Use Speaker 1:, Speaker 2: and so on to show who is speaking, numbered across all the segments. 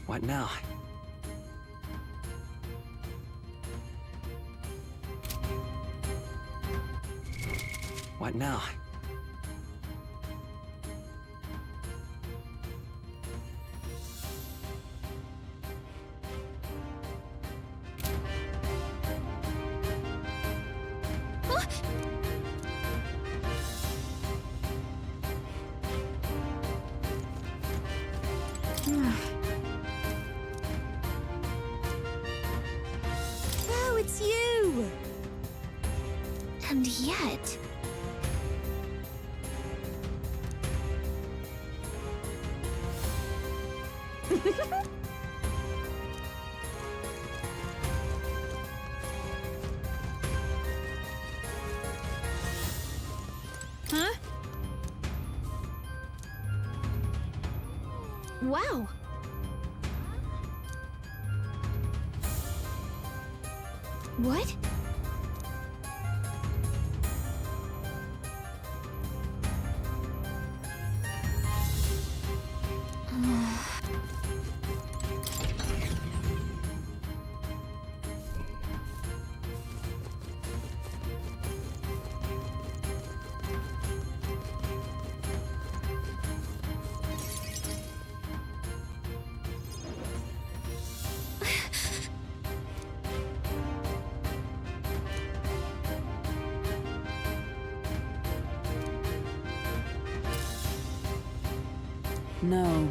Speaker 1: What now? What now?
Speaker 2: Oh, it's you! And yet... Huh? Wow! What?
Speaker 3: No.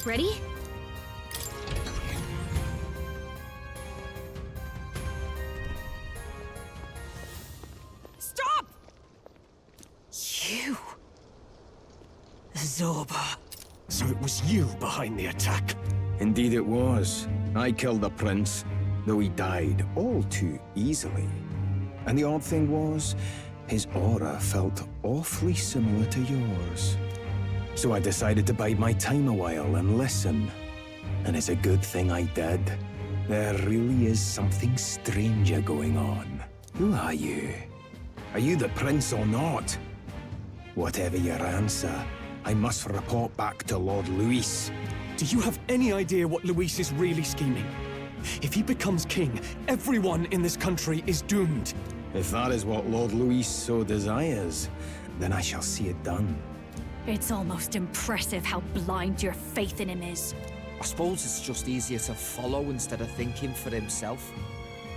Speaker 2: Ready?
Speaker 3: Stop! You... Zorba.
Speaker 4: So it was you behind the attack?
Speaker 5: Indeed it was. I killed the prince, though he died all too easily. And the odd thing was, his aura felt awfully similar to yours. So I decided to bide my time a while and listen. And it's a good thing I did. There really is something stranger going on. Who are you? Are you the prince or not? Whatever your answer, I must report back to Lord Luis.
Speaker 4: Do you have any idea what Luis is really scheming? If he becomes king, everyone in this country is doomed.
Speaker 5: If that is what Lord Luis so desires, then I shall see it done.
Speaker 6: It's almost impressive how blind your faith in him is.
Speaker 1: I suppose it's just easier to follow instead of thinking for himself.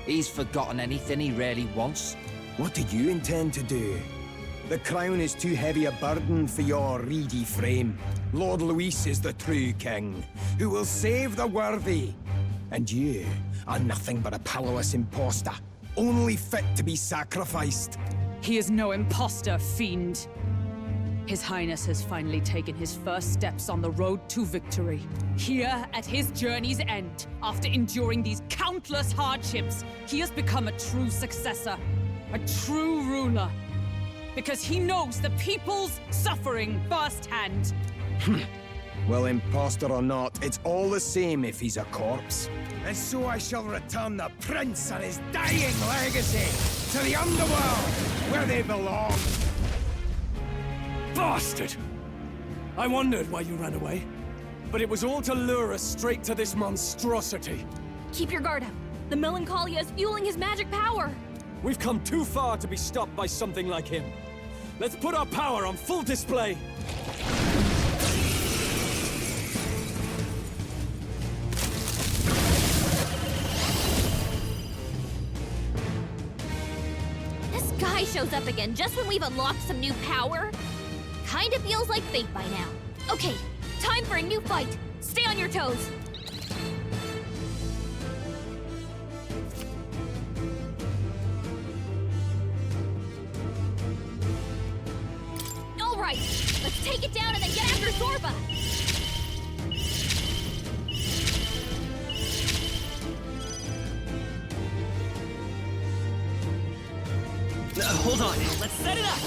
Speaker 1: He's forgotten anything he really wants.
Speaker 5: What do you intend to do? The crown is too heavy a burden for your reedy frame. Lord Luis is the true king, who will save the worthy. And you are nothing but a powerless imposter, only fit to be sacrificed.
Speaker 3: He is no imposter, fiend. His Highness has finally taken his first steps on the road to victory. Here, at his journey's end, after enduring these countless hardships, he has become a true successor, a true ruler. Because he knows the people's suffering firsthand.
Speaker 5: Well, imposter or not, it's all the same if he's a corpse. And so I shall return the prince and his dying legacy to the underworld, where they belong.
Speaker 4: Bastard! I wondered why you ran away, but it was all to lure us straight to this monstrosity.
Speaker 2: Keep your guard up. The Melancholia is fueling his magic power.
Speaker 4: We've come too far to be stopped by something like him. Let's put our power on full display.
Speaker 2: This guy shows up again just when we've unlocked some new power. Kinda feels like fate by now. Okay, time for a new fight. Stay on your toes. All right, let's take it down and then get after Zorba.
Speaker 1: Hold on, let's set it up!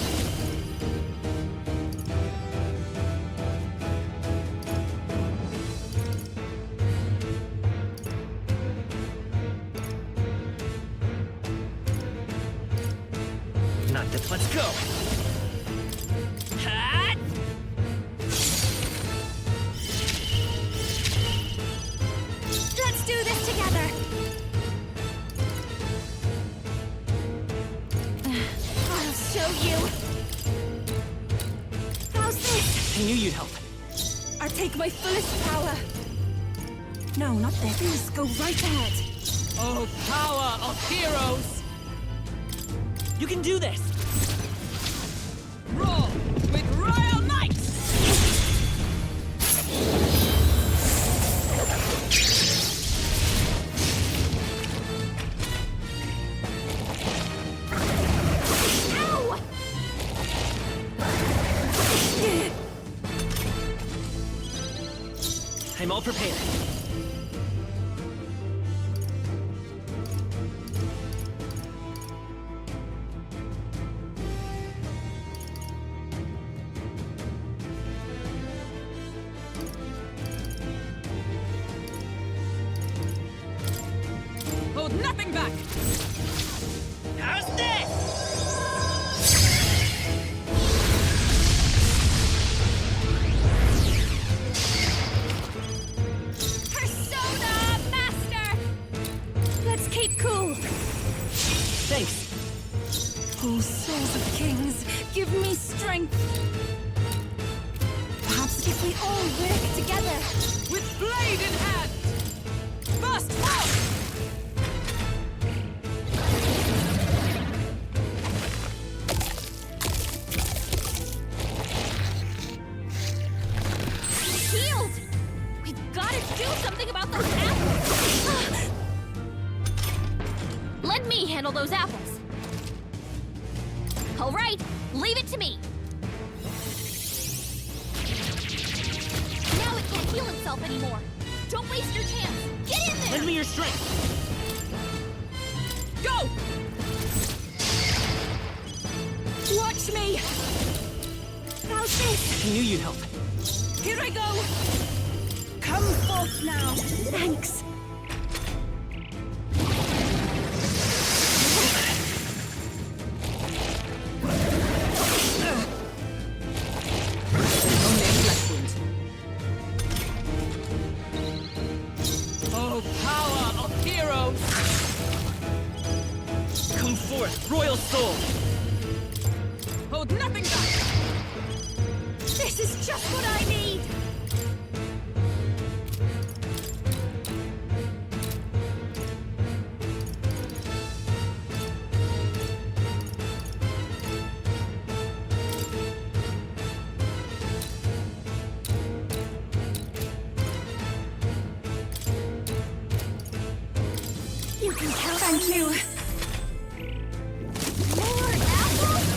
Speaker 7: not this. Let's go. Hot!
Speaker 2: Let's do this together. I'll show you. How's this?
Speaker 7: I knew you'd help.
Speaker 6: I take my fullest power. No, not there. Please, go right ahead.
Speaker 3: Oh, power of heroes!
Speaker 7: You can do this.
Speaker 3: Roar with royal might!
Speaker 2: Ow!
Speaker 7: I'm all prepared.
Speaker 3: Hold nothing back!
Speaker 7: How's this?
Speaker 2: Persona Master! Let's keep cool.
Speaker 7: Thanks.
Speaker 6: Oh, souls of kings, give me strength.
Speaker 2: Perhaps if we all work together.
Speaker 3: With blade in hand! Burst forth!
Speaker 2: Healed! We've got to do something about those apples! Let me handle those apples. All right, leave it to me. Now it can't heal itself anymore. Don't waste your chance. Get in there!
Speaker 7: Lend me your strength.
Speaker 3: Go!
Speaker 6: Watch me.
Speaker 2: How's this?
Speaker 7: I knew you'd help.
Speaker 6: Here I go. Come forth now.
Speaker 2: Thanks.
Speaker 3: Only a flesh wound. Oh, power of heroes!
Speaker 7: Come forth, royal soul.
Speaker 3: Hold nothing back!
Speaker 2: This is just what I need. You can count
Speaker 6: Thank you.
Speaker 2: More apples?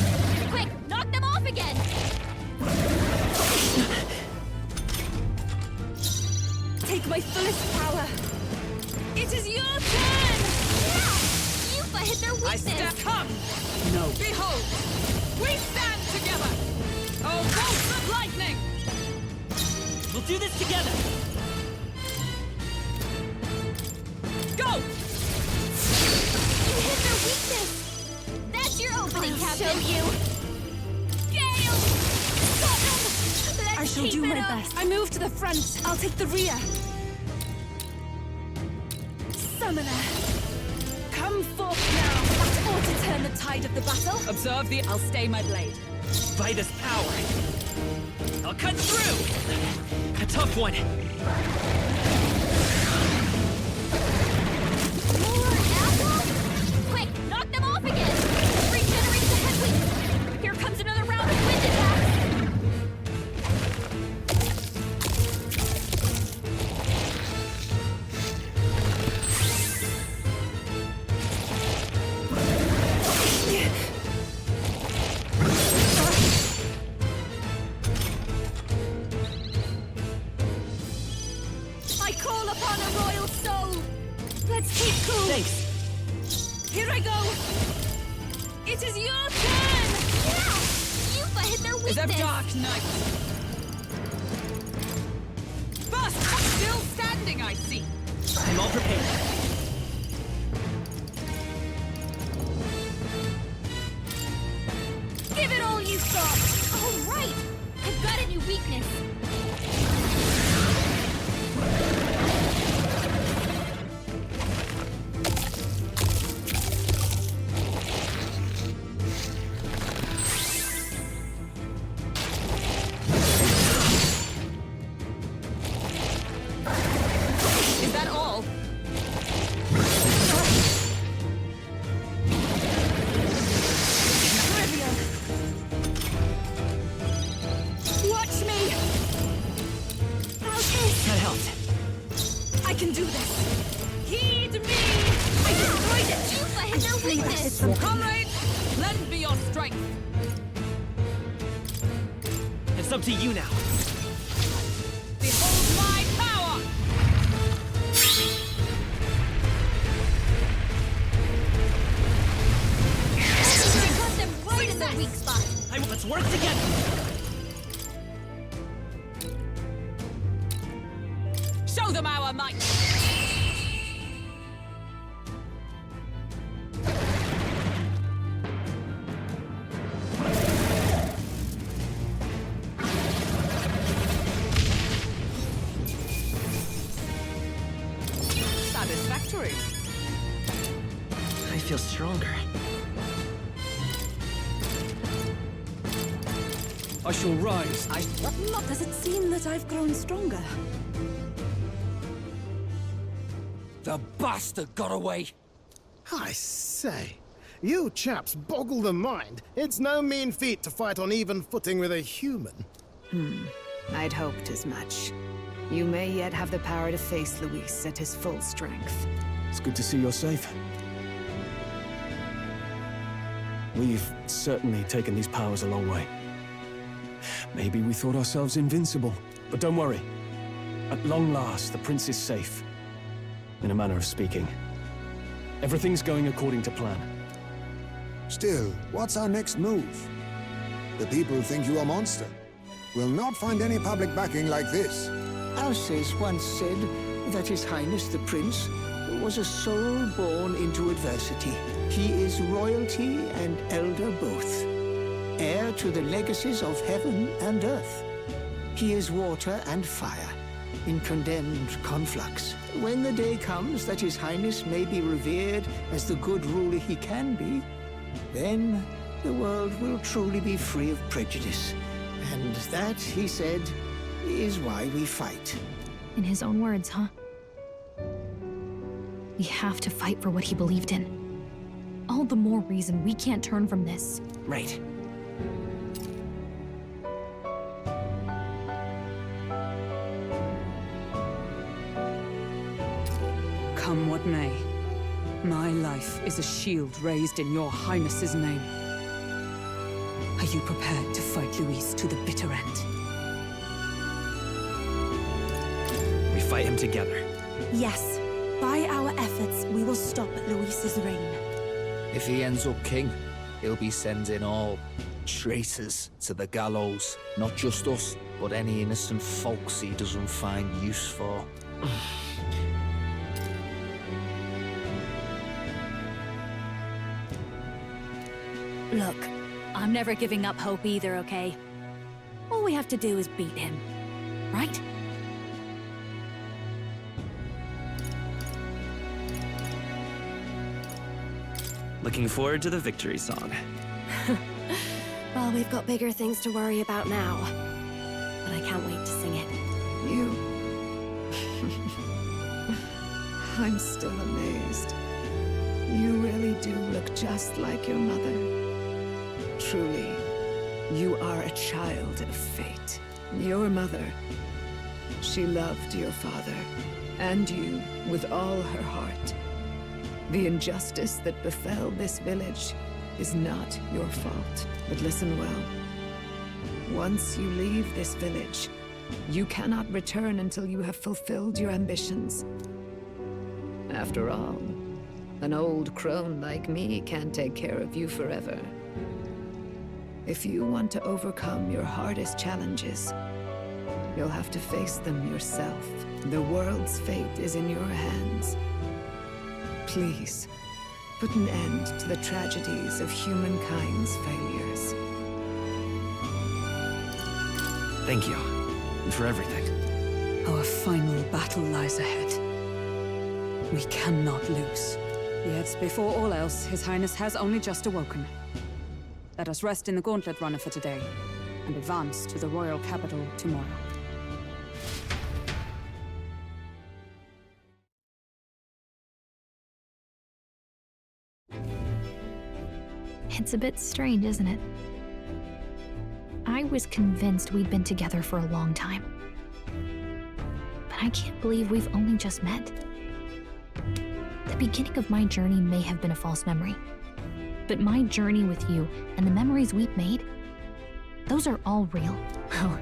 Speaker 2: Quick, knock them off again.
Speaker 6: Take my fullest power. It is your turn.
Speaker 2: Yeah! Yupa hit their
Speaker 3: I
Speaker 2: weakness.
Speaker 3: step come!
Speaker 4: No.
Speaker 3: Behold! We stand together! Oh, bolts of lightning!
Speaker 7: We'll do this together.
Speaker 3: Go!
Speaker 2: You hit their weakness. That's your opening,
Speaker 6: I'll
Speaker 2: Captain.
Speaker 6: show you.
Speaker 2: Gale! Got them! Let's
Speaker 6: I shall
Speaker 2: keep
Speaker 6: do
Speaker 2: it
Speaker 6: my
Speaker 2: up.
Speaker 6: best. I move to the front. I'll take the rear. Summoner. Come forth now. That ought to turn the tide of the battle.
Speaker 3: Observe the... I'll stay my blade.
Speaker 7: By this power, I'll cut through. A tough one.
Speaker 2: More apples? Quick, knock them off again. Regenerate the head weak. Here comes another round of wind attacks. I call upon a royal soul. Let's keep cool.
Speaker 7: Thanks.
Speaker 6: Here I go. It is your turn.
Speaker 2: Yeah! Yupa hit their
Speaker 3: Is a
Speaker 2: weakness.
Speaker 3: dark night. Burst! Still standing, I see.
Speaker 7: I'm all prepared.
Speaker 2: weakness.
Speaker 3: Is that all?
Speaker 6: Watch me! How's this?
Speaker 7: That helped.
Speaker 6: I can do this! Heed me! I destroyed it!
Speaker 2: Jufa has no weakness.
Speaker 3: Comrades, lend me your strength.
Speaker 7: It's up to you now.
Speaker 3: Behold my power!
Speaker 2: We got them right in their weak spot.
Speaker 7: Let's work together.
Speaker 3: Show them our might! Satisfactory.
Speaker 7: I feel stronger.
Speaker 4: I shall rise.
Speaker 6: Does it seem that I've grown stronger?
Speaker 1: The bastard got away.
Speaker 8: I say, you chaps boggle the mind. It's no mean feat to fight on even footing with a human.
Speaker 9: I'd hoped as much. You may yet have the power to face Luis at his full strength.
Speaker 4: It's good to see you're safe. We've certainly taken these powers a long way. Maybe we thought ourselves invincible, but don't worry. At long last, the prince is safe. In a manner of speaking. Everything's going according to plan.
Speaker 10: Still, what's our next move? The people think you a monster. We'll not find any public backing like this.
Speaker 11: Alces once said that His Highness the Prince was a soul born into adversity. He is royalty and elder both, heir to the legacies of heaven and earth. He is water and fire, in condemned conflux. When the day comes that His Highness may be revered as the good ruler he can be, then the world will truly be free of prejudice. And that, he said, is why we fight.
Speaker 2: In his own words, huh? We have to fight for what he believed in. All the more reason we can't turn from this.
Speaker 7: Right.
Speaker 3: Come what may, my life is a shield raised in your highness's name. Are you prepared to fight Luis to the bitter end?
Speaker 7: We fight him together.
Speaker 6: Yes. By our efforts, we will stop Luis's reign.
Speaker 1: If he ends up king, he'll be sending all traitors to the gallows. Not just us, but any innocent folks he doesn't find use for.
Speaker 6: Look, I'm never giving up hope either, okay? All we have to do is beat him, right?
Speaker 7: Looking forward to the victory song.
Speaker 6: Well, we've got bigger things to worry about now. But I can't wait to sing it.
Speaker 9: You... I'm still amazed. You really do look just like your mother. Truly, you are a child of fate. Your mother, she loved your father, and you with all her heart. The injustice that befell this village is not your fault. But listen well. Once you leave this village, you cannot return until you have fulfilled your ambitions. After all, an old crone like me can't take care of you forever. If you want to overcome your hardest challenges, you'll have to face them yourself. The world's fate is in your hands. Please, put an end to the tragedies of humankind's failures.
Speaker 7: Thank you. And for everything.
Speaker 3: Our final battle lies ahead. We cannot lose. Yet, before all else, His Highness has only just awoken. Let us rest in the Gauntlet Runner for today, and advance to the royal capital tomorrow.
Speaker 2: It's a bit strange, isn't it? I was convinced we'd been together for a long time. But I can't believe we've only just met. The beginning of my journey may have been a false memory. But my journey with you and the memories we've made, those are all real. Oh,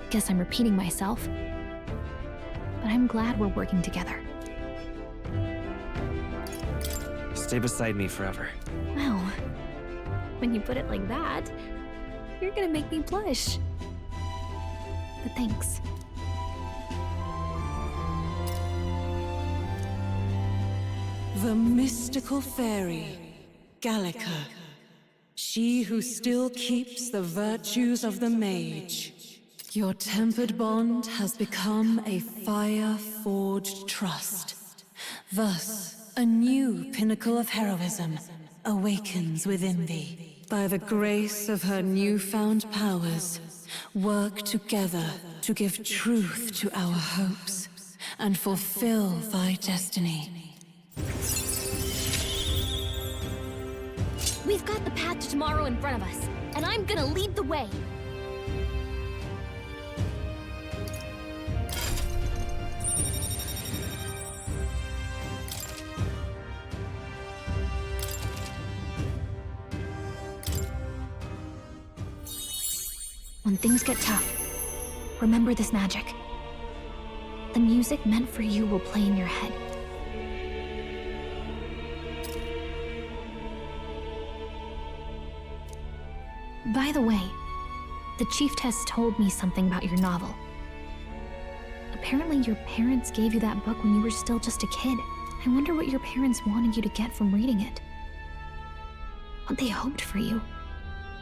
Speaker 2: guess I'm repeating myself. But I'm glad we're working together.
Speaker 7: Stay beside me forever.
Speaker 2: Well, when you put it like that, you're gonna make me blush. But thanks.
Speaker 12: The mystical fairy, Gallica. She who still keeps the virtues of the mage. Your tempered bond has become a fire-forged trust. Thus, a new pinnacle of heroism awakens within thee. By the grace of her newfound powers, work together to give truth to our hopes and fulfill thy destiny.
Speaker 2: We've got the path to tomorrow in front of us, and I'm gonna lead the way. When things get tough, remember this magic. The music meant for you will play in your head. By the way, the chiefess told me something about your novel. Apparently your parents gave you that book when you were still just a kid. I wonder what your parents wanted you to get from reading it. What they hoped for you,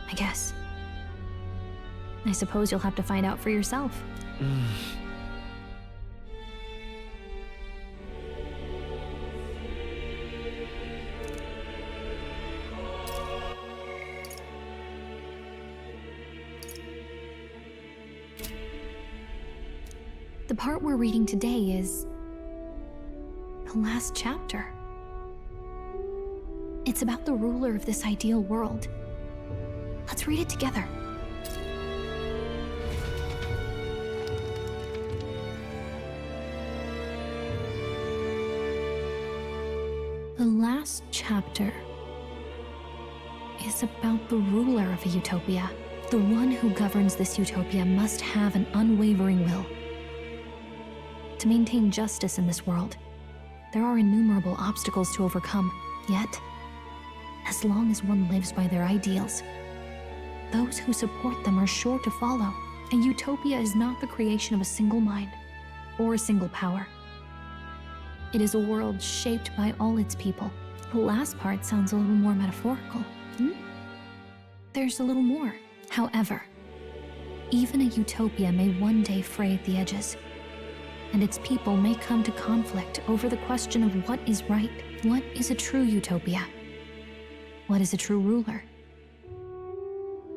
Speaker 2: I guess. I suppose you'll have to find out for yourself. The part we're reading today is the last chapter. It's about the ruler of this ideal world. Let's read it together. The last chapter is about the ruler of a utopia. The one who governs this utopia must have an unwavering will. To maintain justice in this world, there are innumerable obstacles to overcome. Yet, as long as one lives by their ideals, those who support them are sure to follow. A utopia is not the creation of a single mind or a single power. It is a world shaped by all its people. The last part sounds a little more metaphorical. There's a little more. However, even a utopia may one day fray at the edges, and its people may come to conflict over the question of what is right. What is a true utopia? What is a true ruler?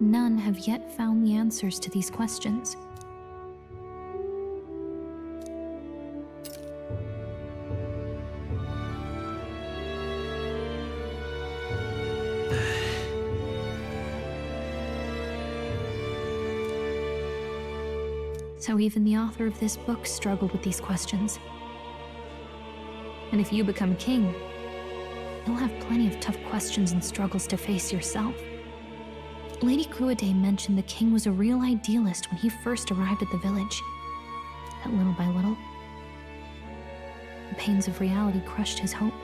Speaker 2: None have yet found the answers to these questions. So even the author of this book struggled with these questions. And if you become king, you'll have plenty of tough questions and struggles to face yourself. Lady Cruiday mentioned the king was a real idealist when he first arrived at the village. That little by little, the pains of reality crushed his hope.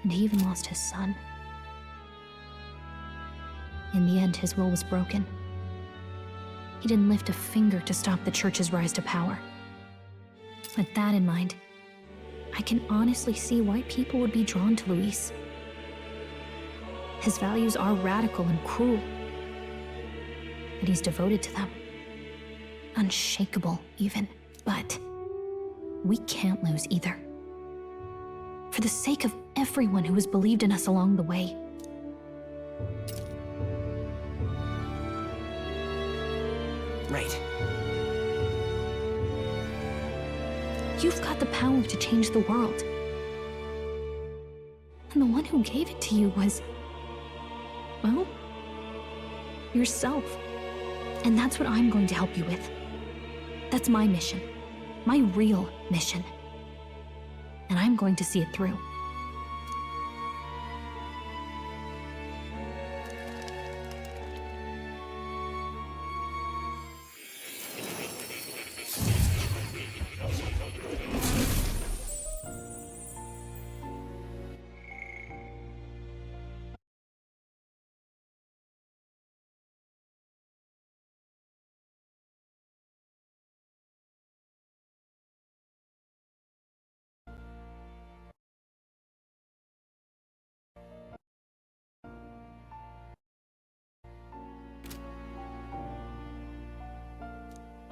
Speaker 2: And he even lost his son. In the end, his will was broken. He didn't lift a finger to stop the church's rise to power. With that in mind, I can honestly see why people would be drawn to Luis. His values are radical and cruel, but he's devoted to them. Unshakable, even. But we can't lose either. For the sake of everyone who has believed in us along the way.
Speaker 4: Right.
Speaker 2: You've got the power to change the world. And the one who gave it to you was, well, yourself. And that's what I'm going to help you with. That's my mission. My real mission. And I'm going to see it through.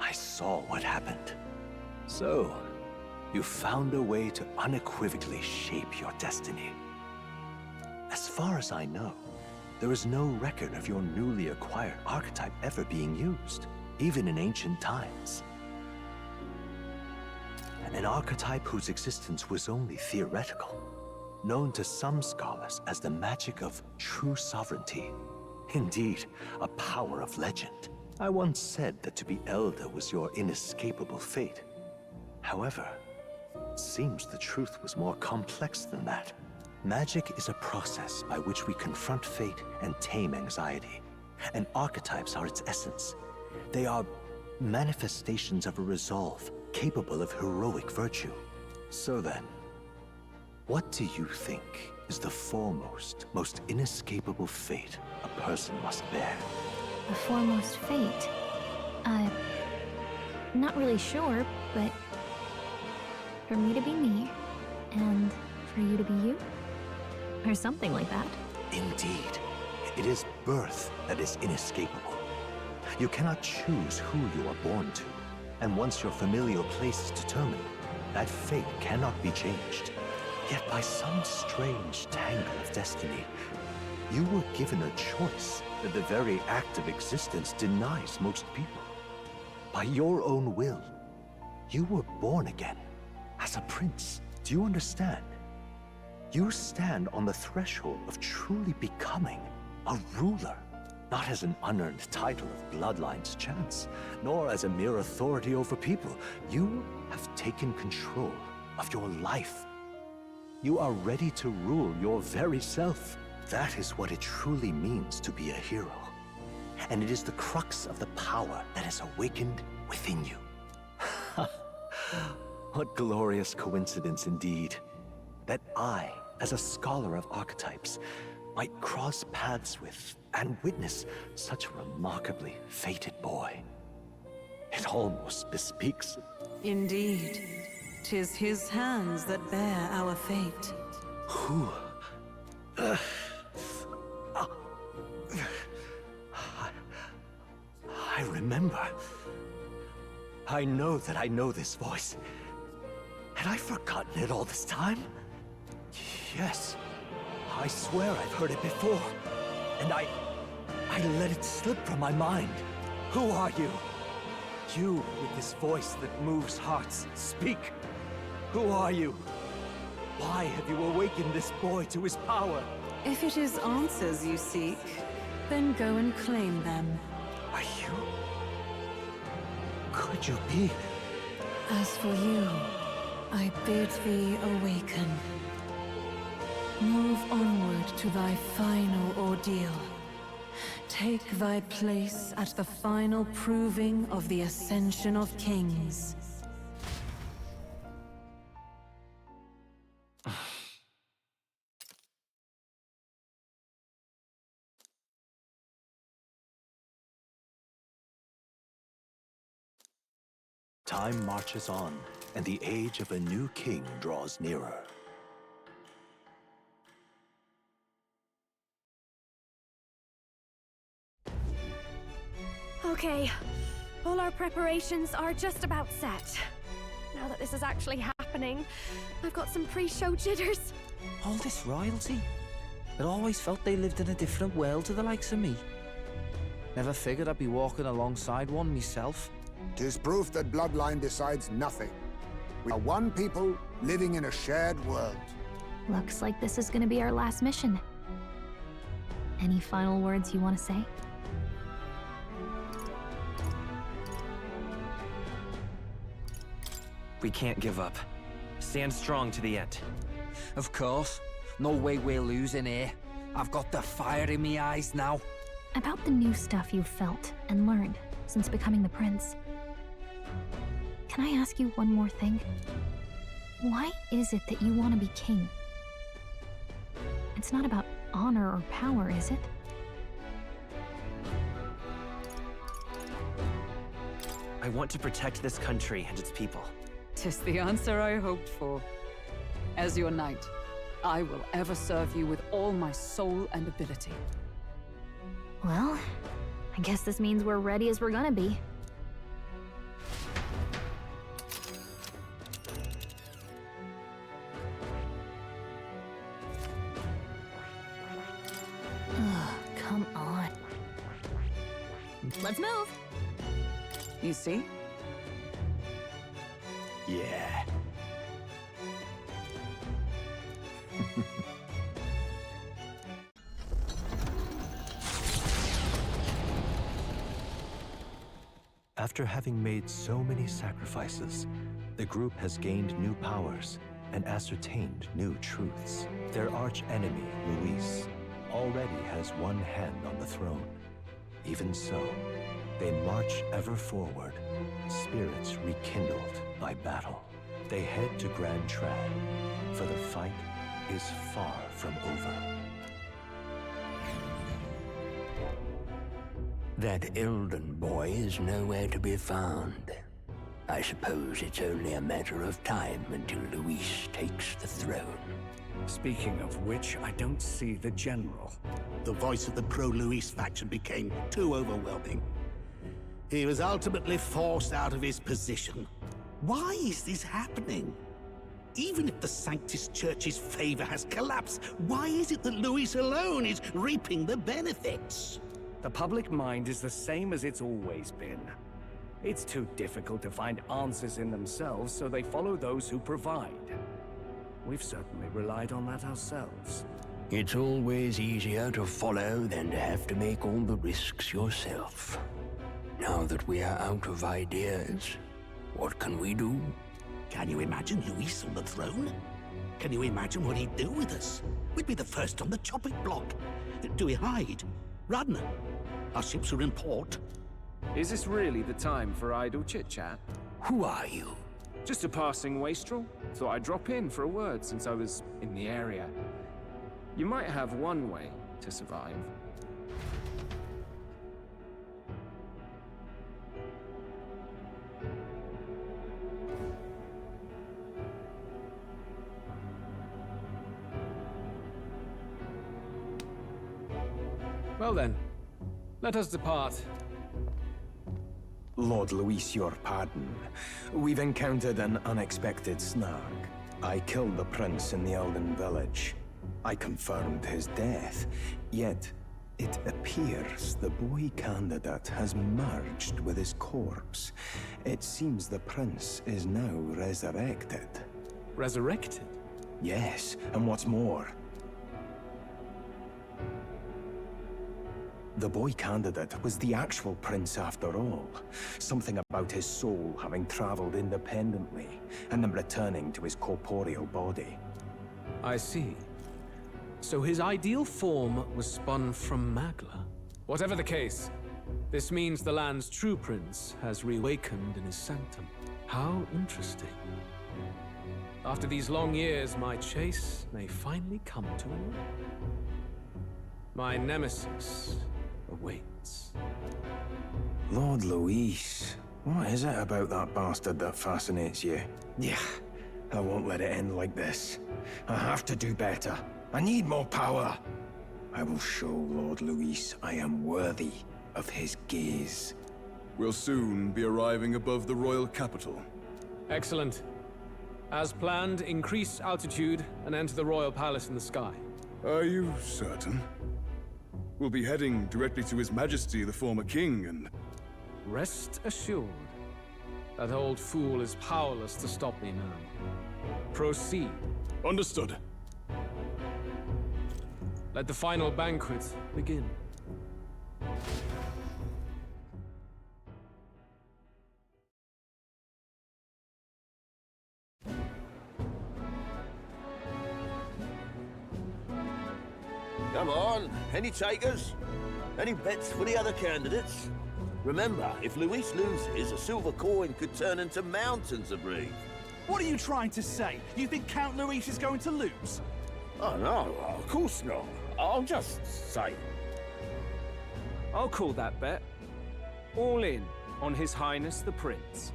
Speaker 13: I saw what happened. So, you found a way to unequivocally shape your destiny. As far as I know, there is no record of your newly acquired archetype ever being used, even in ancient times. An archetype whose existence was only theoretical, known to some scholars as the magic of true sovereignty. Indeed, a power of legend. I once said that to be Elder was your inescapable fate. However, it seems the truth was more complex than that. Magic is a process by which we confront fate and tame anxiety. And archetypes are its essence. They are manifestations of a resolve capable of heroic virtue. So then, what do you think is the foremost, most inescapable fate a person must bear?
Speaker 2: The foremost fate? Not really sure, but for me to be me, and for you to be you? Or something like that.
Speaker 13: Indeed. It is birth that is inescapable. You cannot choose who you are born to, and once your familial place is determined, that fate cannot be changed. Yet by some strange tangle of destiny, you were given a choice that the very act of existence denies most people. By your own will, you were born again, as a prince. Do you understand? You stand on the threshold of truly becoming a ruler, not as an unearned title of bloodline's chance, nor as a mere authority over people. You have taken control of your life. You are ready to rule your very self. That is what it truly means to be a hero. And it is the crux of the power that is awakened within you. What glorious coincidence indeed, that I, as a scholar of archetypes, might cross paths with and witness such a remarkably fated boy. It almost bespeaks...
Speaker 12: Indeed, 'tis his hands that bear our fate.
Speaker 13: Who? I remember. I know that I know this voice. Had I forgotten it all this time? Yes. I swear I've heard it before. And I let it slip from my mind. Who are you? You with this voice that moves hearts. Speak. Who are you? Why have you awakened this boy to his power?
Speaker 12: If it is answers you seek, then go and claim them.
Speaker 13: Are you? Could you be?
Speaker 12: As for you, I bid thee awaken. Move onward to thy final ordeal. Take thy place at the final proving of the Ascension of Kings.
Speaker 13: Time marches on, and the age of a new king draws nearer.
Speaker 14: Okay, all our preparations are just about set. Now that this is actually happening, I've got some pre-show jitters.
Speaker 1: All this royalty? I always felt they lived in a different world to the likes of me. Never figured I'd be walking alongside one myself.
Speaker 10: 'Tis proof that bloodline decides nothing. We are one people living in a shared world.
Speaker 2: Looks like this is gonna be our last mission. Any final words you want to say?
Speaker 7: We can't give up. Stand strong to the end.
Speaker 1: Of course. No way we're losing here. I've got the fire in me eyes now.
Speaker 2: About the new stuff you've felt and learned since becoming the prince. Can I ask you one more thing? Why is it that you want to be king? It's not about honor or power, is it?
Speaker 7: I want to protect this country and its people.
Speaker 3: 'Tis the answer I hoped for. As your knight, I will ever serve you with all my soul and ability.
Speaker 2: Well, I guess this means we're ready as we're gonna be. Ugh, come on. Let's move!
Speaker 9: You see?
Speaker 5: Yeah.
Speaker 13: After having made so many sacrifices, the group has gained new powers and ascertained new truths. Their arch-enemy, Luis, already has one hand on the throne. Even so, they march ever forward, spirits rekindled by battle. They head to Grand Trad, for the fight is far from over.
Speaker 15: That Elden boy is nowhere to be found. I suppose it's only a matter of time until Luis takes the throne.
Speaker 16: Speaking of which, I don't see the general. The voice of the pro-Luis faction became too overwhelming. He was ultimately forced out of his position. Why is this happening? Even if the Sanctus Church's favor has collapsed, why is it that Luis alone is reaping the benefits?
Speaker 17: The public mind is the same as it's always been. It's too difficult to find answers in themselves, so they follow those who provide. We've certainly relied on that ourselves.
Speaker 15: It's always easier to follow than to have to make all the risks yourself. Now that we are out of ideas, what can we do?
Speaker 16: Can you imagine Luis on the throne? Can you imagine what he'd do with us? We'd be the first on the chopping block. Do we hide? Run? Our ships are in port.
Speaker 17: Is this really the time for idle chit-chat?
Speaker 15: Who are you?
Speaker 17: Just a passing wastrel. Thought I'd drop in for a word since I was in the area. You might have one way to survive.
Speaker 4: Well then, let us depart.
Speaker 5: Lord Luis, your pardon. We've encountered an unexpected snag. I killed the prince in the Elden village. I confirmed his death, yet it appears the boy candidate has merged with his corpse. It seems the prince is now resurrected.
Speaker 4: Resurrected?
Speaker 5: Yes, and what's more, the boy candidate was the actual prince after all. Something about his soul having traveled independently, and then returning to his corporeal body.
Speaker 4: I see. So his ideal form was spun from Magla. Whatever the case, this means the land's true prince has reawakened in his sanctum. How interesting. After these long years, my chase may finally come to an end. My nemesis awaits.
Speaker 5: Lord Luis, what is it about that bastard that fascinates you? Yeah, I won't let it end like this. I have to do better. I need more power. I will show Lord Luis I am worthy of his gaze.
Speaker 18: We'll soon be arriving above the royal capital.
Speaker 19: Excellent. As planned, increase altitude and enter the royal palace in the sky.
Speaker 18: Are you certain? We'll be heading directly to His Majesty, the former king, and...
Speaker 19: Rest assured, that old fool is powerless to stop me now. Proceed.
Speaker 18: Understood.
Speaker 19: Let the final banquet begin.
Speaker 20: Come on, any takers? Any bets for the other candidates? Remember, if Luis loses, a silver coin could turn into mountains of Reeve.
Speaker 21: What are you trying to say? You think Count Luis is going to lose?
Speaker 20: Oh, no, of course not. I'll just say.
Speaker 17: I'll call that bet. All in on His Highness the Prince.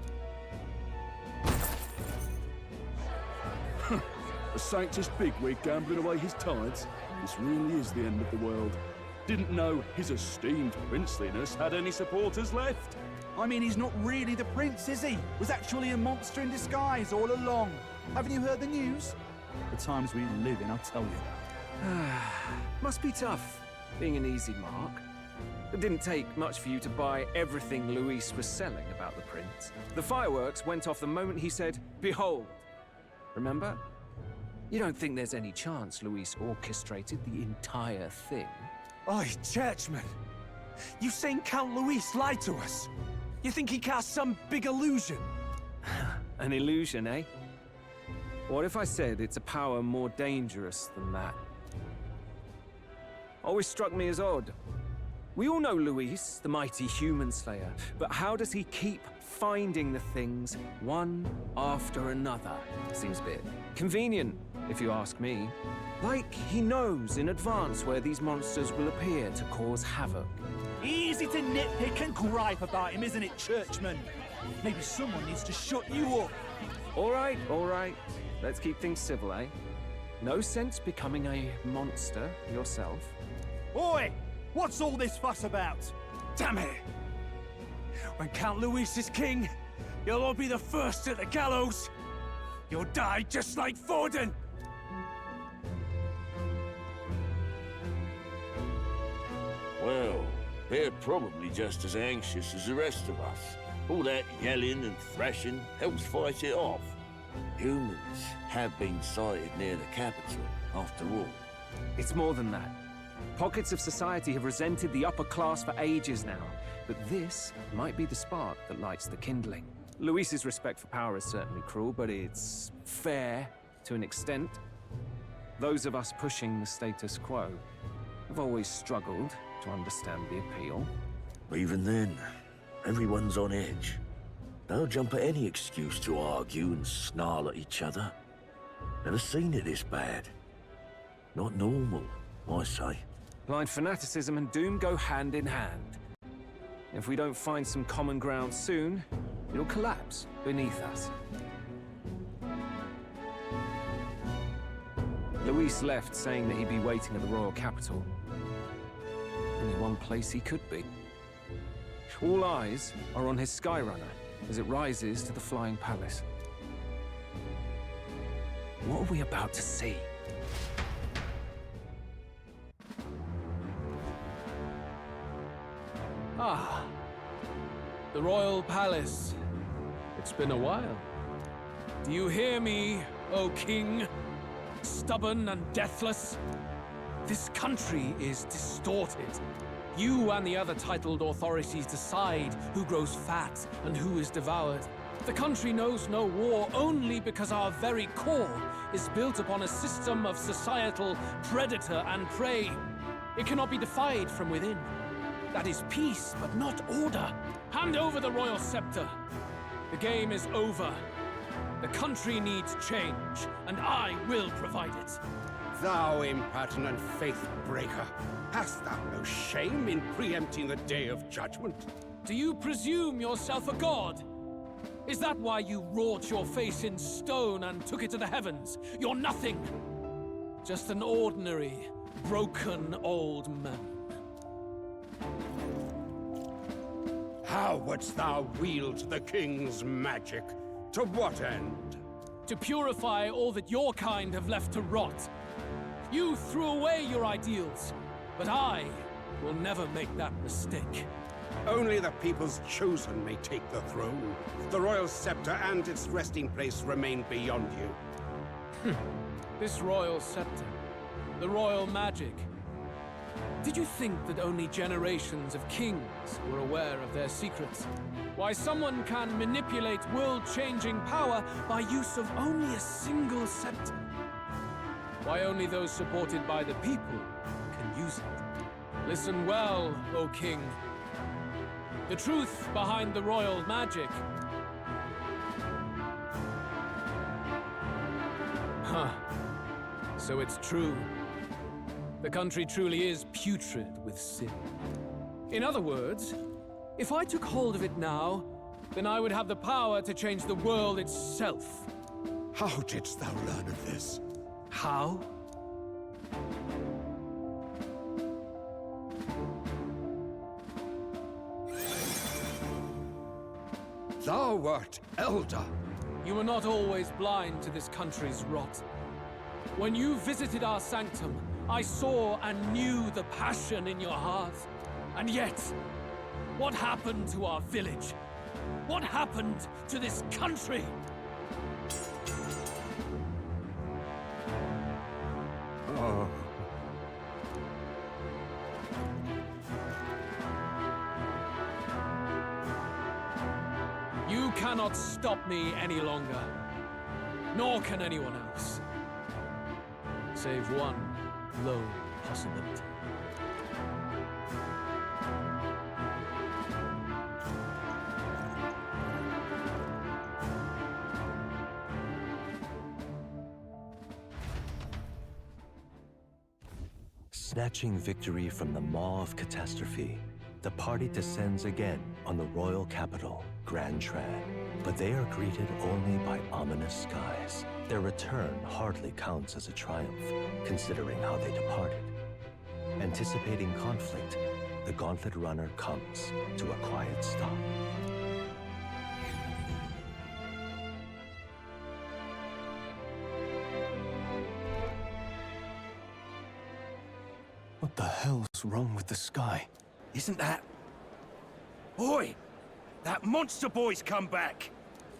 Speaker 22: A sanctus bigwig gambling away his tides? This really is the end of the world. Didn't know his esteemed princeliness had any supporters left.
Speaker 21: I mean, he's not really the prince, is he? Was actually a monster in disguise all along. Haven't you heard the news? The times we live in, I'll tell you.
Speaker 17: Must be tough, being an easy mark. It didn't take much for you to buy everything Luis was selling about the prince. The fireworks went off the moment he said, "Behold." Remember? You don't think there's any chance Luis orchestrated the entire thing?
Speaker 23: Oi, churchman! You've seen Count Luis lie to us? You think he cast some big illusion?
Speaker 17: An illusion, eh? What if I said it's a power more dangerous than that? Always struck me as odd. We all know Luis, the mighty human slayer, but how does he keep finding the things one after another? Seems a bit convenient, if you ask me. Like he knows in advance where these monsters will appear to cause havoc.
Speaker 21: Easy to nitpick and gripe about him, isn't it, churchman? Maybe someone needs to shut you up.
Speaker 17: All right, all right. Let's keep things civil, eh? No sense becoming a monster yourself.
Speaker 21: Oi! What's all this fuss about?
Speaker 23: Damn it! When Count Luis is king, you'll all be the first at the gallows. You'll die just like Forden.
Speaker 20: Well, they're probably just as anxious as the rest of us. All that yelling and thrashing helps fight it off. Humans have been sighted near the capital, after all.
Speaker 17: It's more than that. Pockets of society have resented the upper class for ages now, but this might be the spark that lights the kindling. Luis's respect for power is certainly cruel, but it's fair to an extent. Those of us pushing the status quo have always struggled to understand the appeal.
Speaker 20: Even then, everyone's on edge. They'll jump at any excuse to argue and snarl at each other. Never seen it this bad. Not normal, I say.
Speaker 17: Blind fanaticism and doom go hand in hand. If we don't find some common ground soon, it'll collapse beneath us. Luis left saying that he'd be waiting at the royal capital. Only one place he could be. All eyes are on his Skyrunner as it rises to the flying palace. What are we about to see?
Speaker 19: Ah, the royal palace. It's been a while. Do you hear me, O king? Stubborn and deathless? This country is distorted. You and the other titled authorities decide who grows fat and who is devoured. The country knows no war only because our very core is built upon a system of societal predator and prey. It cannot be defied from within. That is peace, but not order. Hand over the royal scepter. The game is over. The country needs change, and I will provide it.
Speaker 24: Thou impertinent faith breaker, hast thou no shame in preempting the day of judgment?
Speaker 19: Do you presume yourself a god? Is that why you wrought your face in stone and took it to the heavens? You're nothing. Just an ordinary, broken old man.
Speaker 24: How wouldst thou wield the king's magic? To what end?
Speaker 19: To purify all that your kind have left to rot. You threw away your ideals, but I will never make that mistake.
Speaker 24: Only the people's chosen may take the throne. The royal scepter and its resting place remain beyond you.
Speaker 19: This royal scepter, the royal magic. Did you think that only generations of kings were aware of their secrets? Why someone can manipulate world-changing power by use of only a single scepter? Why only those supported by the people can use it? Listen well, O king. The truth behind the royal magic. Huh. So it's true. The country truly is putrid with sin. In other words, if I took hold of it now, then I would have the power to change the world itself.
Speaker 24: How didst thou learn of this?
Speaker 19: How?
Speaker 24: Thou wert elder.
Speaker 19: You were not always blind to this country's rot. When you visited our sanctum, I saw and knew the passion in your heart. And yet, what happened to our village? What happened to this country?
Speaker 24: Oh.
Speaker 19: You cannot stop me any longer. Nor can anyone else. Save one lone possibility.
Speaker 13: Snatching victory from the maw of catastrophe, the party descends again on the royal capital, Grand Tran. But they are greeted only by ominous skies. Their return hardly counts as a triumph, considering how they departed. Anticipating conflict, the Gauntlet Runner comes to a quiet stop.
Speaker 4: What the hell's wrong with the sky?
Speaker 23: Isn't that... Oi! That monster boy's come back!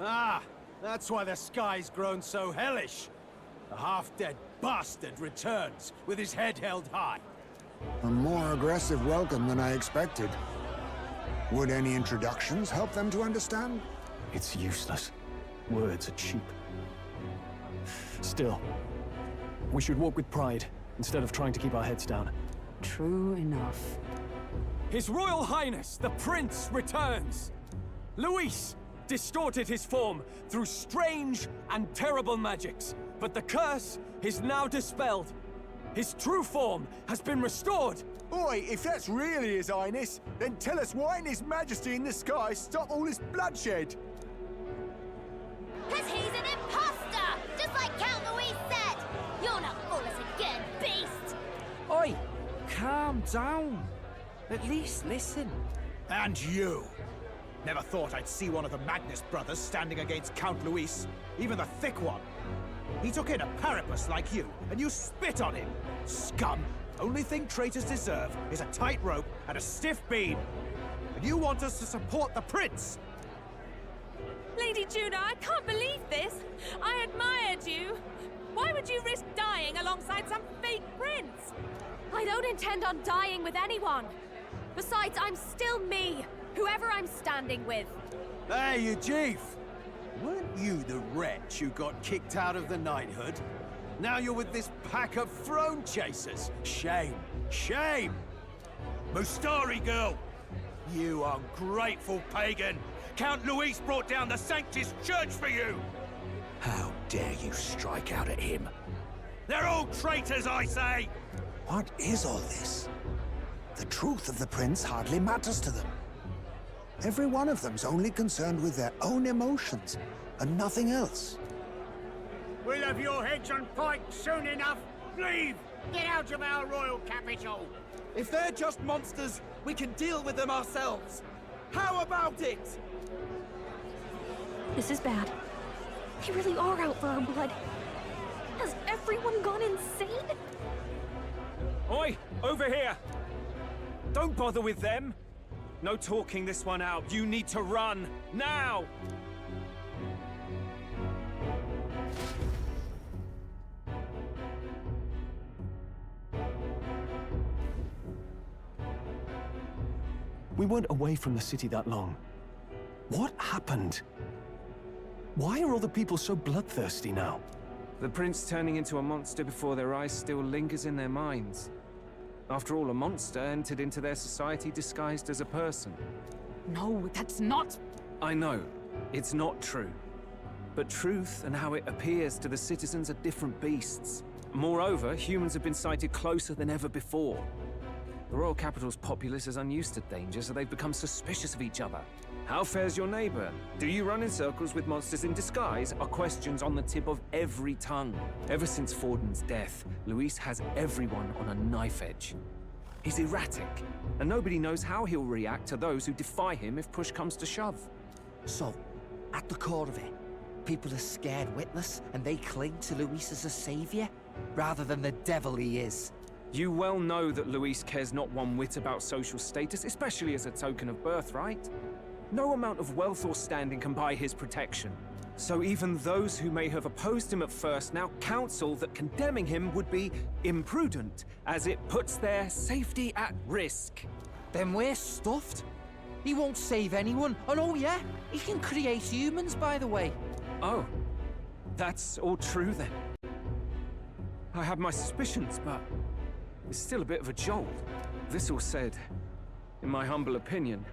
Speaker 6: Ah, that's why the sky's grown so hellish. The half-dead bastard returns with his head held high.
Speaker 10: A more aggressive welcome than I expected. Would any introductions help them to understand?
Speaker 4: It's useless. Words are cheap. Still, we should walk with pride, instead of trying to keep our heads down.
Speaker 3: True enough.
Speaker 17: His Royal Highness, the Prince, returns! Luis distorted his form through strange and terrible magics, but the curse is now dispelled. His true form has been restored!
Speaker 8: Oi, if that's really His Highness, then tell us why didn't His Majesty in the sky stop all this bloodshed?
Speaker 11: 'Cause he's an imposter! Just like Count Luis said! You'll not fool us again, beast!
Speaker 23: Oi! Calm down. At least listen.
Speaker 21: And you! Never thought I'd see one of the Magnus brothers standing against Count Luis, even the thick one. He took in a parapus like you, and you spit on him! Scum! Only thing traitors deserve is a tight rope and a stiff beam. And you want us to support the prince!
Speaker 14: Lady Juna, I can't believe this! I admired you! Why would you risk dying alongside some fake prince? I don't intend on dying with anyone. Besides, I'm still me, whoever I'm standing with.
Speaker 6: Hey, you chief! Weren't you the wretch who got kicked out of the knighthood? Now you're with this pack of throne chasers. Shame. Shame!
Speaker 23: Mustari girl! You ungrateful pagan! Count Luis brought down the Sanctus Church for you!
Speaker 6: How dare you strike out at him?
Speaker 23: They're all traitors, I say!
Speaker 10: What is all this? The truth of the prince hardly matters to them. Every one of them's only concerned with their own emotions, and nothing else.
Speaker 24: We'll have your heads on pikes soon enough. Leave! Get out of our royal capital!
Speaker 21: If they're just monsters, we can deal with them ourselves. How about it?
Speaker 1: This is bad. They really are out for our blood. Has everyone gone insane?
Speaker 17: Oi! Over here! Don't bother with them! No talking this one out. You need to run! Now!
Speaker 4: We weren't away from the city that long. What happened? Why are all the people so bloodthirsty now?
Speaker 17: The prince turning into a monster before their eyes still lingers in their minds. After all, a monster entered into their society disguised as a person.
Speaker 3: No, that's not...
Speaker 17: I know, it's not true. But truth and how it appears to the citizens are different beasts. Moreover, humans have been sighted closer than ever before. The royal capital's populace is unused to danger, so they've become suspicious of each other. How fares your neighbor? Do you run in circles with monsters in disguise? Are questions on the tip of every tongue. Ever since Forden's death, Luis has everyone on a knife edge. He's erratic, and nobody knows how he'll react to those who defy him if push comes to shove.
Speaker 2: So, at the core of it, people are scared witless, and they cling to Luis as a savior, rather than the devil he is.
Speaker 17: You well know that Luis cares not one whit about social status, especially as a token of birthright. No amount of wealth or standing can buy his protection. So even those who may have opposed him at first now counsel that condemning him would be imprudent, as it puts their safety at risk.
Speaker 2: Then we're stuffed. He won't save anyone, and oh yeah, he can create humans, by the way.
Speaker 17: Oh, that's all true then. I have my suspicions, but it's still a bit of a jolt. This all said, in my humble opinion,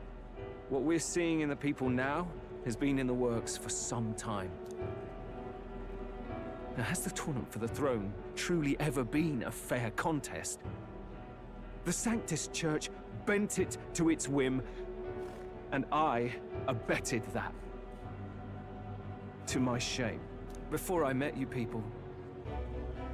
Speaker 17: what we're seeing in the people now has been in the works for some time. Now, has the tournament for the throne truly ever been a fair contest? The Sanctus Church bent it to its whim, and I abetted that. To my shame. Before I met you people,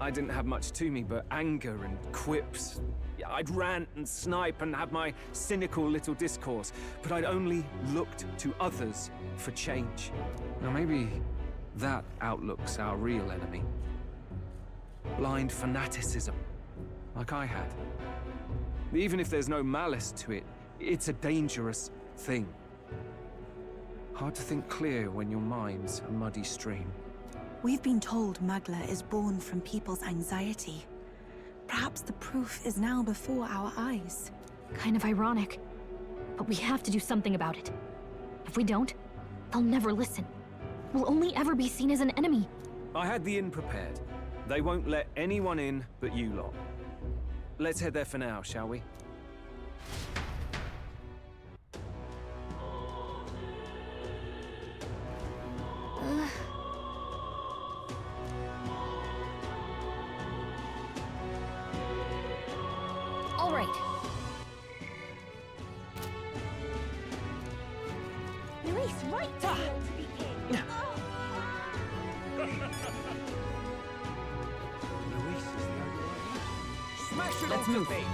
Speaker 17: I didn't have much to me but anger and quips. I'd rant and snipe and have my cynical little discourse, but I'd only looked to others for change. Now maybe that outlook's our real enemy. Blind fanaticism, like I had. Even if there's no malice to it, it's a dangerous thing. Hard to think clear when your mind's a muddy stream.
Speaker 7: We've been told Magla is born from people's anxiety. Perhaps the proof is now before our eyes.
Speaker 1: Kind of ironic. But we have to do something about it. If we don't, they'll never listen. We'll only ever be seen as an enemy.
Speaker 17: I had the inn prepared. They won't let anyone in but you lot. Let's head there for now, shall we?
Speaker 1: All right.
Speaker 11: Luis, right to be king.
Speaker 21: Luis is the only one. Smash it
Speaker 3: Let's
Speaker 21: off the
Speaker 3: move.
Speaker 21: base.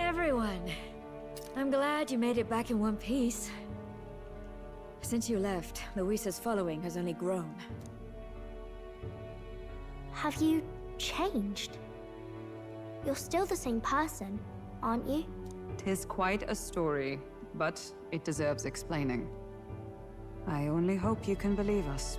Speaker 9: everyone. I'm glad you made it back in one piece. Since you left, Luisa's following has only grown.
Speaker 11: Have you changed? You're still the same person, aren't you?
Speaker 3: 'Tis quite a story, but it deserves explaining. I only hope you can believe us.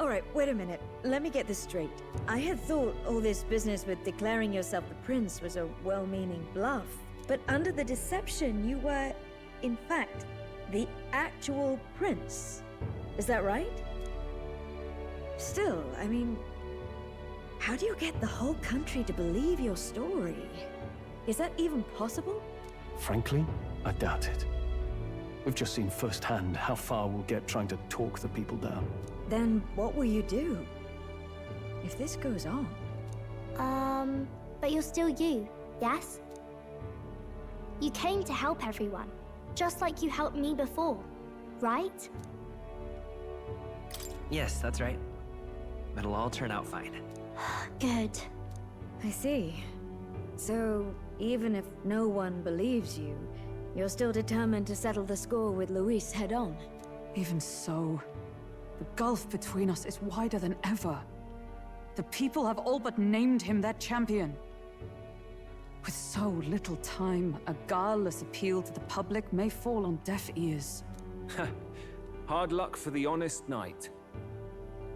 Speaker 9: Alright, wait a minute. Let me get this straight. I had thought all this business with declaring yourself the prince was a well-meaning bluff. But under the deception, you were, in fact, the actual prince. Is that right? Still, I mean, how do you get the whole country to believe your story? Is that even possible?
Speaker 4: Frankly, I doubt it. We've just seen firsthand how far we'll get trying to talk the people down.
Speaker 9: Then what will you do? If this goes on?
Speaker 11: But you're still you, yes? You came to help everyone, just like you helped me before, right?
Speaker 12: Yes, that's right. It'll all turn out fine.
Speaker 11: Good.
Speaker 9: I see. So, even if no one believes you, you're still determined to settle the score with Luis head-on?
Speaker 3: Even so, the gulf between us is wider than ever. The people have all but named him their champion. With so little time, a guileless appeal to the public may fall on deaf ears.
Speaker 17: Hard luck for the honest knight.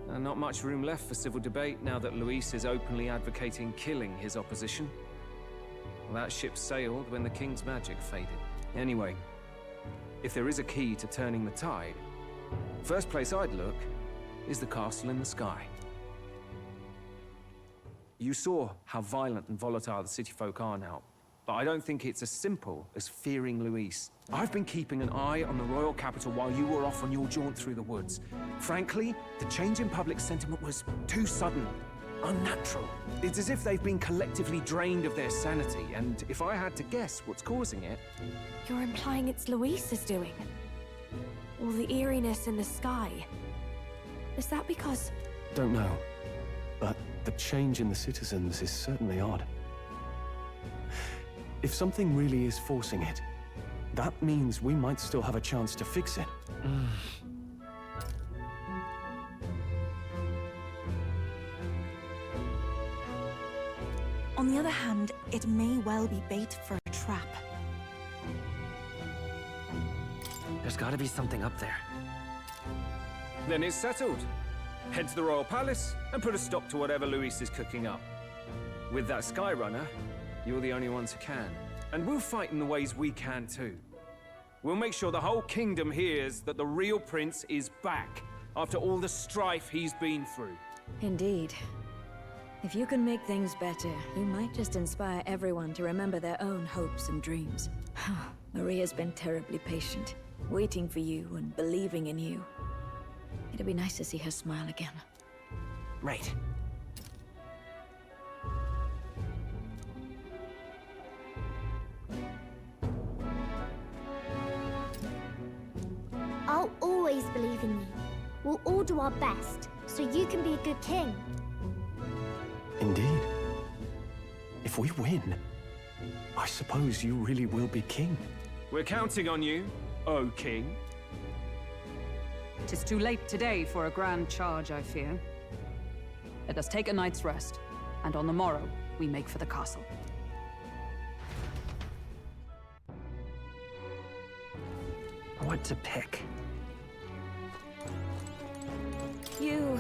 Speaker 17: Not much room left for civil debate now that Luis is openly advocating killing his opposition. Well, that ship sailed when the king's magic faded. Anyway, if there is a key to turning the tide, first place I'd look is the castle in the sky. You saw how violent and volatile the city folk are now, but I don't think it's as simple as fearing Luis. I've been keeping an eye on the royal capital while you were off on your jaunt through the woods. Frankly, the change in public sentiment was too sudden, unnatural. It's as if they've been collectively drained of their sanity, and if I had to guess what's causing it...
Speaker 14: You're implying it's Luis's doing? All the eeriness in the sky. Is that because...
Speaker 4: Don't know, but the change in the citizens is certainly odd. If something really is forcing it, that means we might still have a chance to fix it.
Speaker 7: On the other hand, it may well be bait for a trap.
Speaker 12: There's gotta be something up there.
Speaker 17: Then it's settled. Head to the royal palace and put a stop to whatever Luis is cooking up. With that Skyrunner, you're the only ones who can. And we'll fight in the ways we can too. We'll make sure the whole kingdom hears that the real prince is back after all the strife he's been through.
Speaker 9: Indeed. If you can make things better, you might just inspire everyone to remember their own hopes and dreams. Maria's been terribly patient, waiting for you and believing in you. It'd be nice to see her smile again.
Speaker 12: Right.
Speaker 11: I'll always believe in you. We'll all do our best, so you can be a good king.
Speaker 4: Indeed. If we win, I suppose you really will be king.
Speaker 17: We're counting on you, O king.
Speaker 3: 'Tis too late today for a grand charge, I fear. Let us take a night's rest, and on the morrow, we make for the castle.
Speaker 12: What to pick?
Speaker 9: You...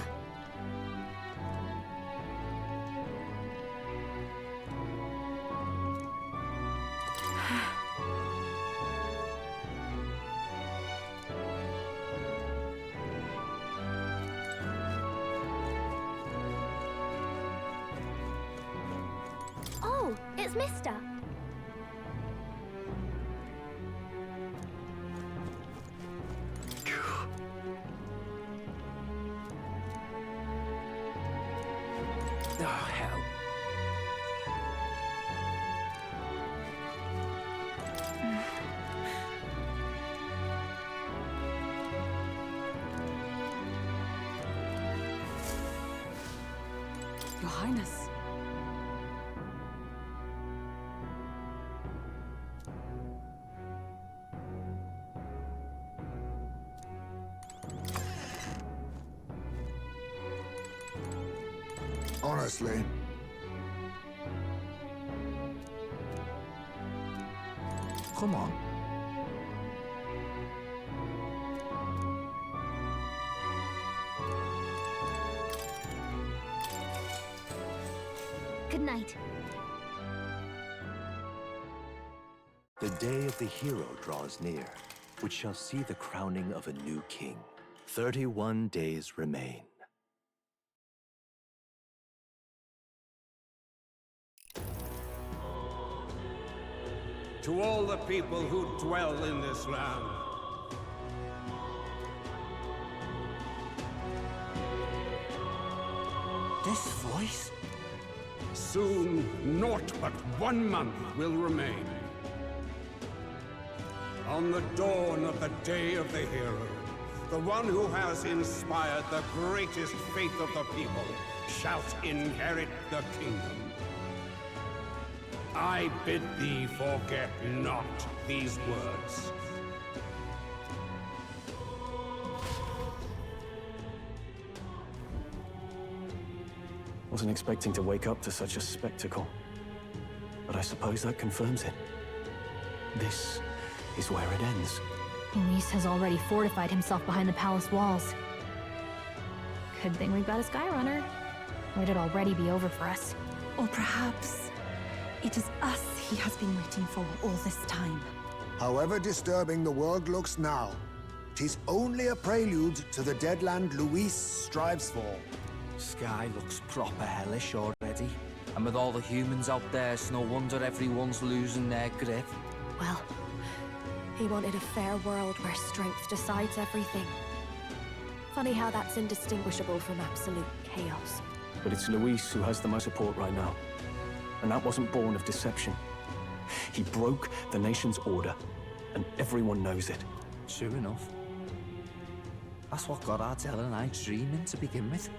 Speaker 11: Oh, it's Mister.
Speaker 12: Oh, hell.
Speaker 3: Your Highness.
Speaker 10: Honestly.
Speaker 2: Come on.
Speaker 1: Good night.
Speaker 13: The day of the hero draws near, which shall see the crowning of a new king. 31 days remain.
Speaker 24: To all the people who dwell in this land,
Speaker 2: This voice?
Speaker 24: soon naught but 1 month will remain. On the dawn of the day of the hero, the one who has inspired the greatest faith of the people shall inherit the kingdom. I bid thee forget not these words.
Speaker 4: Wasn't expecting to wake up to such a spectacle. But I suppose that confirms it. This is where it ends.
Speaker 1: Luis has already fortified himself behind the palace walls. Good thing we've got a Skyrunner. Or it'd already be over for us.
Speaker 7: Or perhaps it is us he has been waiting for all this time.
Speaker 10: However disturbing the world looks now, 'tis only a prelude to the deadland Luis strives for.
Speaker 2: Sky looks proper hellish already. And with all the humans out there, it's no wonder everyone's losing their grip.
Speaker 5: Well, he wanted a fair world where strength decides everything. Funny how that's indistinguishable from absolute chaos.
Speaker 4: But it's Luis who has the most support right now. And that wasn't born of deception. He broke the nation's order, and everyone knows it.
Speaker 2: True enough. That's what got Ardell and I dreaming to begin with.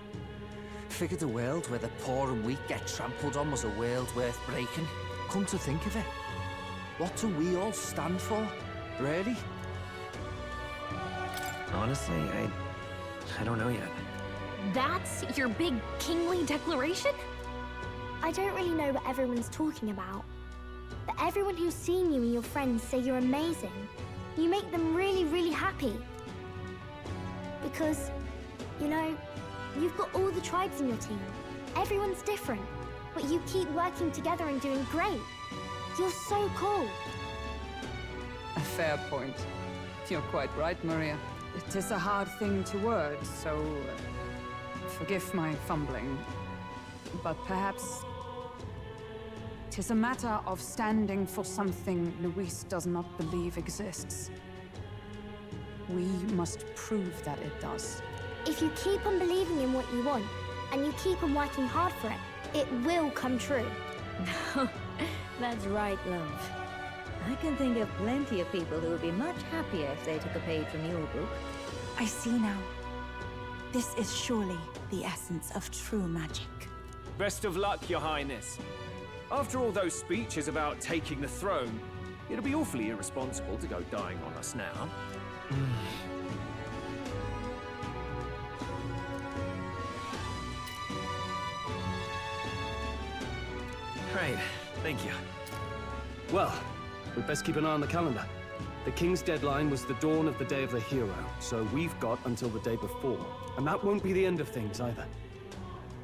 Speaker 2: Figured a world where the poor and weak get trampled on was a world worth breaking. Come to think of it, what do we all stand for, really?
Speaker 12: Honestly, I don't know yet.
Speaker 1: That's your big kingly declaration?
Speaker 11: I don't really know what everyone's talking about. But everyone who's seen you and your friends say you're amazing. You make them really, really happy. Because, you know, you've got all the tribes in your team. Everyone's different. But you keep working together and doing great. You're so cool.
Speaker 3: A fair point. You're quite right, Maria. It is a hard thing to word, so forgive my fumbling. But perhaps it is a matter of standing for something Luis does not believe exists. We must prove that it does.
Speaker 11: If you keep on believing in what you want, and you keep on working hard for it, it will come true.
Speaker 9: That's right, love. I can think of plenty of people who would be much happier if they took a page from your book.
Speaker 7: I see now. This is surely the essence of true magic.
Speaker 17: Best of luck, Your Highness. After all those speeches about taking the throne, it'll be awfully irresponsible to go dying on us now.
Speaker 12: Right, thank you.
Speaker 4: Well, we'd best keep an eye on the calendar. The king's deadline was the dawn of the day of the hero, so we've got until the day before. And that won't be the end of things either.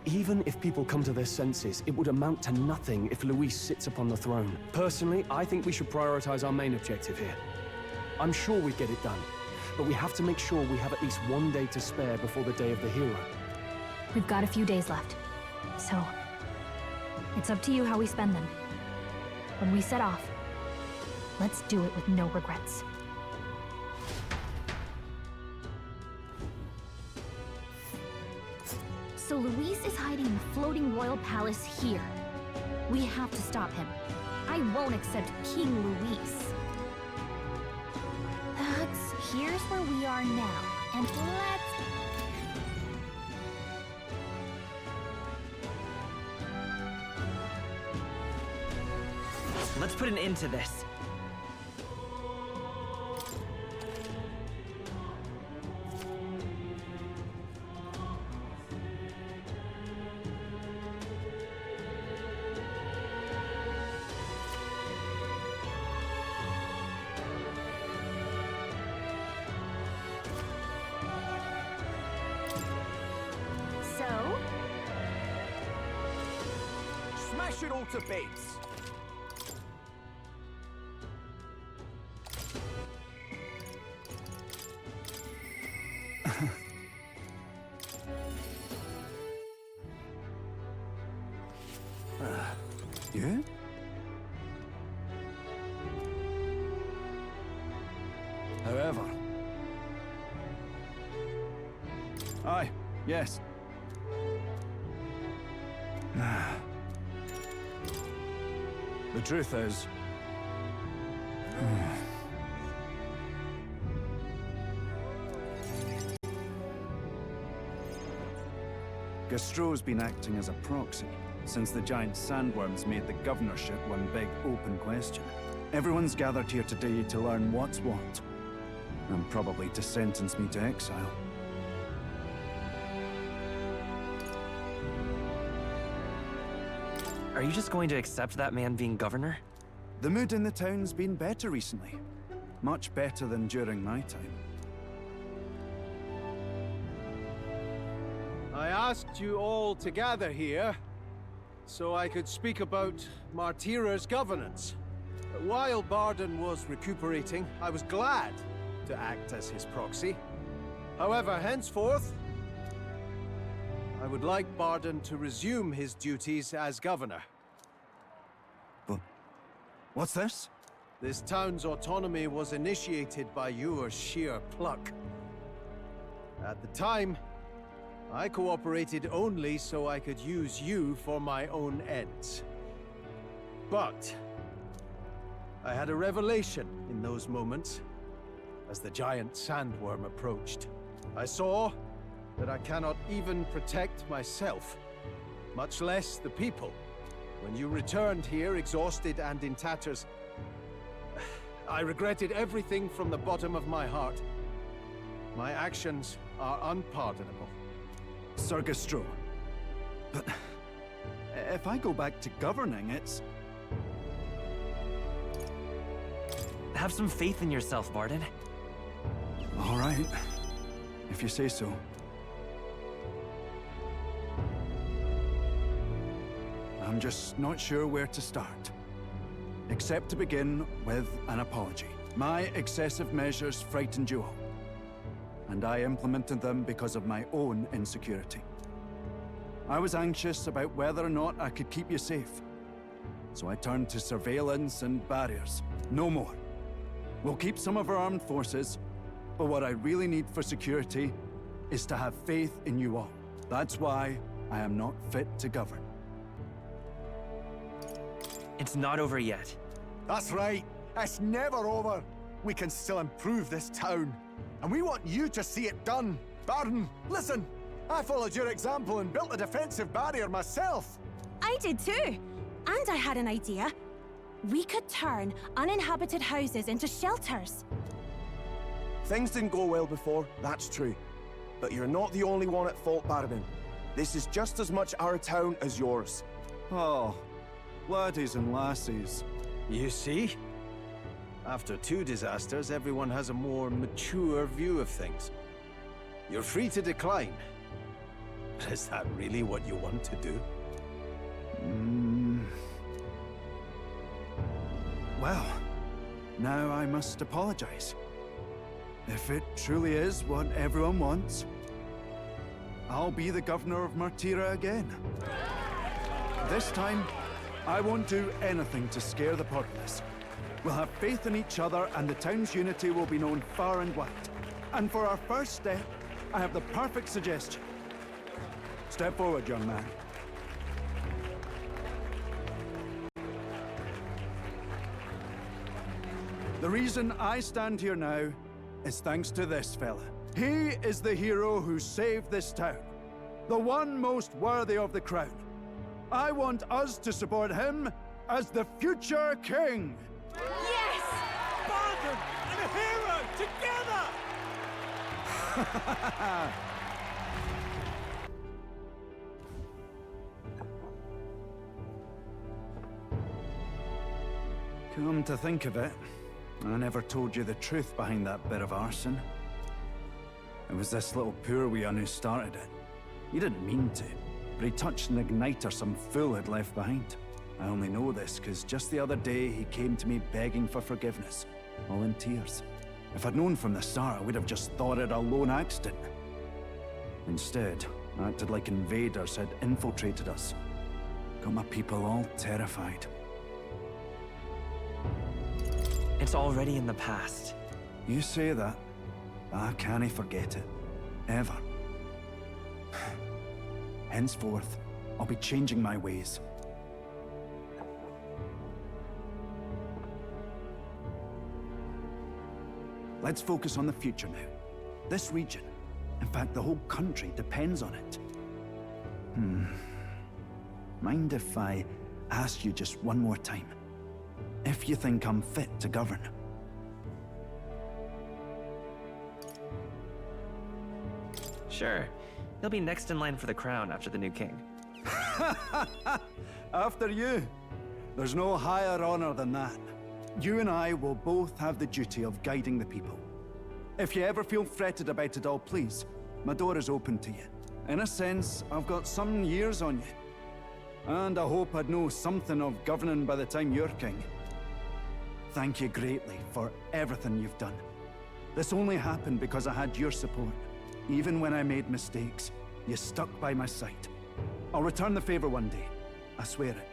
Speaker 4: Even if people come to their senses, it would amount to nothing if Luis sits upon the throne. Personally, I think we should prioritize our main objective here. I'm sure we'd get it done, but we have to make sure we have at least one day to spare before the day of the hero.
Speaker 1: We've got a few days left. So, it's up to you how we spend them. When we set off, let's do it with no regrets. So Luis is hiding in the floating royal palace here. We have to stop him. I won't accept King Luis. Here's where we are now, and let's...
Speaker 12: Let's put an end to this.
Speaker 11: So?
Speaker 8: Smash it all to bits.
Speaker 4: Yeah? However... Aye, yes. The truth is... Gastro's been acting as a proxy since the giant sandworms made the governorship one big open question. Everyone's gathered here today to learn what's what, and probably to sentence me to exile.
Speaker 12: Are you just going to accept that man being governor?
Speaker 4: The mood in the town's been better recently. Much better than during my time.
Speaker 6: I asked you all to gather here so I could speak about Martira's governance. While Barden was recuperating, I was glad to act as his proxy. However, henceforth, I would like Barden to resume his duties as governor.
Speaker 4: But what's this?
Speaker 6: This town's autonomy was initiated by your sheer pluck. At the time, I cooperated only so I could use you for my own ends. But I had a revelation in those moments as the giant sandworm approached. I saw that I cannot even protect myself, much less the people. When you returned here exhausted and in tatters, I regretted everything from the bottom of my heart. My actions are unpardonable.
Speaker 4: Sir Gastro, but if I go back to governing, it's...
Speaker 12: Have some faith in yourself, Barden.
Speaker 4: All right, if you say so. I'm just not sure where to start. Except to begin with an apology. My excessive measures frightened you all. And I implemented them because of my own insecurity. I was anxious about whether or not I could keep you safe. So I turned to surveillance and barriers. No more. We'll keep some of our armed forces, but what I really need for security is to have faith in you all. That's why I am not fit to govern.
Speaker 12: It's not over yet.
Speaker 8: That's right. It's never over. We can still improve this town. And we want you to see it done. Barden, listen. I followed your example and built a defensive barrier myself.
Speaker 7: I did too. And I had an idea. We could turn uninhabited houses into shelters.
Speaker 15: Things didn't go well before, that's true. But you're not the only one at fault, Barden. This is just as much our town as yours.
Speaker 4: Oh, laddies and lassies.
Speaker 6: You see? After 2 disasters, everyone has a more mature view of things. You're free to decline. But is that really what you want to do?
Speaker 4: Well, now I must apologize. If it truly is what everyone wants, I'll be the governor of Martira again. This time, I won't do anything to scare the populace. We'll have faith in each other and the town's unity will be known far and wide. And for our first step, I have the perfect suggestion. Step forward, young man. The reason I stand here now is thanks to this fella. He is the hero who saved this town. The one most worthy of the crown. I want us to support him
Speaker 8: as the future king.
Speaker 23: Yes! Bargain and a hero together!
Speaker 16: Come to think of it, I never told you the truth behind that bit of arson. It was this little poor wee un who started it. He didn't mean to, but he touched an igniter some fool had left behind. I only know this because just the other day he came to me begging for forgiveness, all in tears. If I'd known from the start, I would have just thought it a lone accident. Instead, I acted like invaders had infiltrated us. Got my people all terrified.
Speaker 12: It's already in the past.
Speaker 16: You say that, but I can't forget it. Ever. Henceforth, I'll be changing my ways. Let's focus on the future now. This region, in fact the whole country, depends on it. Mind if I ask you just one more time? If you think I'm fit to govern?
Speaker 12: Sure. He'll be next in line for the crown after the new king.
Speaker 16: After you. There's no higher honor than that. You and I will both have the duty of guiding the people. If you ever feel fretted about it all, please, my door is open to you. In a sense, I've got some years on you. And I hope I'd know something of governing by the time you're king. Thank you greatly for everything you've done. This only happened because I had your support. Even when I made mistakes, you stuck by my side. I'll return the favor one day. I swear it.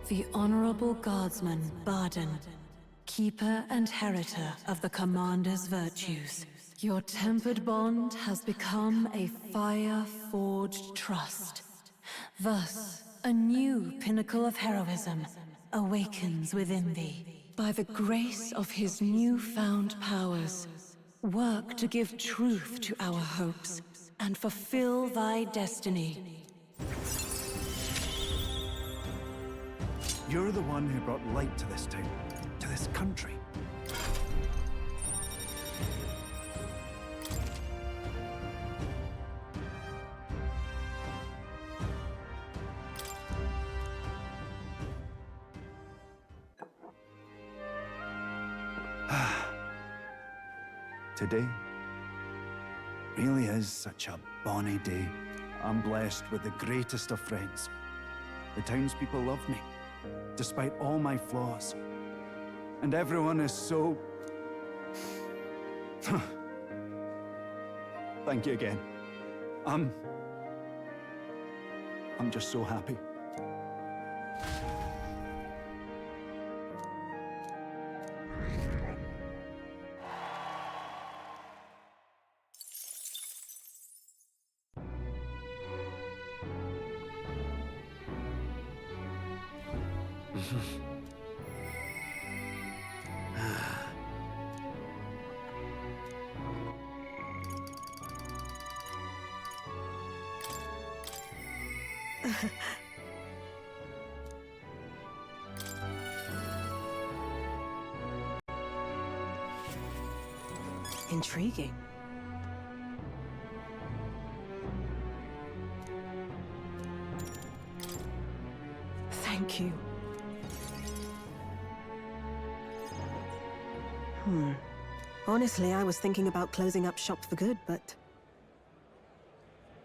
Speaker 18: The Honorable Guardsman, Barden, Keeper and Heriter of the Commander's virtues. Your tempered bond has become a fire-forged trust. Thus, a new pinnacle of heroism awakens within thee. By the grace of his newfound powers, work to give truth to our hopes and fulfill thy destiny.
Speaker 16: You're the one who brought light to this town, to this country. Today really is such a bonny day. I'm blessed with the greatest of friends. The townspeople love me, despite all my flaws. And everyone is so... Thank you again. I'm just so happy.
Speaker 7: Intriguing. Thank you. Honestly, I was thinking about closing up shop for good, but...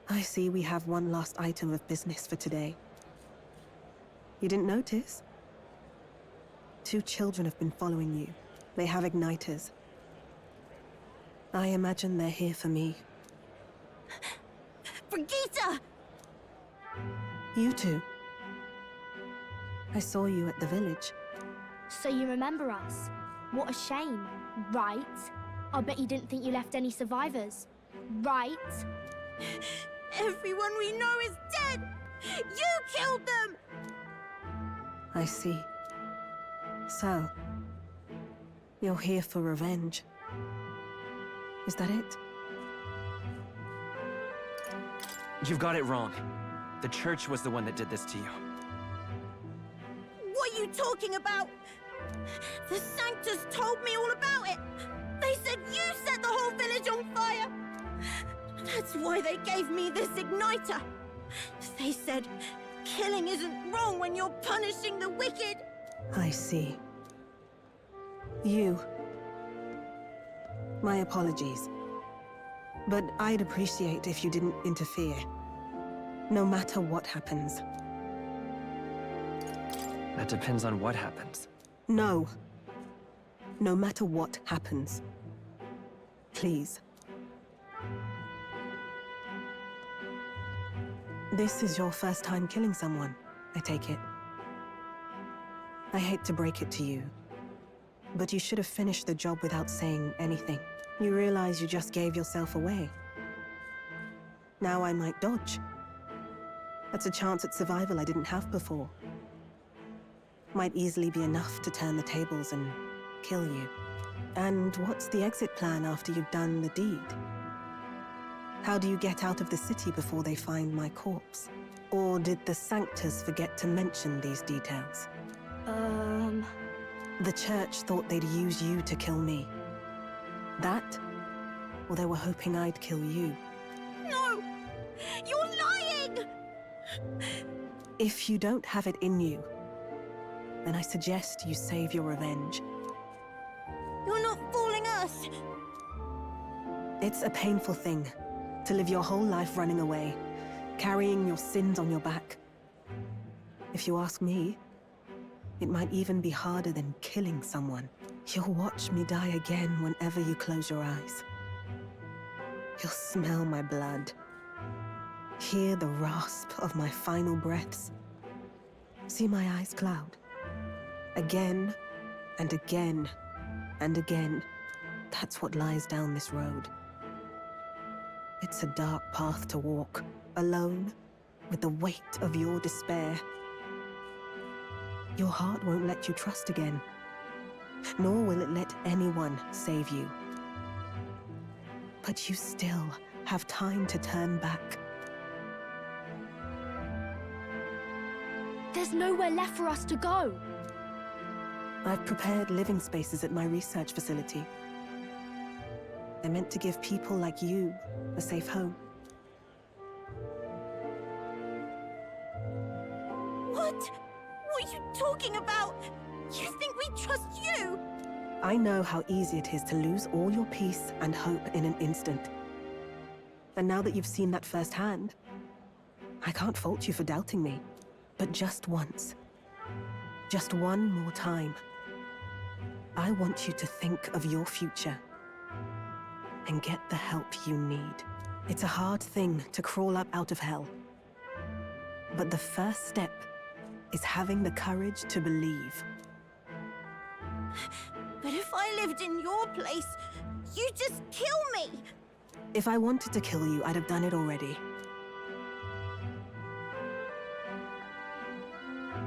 Speaker 7: I see we have one last item of business for today. You didn't notice? 2 children have been following you. They have igniters. I imagine they're here for me.
Speaker 11: Brigitte!
Speaker 7: You two. I saw you at the village.
Speaker 11: So you remember us? What a shame, right? I bet you didn't think you left any survivors, right?
Speaker 5: Everyone we know is dead! You killed them!
Speaker 7: I see. So, you're here for revenge. Is that it?
Speaker 12: You've got it wrong. The church was the one that did this to you.
Speaker 19: What are you talking about? The Sanctus told me all about it. They said you set the whole village on fire. That's why they gave me this igniter. They said killing isn't wrong when you're punishing the wicked.
Speaker 7: I see. You. My apologies. But I'd appreciate if you didn't interfere. No matter what happens.
Speaker 12: That depends on what happens.
Speaker 7: No. No matter what happens. Please. This is your first time killing someone, I take it. I hate to break it to you, but you should have finished the job without saying anything. You realize you just gave yourself away. Now I might dodge. That's a chance at survival I didn't have before. Might easily be enough to turn the tables and kill you. And what's the exit plan after you've done the deed? How do you get out of the city before they find my corpse? Or did the Sanctus forget to mention these details? The church thought they'd use you to kill me. That? Or they were hoping I'd kill you?
Speaker 19: No! You're lying!
Speaker 7: If you don't have it in you, then I suggest you save your revenge.
Speaker 19: You're not fooling us!
Speaker 7: It's a painful thing, to live your whole life running away, carrying your sins on your back. If you ask me, it might even be harder than killing someone. You'll watch me die again whenever you close your eyes. You'll smell my blood, hear the rasp of my final breaths, see my eyes cloud. Again, and again, and again. That's what lies down this road. It's a dark path to walk, alone, with the weight of your despair. Your heart won't let you trust again, nor will it let anyone save you. But you still have time to turn back.
Speaker 11: There's nowhere left for us to go.
Speaker 7: I've prepared living spaces at my research facility. They're meant to give people like you a safe home.
Speaker 19: What? What are you talking about? You think we trust you?
Speaker 7: I know how easy it is to lose all your peace and hope in an instant. And now that you've seen that firsthand, I can't fault you for doubting me. But just once. Just one more time. I want you to think of your future. And get the help you need. It's a hard thing to crawl up out of hell. But the first step is having the courage to believe.
Speaker 19: But if I lived in your place, you'd just kill me!
Speaker 7: If I wanted to kill you, I'd have done it already.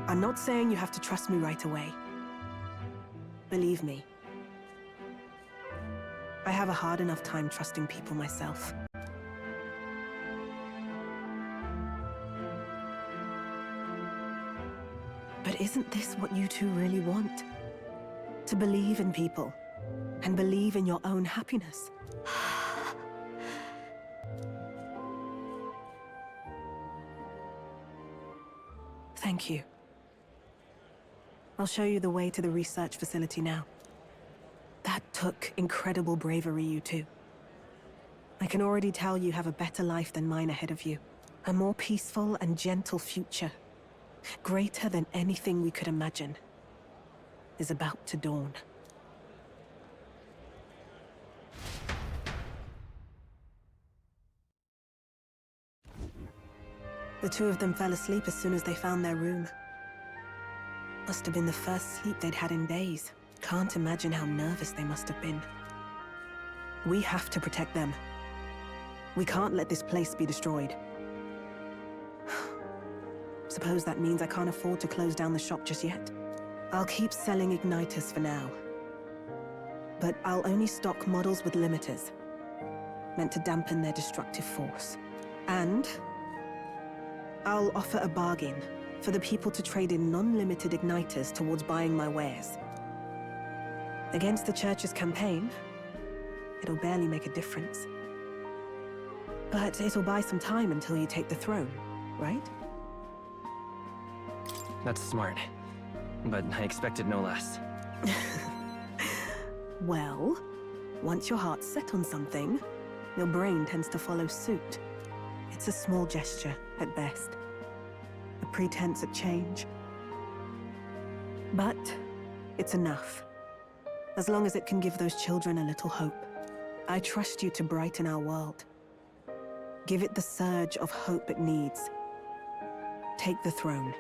Speaker 7: I'm not saying you have to trust me right away. Believe me. I have a hard enough time trusting people myself. But isn't this what you two really want? To believe in people, and believe in your own happiness. Thank you. I'll show you the way to the research facility now. That took incredible bravery, you two. I can already tell you have a better life than mine ahead of you. A more peaceful and gentle future, greater than anything we could imagine, is about to dawn. The two of them fell asleep as soon as they found their room. Must have been the first sleep they'd had in days. Can't imagine how nervous they must have been. We have to protect them. We can't let this place be destroyed. Suppose that means I can't afford to close down the shop just yet. I'll keep selling igniters for now. But I'll only stock models with limiters, meant to dampen their destructive force. And I'll offer a bargain for the people to trade in non-limited igniters towards buying my wares. Against the Church's campaign, it'll barely make a difference. But it'll buy some time until you take the throne, right?
Speaker 12: That's smart. But I expected no less.
Speaker 7: Well, once your heart's set on something, your brain tends to follow suit. It's a small gesture, at best. A pretense at change. But it's enough. As long as it can give those children a little hope. I trust you to brighten our world. Give it the surge of hope it needs. Take the throne,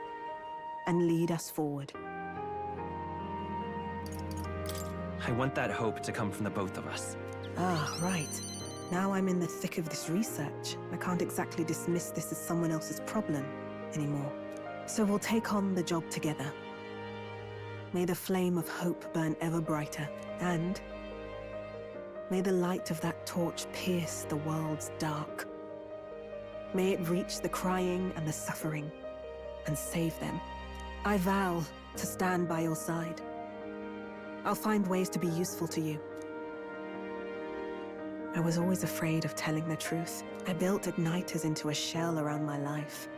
Speaker 7: and lead us forward.
Speaker 12: I want that hope to come from the both of us.
Speaker 7: Ah, right. Now I'm in the thick of this research. I can't exactly dismiss this as someone else's problem anymore. So we'll take on the job together. May the flame of hope burn ever brighter, and may the light of that torch pierce the world's dark. May it reach the crying and the suffering, and save them. I vow to stand by your side. I'll find ways to be useful to you. I was always afraid of telling the truth. I built igniters into a shell around my life.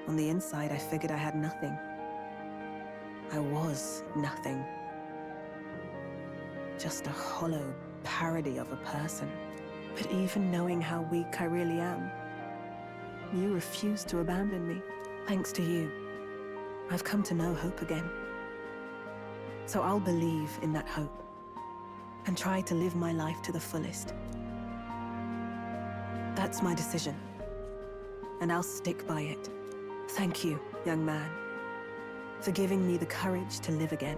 Speaker 7: On the inside, I figured I had nothing. I was nothing. Just a hollow parody of a person. But even knowing how weak I really am, you refused to abandon me. Thanks to you, I've come to know hope again. So I'll believe in that hope, and try to live my life to the fullest. That's my decision, and I'll stick by it. Thank you, young man, for giving me the courage to live again.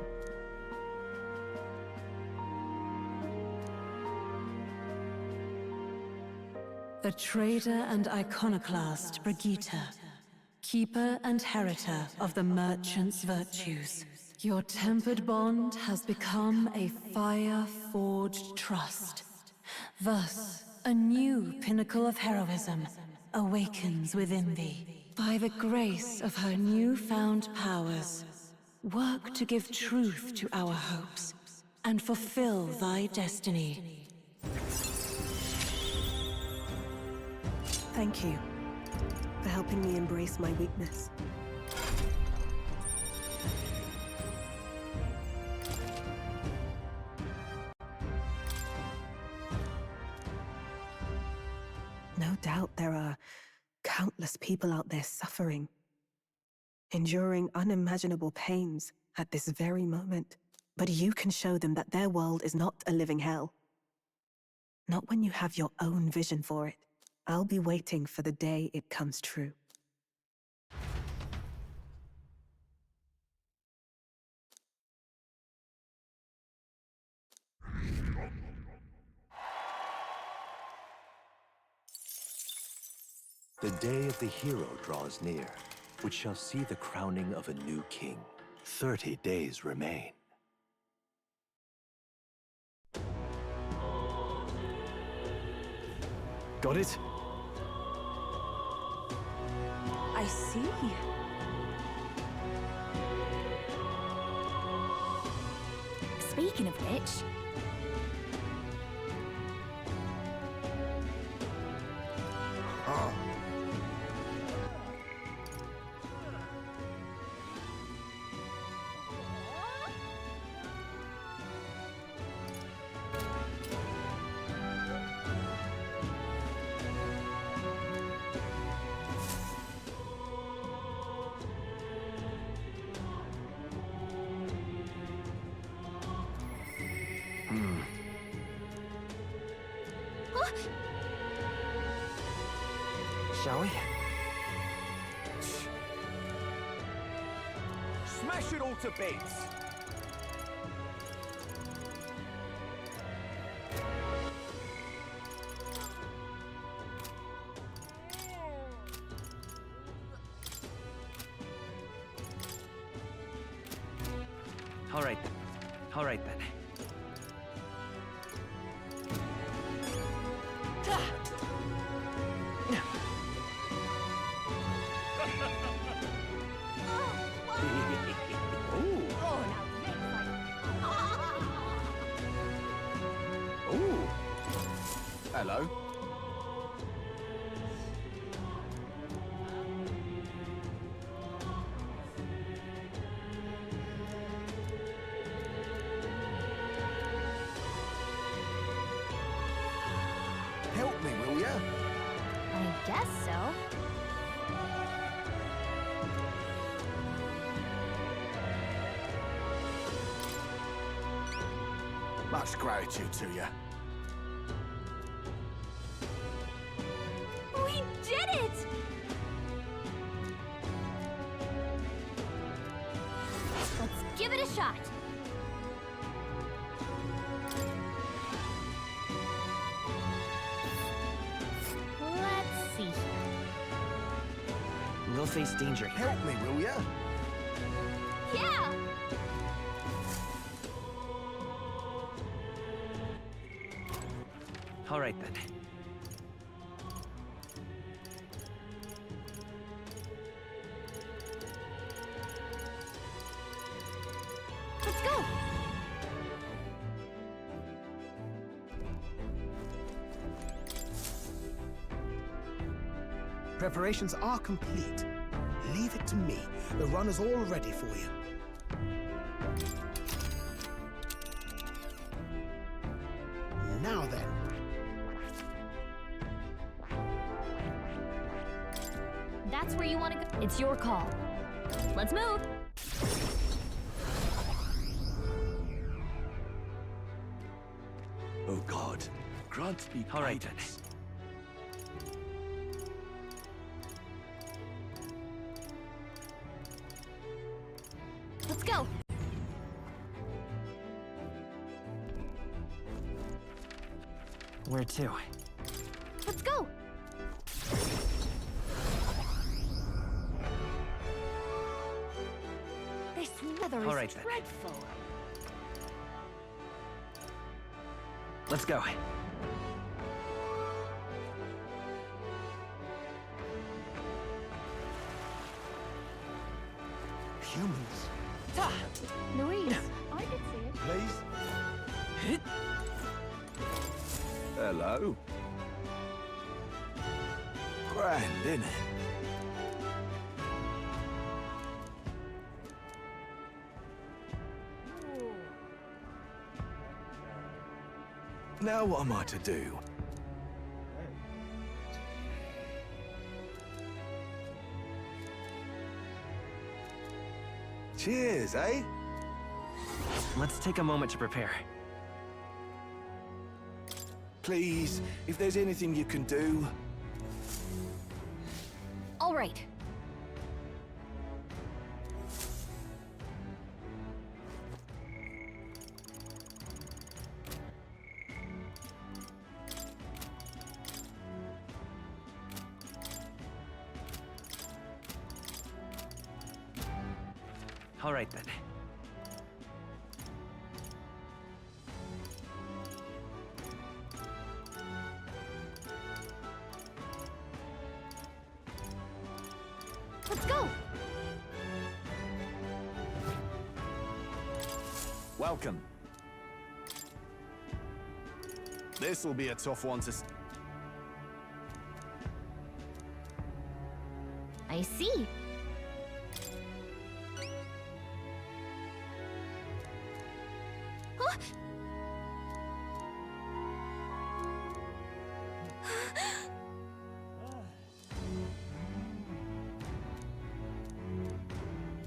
Speaker 18: The trader and iconoclast Brigitte, keeper and heritor of the merchant's virtues. Your tempered bond has become a fire-forged trust. Thus, a new pinnacle of heroism awakens within thee. By the grace of her newfound powers, work to give truth to our hopes and fulfill thy destiny.
Speaker 7: Thank you for helping me embrace my weakness. No doubt there are countless people out there suffering, enduring unimaginable pains at this very moment. But you can show them that their world is not a living hell. Not when you have your own vision for it. I'll be waiting for the day it comes true.
Speaker 13: The day of the hero draws near, which shall see the crowning of a new king. 30 days remain.
Speaker 4: Got it?
Speaker 5: I see.
Speaker 1: Speaking of which...
Speaker 12: Shall we?
Speaker 15: Smash it all to bits!
Speaker 12: All right then. All right then.
Speaker 15: Hello. Help me, will ya?
Speaker 1: I guess so.
Speaker 15: Much gratitude to you.
Speaker 1: We did it! Let's give it a shot. Let's see.
Speaker 12: We'll face danger.
Speaker 15: Help me, will ya?
Speaker 1: Yeah!
Speaker 12: All right then.
Speaker 1: Let's go!
Speaker 6: Preparations are complete. Leave it to me. The run is all ready for you. Now then.
Speaker 1: That's where you want to go. It's your call. Let's move!
Speaker 4: Oh God, grant me
Speaker 12: All right then.
Speaker 4: guidance.
Speaker 1: Let's go!
Speaker 12: Where to?
Speaker 1: Let's go! This weather
Speaker 12: All
Speaker 1: is
Speaker 12: right, then.
Speaker 1: dreadful.
Speaker 12: Let's go.
Speaker 15: Humans.
Speaker 1: Louise, I could see it.
Speaker 15: Please? Hello. Grand, innit? Now what am I to do? Cheers, eh?
Speaker 12: Let's take a moment to prepare.
Speaker 15: Please, if there's anything you can do.
Speaker 1: All right.
Speaker 12: All right then.
Speaker 1: Let's go!
Speaker 15: Welcome. This will be a tough one to...
Speaker 1: I see. Huh?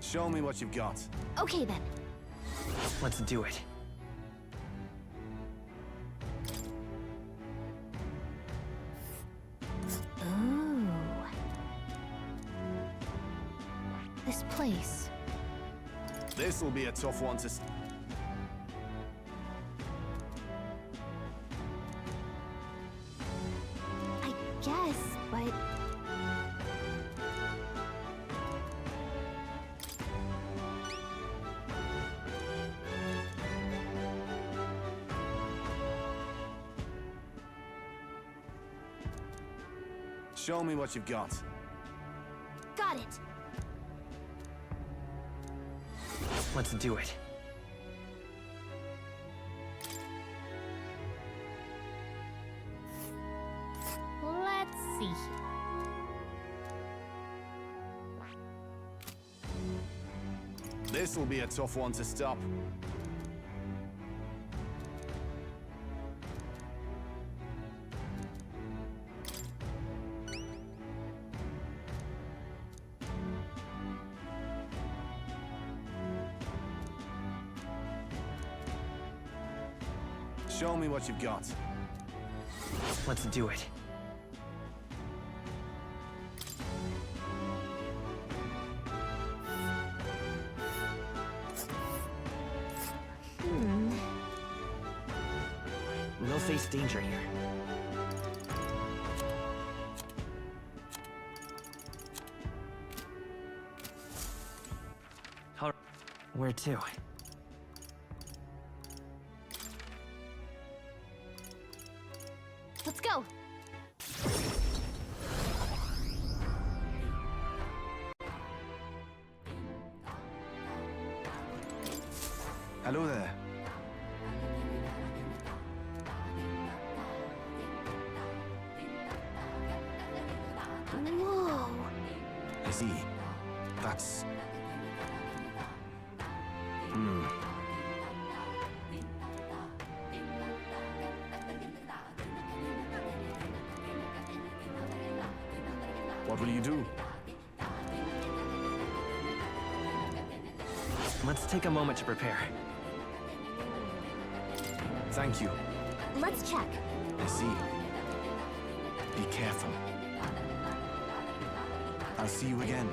Speaker 15: Show me what you've got.
Speaker 1: Okay then.
Speaker 12: Let's do it.
Speaker 1: Ooh. This place.
Speaker 15: This will be a tough one to...
Speaker 1: I guess, but...
Speaker 15: Show me what you've got.
Speaker 1: Got it.
Speaker 12: Let's do it.
Speaker 1: see.
Speaker 15: This'll be a tough one to stop. Show me what you've got.
Speaker 12: Let's do it. We'll face danger here. All right. Where to?
Speaker 1: Let's go.
Speaker 15: Hello there.
Speaker 11: Whoa.
Speaker 15: I see. That's... What will you do?
Speaker 12: Let's take a moment to prepare.
Speaker 15: Thank you.
Speaker 11: Let's check.
Speaker 15: I see. Be careful. I'll see you again.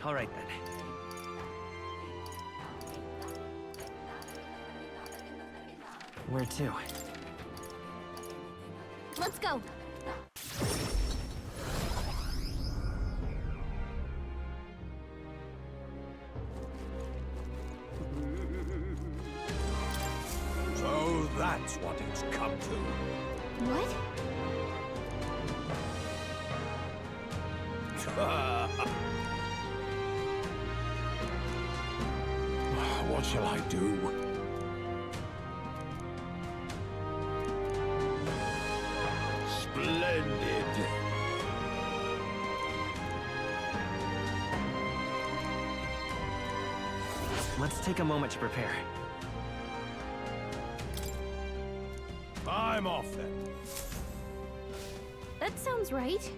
Speaker 12: All right, then. Where to?
Speaker 1: Let's go.
Speaker 24: So that's what it's come to.
Speaker 1: What?
Speaker 24: What shall I do? Splendid.
Speaker 12: Let's take a moment to prepare.
Speaker 24: I'm off then.
Speaker 1: That sounds right.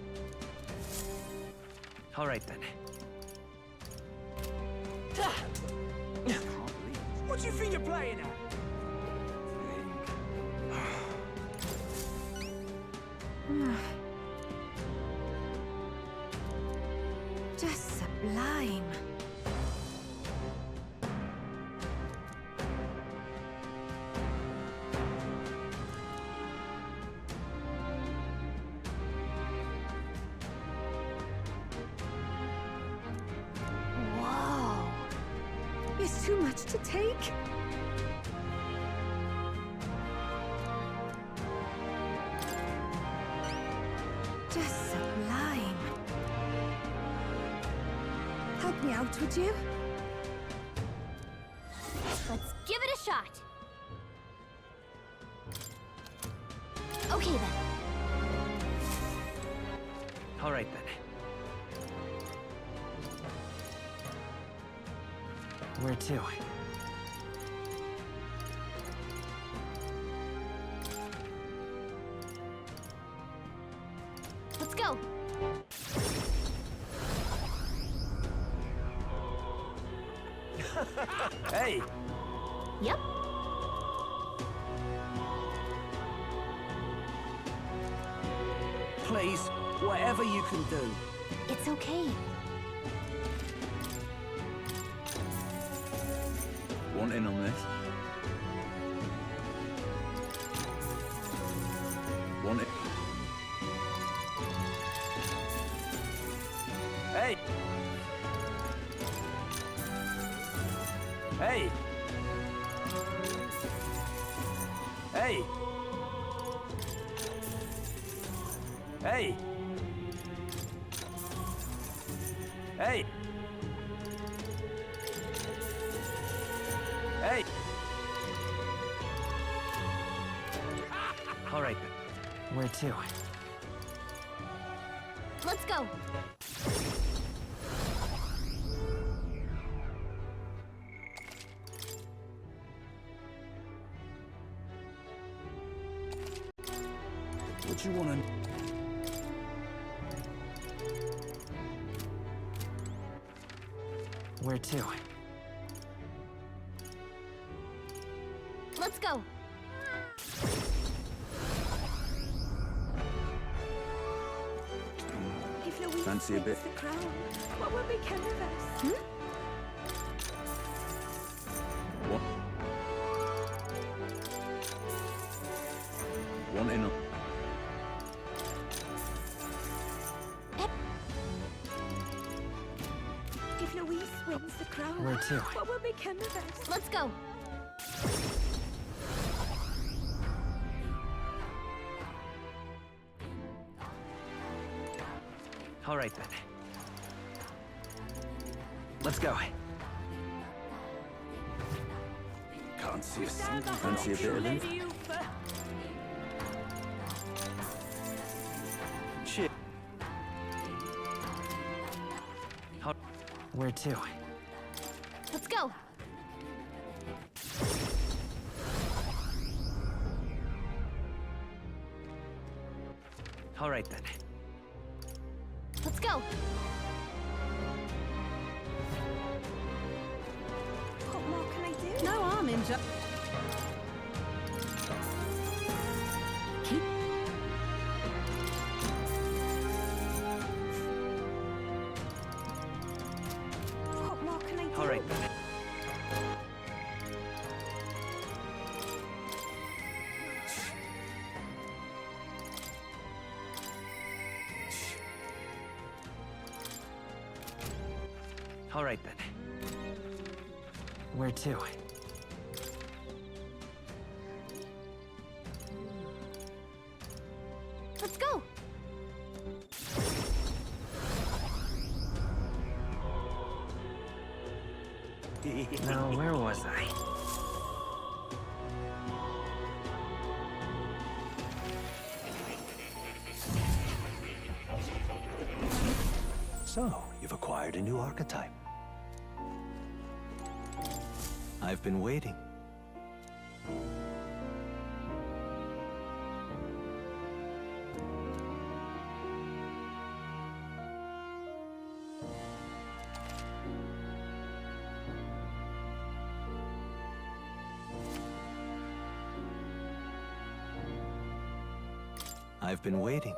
Speaker 12: All right, then.
Speaker 23: What do you think you're playing at?
Speaker 7: Just sublime.
Speaker 18: Whoa. It's too much to take. Just sublime. Help me out, would you?
Speaker 1: Let's give it a shot. Okay then.
Speaker 12: All right, then. Where to?
Speaker 1: Let's go.
Speaker 12: Hey!
Speaker 1: Yep.
Speaker 23: Please, whatever you can do.
Speaker 1: It's okay.
Speaker 23: Want in on this? Want it?
Speaker 12: Hey! Hey! Hey! Hey! Hey! Hey! All right, then. Where to?
Speaker 11: Let's go.
Speaker 17: What you wanna...
Speaker 12: Where to?
Speaker 11: Let's go.
Speaker 9: If Louise
Speaker 17: Fancy a bit?
Speaker 9: wins the crown, what will become of us?
Speaker 17: What? Wanting a...
Speaker 9: If Louise wins the crown,
Speaker 12: Where to?
Speaker 9: what will become of us?
Speaker 11: Let's go.
Speaker 12: All right, then. Let's go.
Speaker 17: Can't see a single... Fancy a bit of it?
Speaker 12: Shit. Where to?
Speaker 11: Let's go.
Speaker 12: All right, then.
Speaker 11: Let's go.
Speaker 9: What more can I do?
Speaker 7: No harm in just...
Speaker 1: Keep...
Speaker 9: What more can I do?
Speaker 12: All right, then. All right, then. Where to?
Speaker 11: Let's go.
Speaker 12: Now, where was I?
Speaker 13: So, you've acquired a new archetype. I've been waiting. I've been waiting.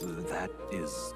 Speaker 13: That is...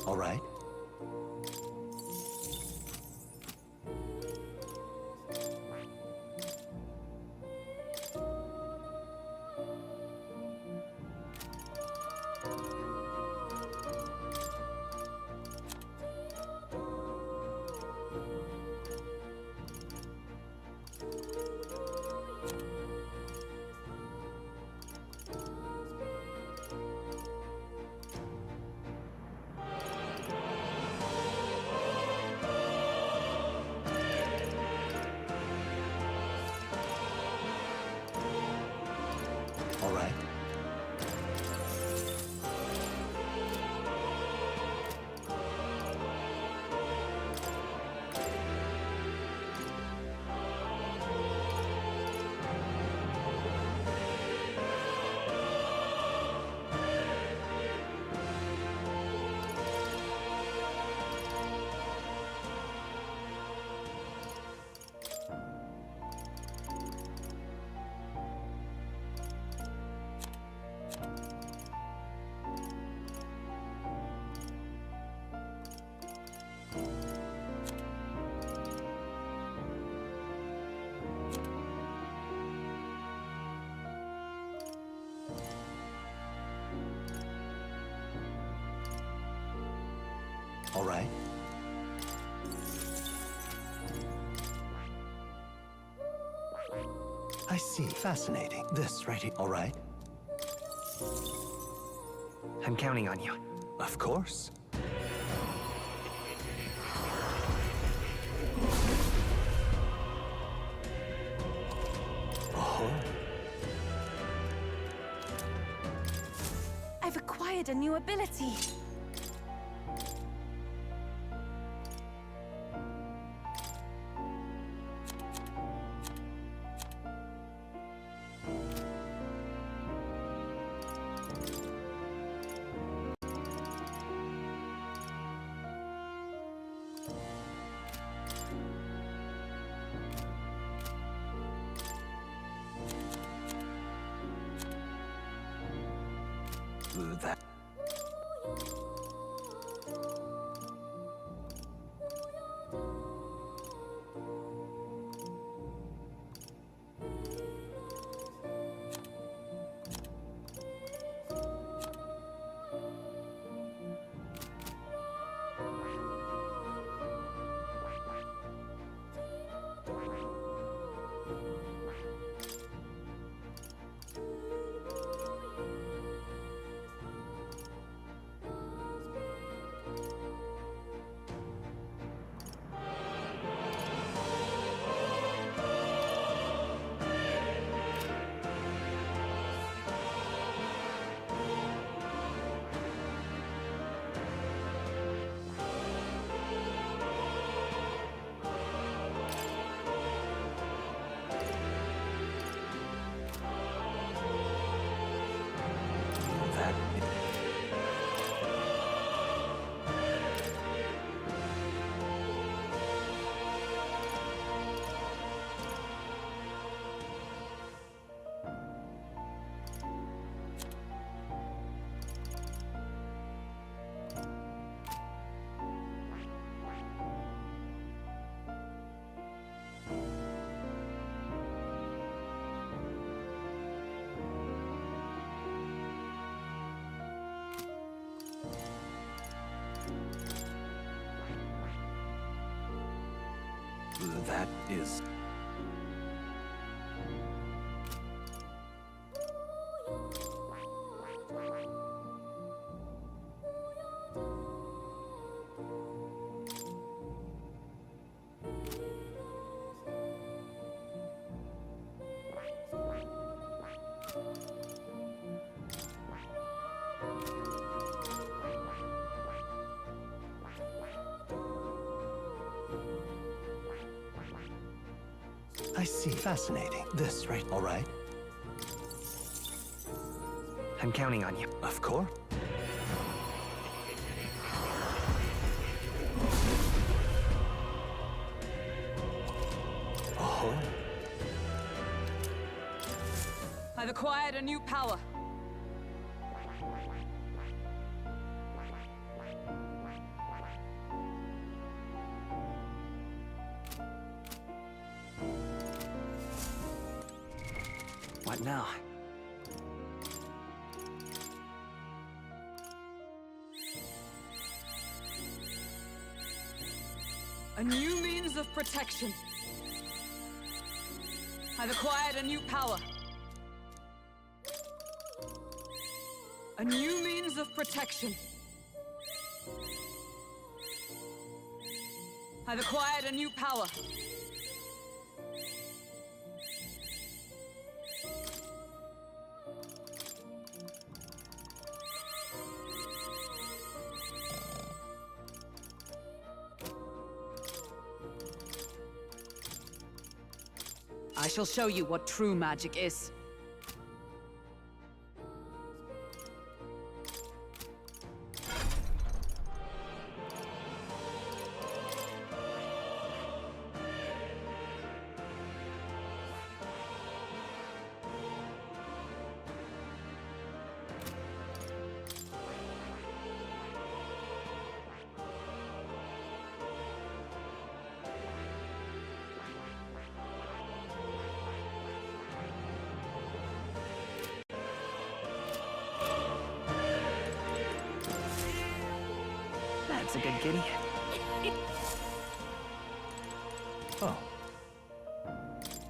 Speaker 13: All right.
Speaker 10: All right. All right. I see. Fascinating. This right here. All right.
Speaker 12: I'm counting on you.
Speaker 10: Of course.
Speaker 14: I've acquired
Speaker 5: acquired a new ability.
Speaker 13: That. That is... I see. Fascinating. This, right? All right.
Speaker 12: I'm counting on you.
Speaker 13: Of course. Oh.
Speaker 3: I've acquired a new power.
Speaker 12: What now?
Speaker 3: A new means of protection. I've acquired a new power. A new means of protection. I've acquired a new power. I shall show you what true magic is.
Speaker 12: That's a good kitty.
Speaker 13: Oh.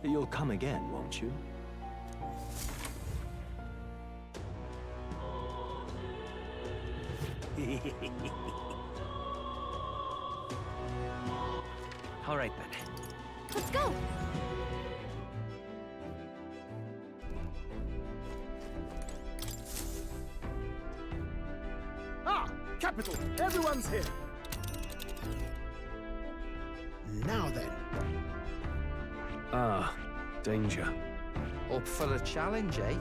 Speaker 13: You'll come again, won't you?
Speaker 12: All right then.
Speaker 5: Let's go!
Speaker 15: capital! Everyone's here! Now then.
Speaker 4: Ah, danger.
Speaker 2: Up for a challenge, eh?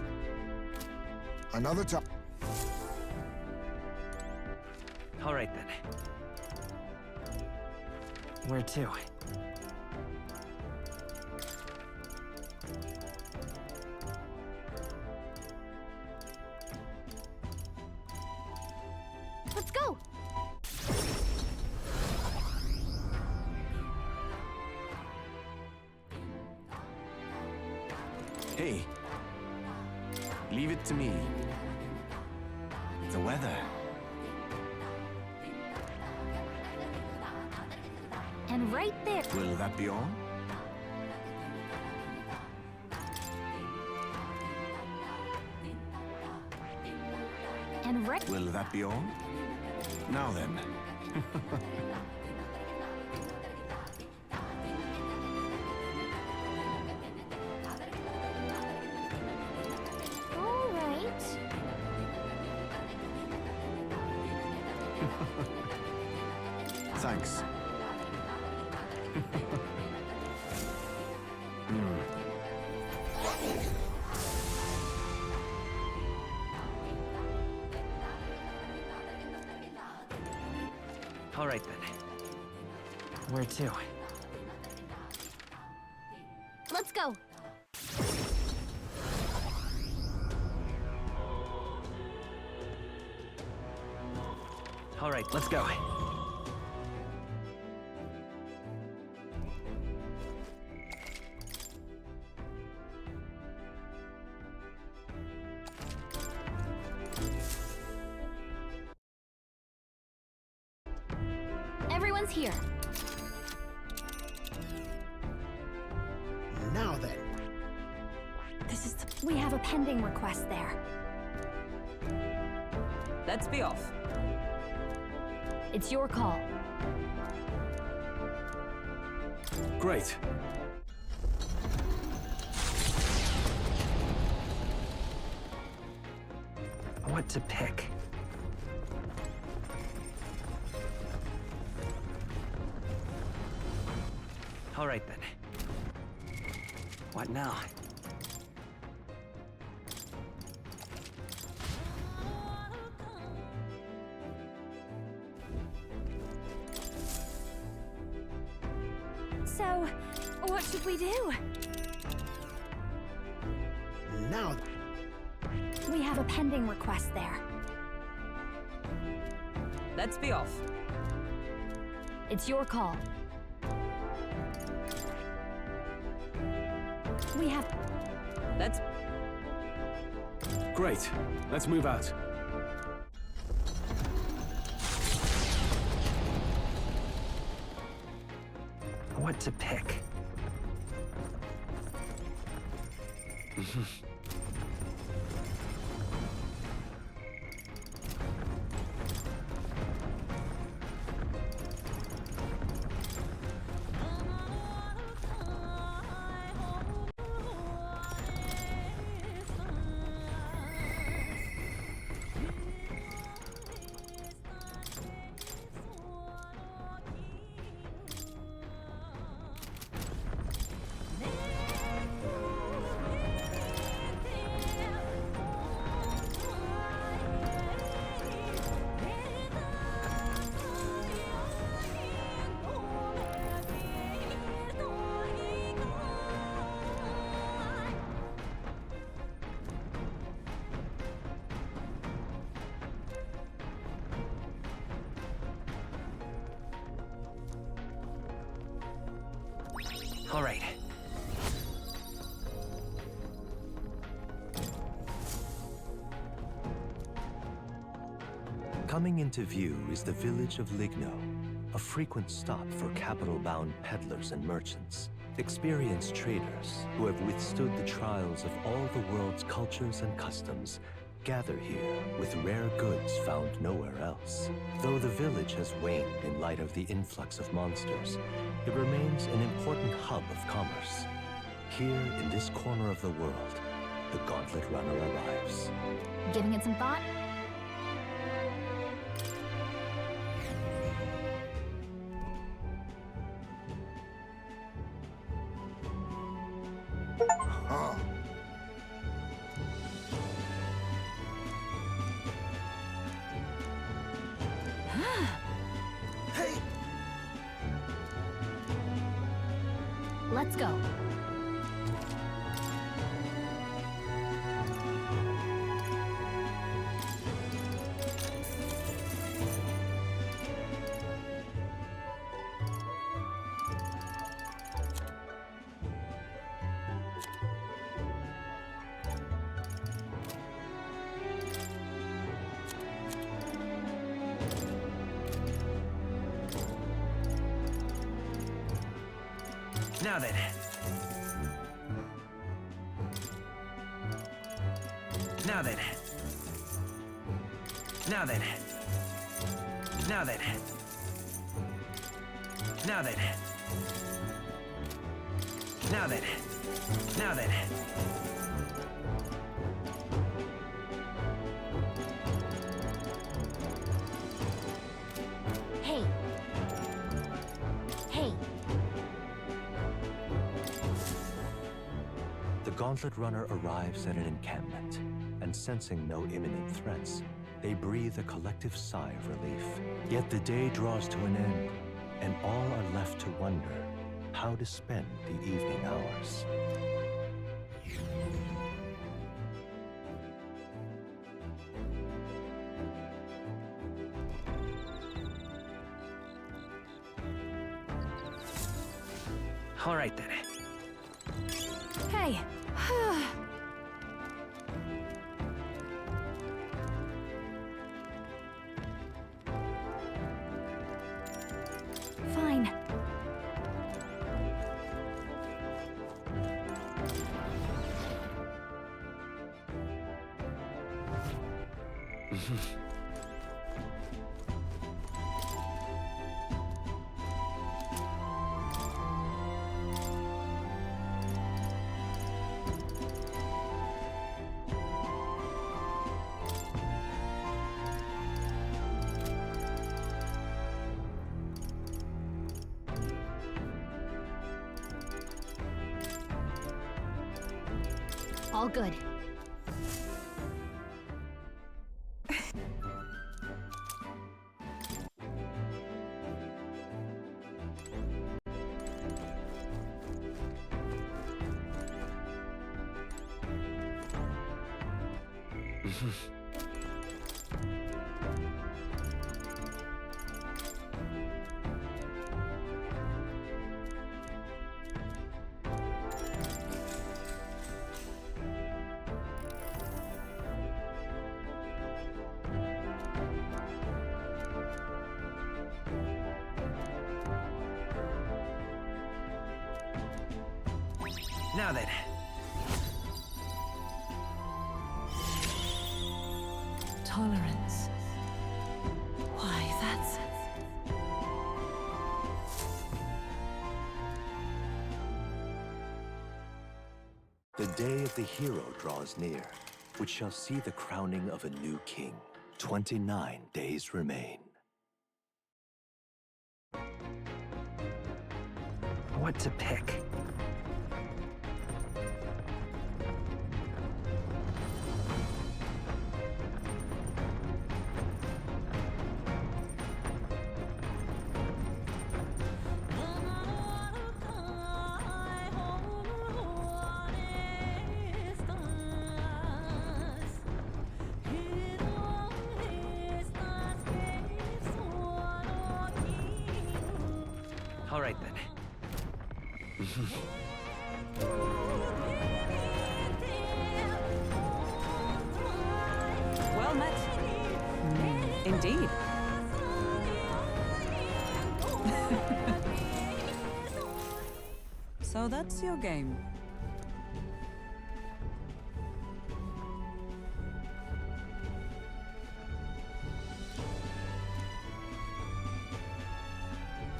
Speaker 10: Another time.
Speaker 12: All right then. Where to?
Speaker 11: Let's go!
Speaker 4: Hey. Leave it to me. The weather.
Speaker 1: And right there.
Speaker 4: Will that be all?
Speaker 1: And right.
Speaker 4: Will that be all? Now then.
Speaker 11: All right.
Speaker 4: Thanks.
Speaker 12: All right then. Where to?
Speaker 11: Let's go.
Speaker 12: All right, let's go.
Speaker 1: Everyone's here.
Speaker 15: Now then.
Speaker 1: This is the... We have a pending request there.
Speaker 3: Let's be off.
Speaker 1: It's your call.
Speaker 4: Great.
Speaker 12: What to pick? All right then. What now?
Speaker 1: So, what should we do?
Speaker 15: Now.
Speaker 1: We have a pending request there.
Speaker 3: Let's be off.
Speaker 1: It's your call. We have...
Speaker 3: Let's...
Speaker 4: Great. Let's move out.
Speaker 12: What to pick? All right.
Speaker 13: Coming into view is the village of Ligno, a frequent stop for capital-bound peddlers and merchants, experienced traders who have withstood the trials of all the world's cultures and customs, gather here with rare goods found nowhere else. Though the village has waned in light of the influx of monsters, it remains an important hub of commerce. Here in this corner of the world, the Gauntlet Runner arrives.
Speaker 1: Giving it some thought? Let's go.
Speaker 12: Now then. Now then. Now then. Now then. Now then. Now then. Now then.
Speaker 11: Hey. Hey.
Speaker 13: The Gauntlet Runner arrives at an encampment, and sensing no imminent threats, they breathe a collective sigh of relief. Yet the day draws to an end, and all are left to wonder how to spend the evening hours.
Speaker 12: All right then.
Speaker 1: Hey. Fine. All good.
Speaker 12: Now then.
Speaker 18: Tolerance. Why, that's...
Speaker 13: The day of the hero draws near, which shall see the crowning of a new king. 29 days remain.
Speaker 12: What to pick? All right then.
Speaker 3: Well met. Indeed. So that's your game.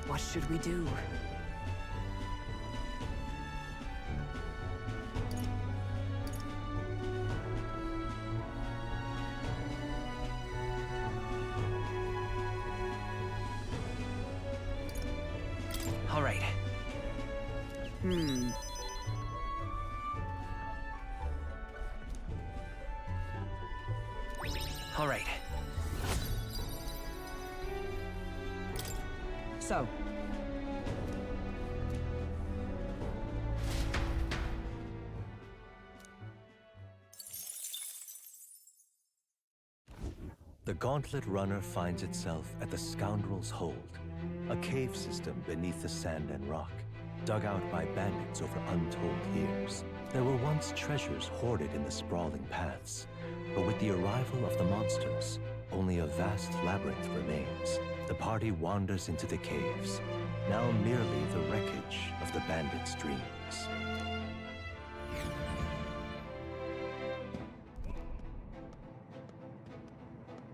Speaker 3: What should we do?
Speaker 12: All right. All right.
Speaker 3: So.
Speaker 13: The Gauntlet Runner finds itself at the Scoundrel's Hold, a cave system beneath the sand and rock, dug out by bandits over untold years. There were once treasures hoarded in the sprawling paths, but with the arrival of the monsters, only a vast labyrinth remains. The party wanders into the caves, now merely the wreckage of the bandits' dreams.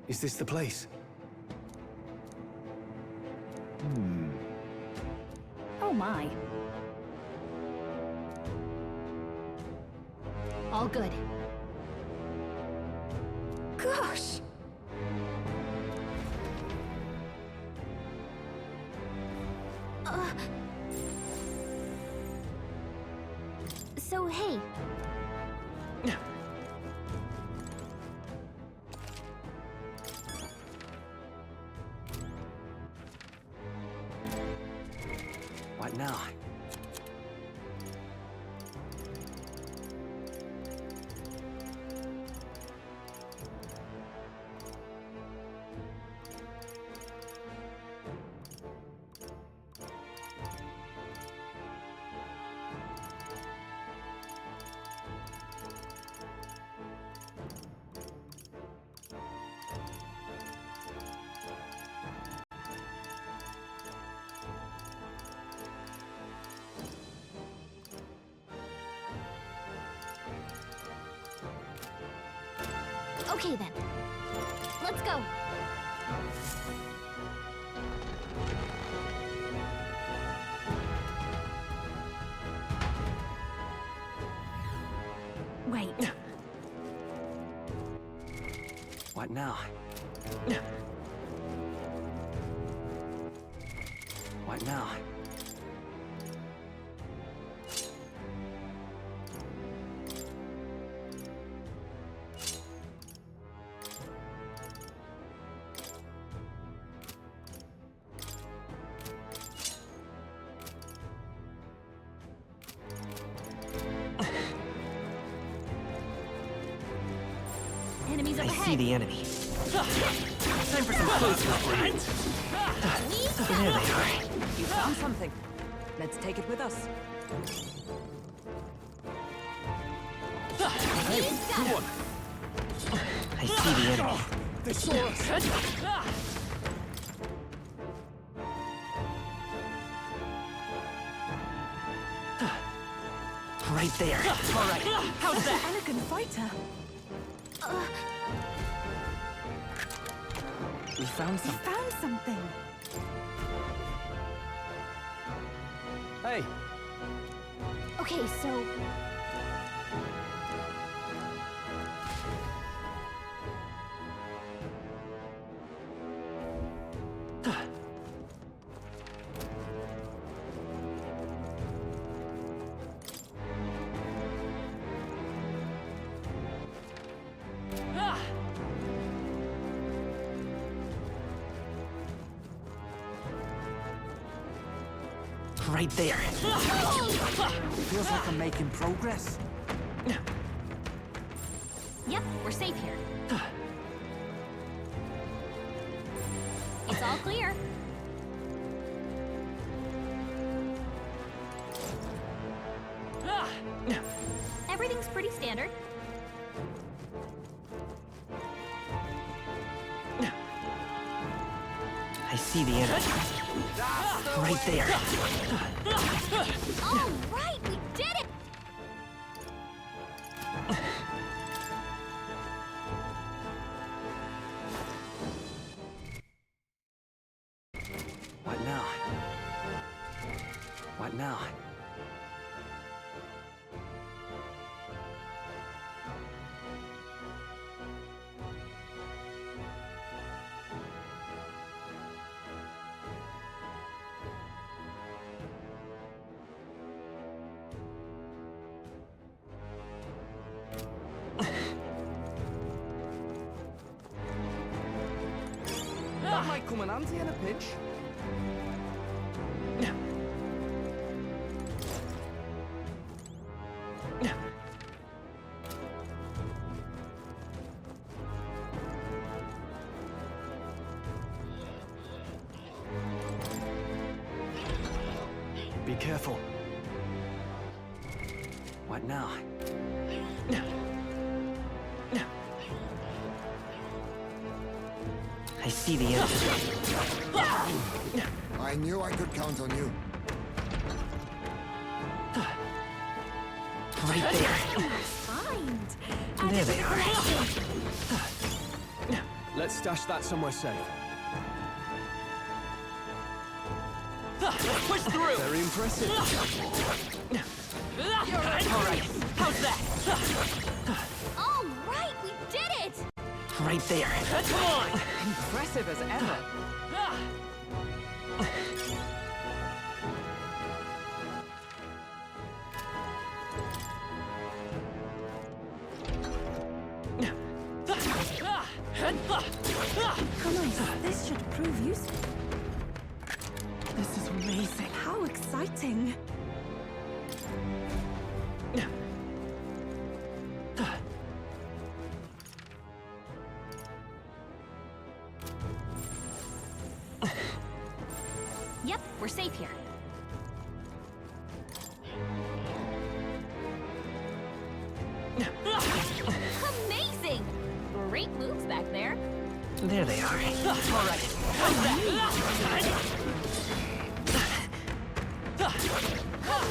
Speaker 4: Is this the place?
Speaker 1: Oh my. All good. Gosh!
Speaker 11: So, hey.
Speaker 12: What now?
Speaker 11: Okay then. Let's go.
Speaker 1: Wait.
Speaker 12: What now? What now?
Speaker 1: Enemies
Speaker 12: I
Speaker 1: up ahead.
Speaker 12: see the enemy. Time for some close reports. There they are.
Speaker 3: You found something. Let's take it with us.
Speaker 12: Hey, good one. I see the enemy.
Speaker 4: They saw us!
Speaker 12: Right there. All right. How's that?
Speaker 18: Elegant fighter.
Speaker 12: We found
Speaker 18: You
Speaker 12: something.
Speaker 18: found something.
Speaker 4: Hey,
Speaker 11: Okay, so...
Speaker 12: Right there.
Speaker 2: Feels like I'm making progress.
Speaker 1: Yep, we're safe here. It's all clear. Everything's pretty standard.
Speaker 12: I see the enemy. Right there.
Speaker 1: All right, we did it!
Speaker 12: What now? What now?
Speaker 2: That might come in handy in a pinch.
Speaker 4: Be careful. What now?
Speaker 12: I see the end.
Speaker 10: I knew I could count on you.
Speaker 12: Right there.
Speaker 5: Find.
Speaker 12: There they are.
Speaker 4: Let's stash that somewhere safe.
Speaker 12: Let's push through.
Speaker 4: Very impressive.
Speaker 12: All right. How's that?
Speaker 1: All right, we did it!
Speaker 12: Right there. Come on.
Speaker 3: Impressive as ever.
Speaker 5: Come on, this should prove useful.
Speaker 7: This is amazing.
Speaker 5: How exciting!
Speaker 1: Yep, we're safe here. Amazing! Great moves back there.
Speaker 12: There they are. All right. How's that?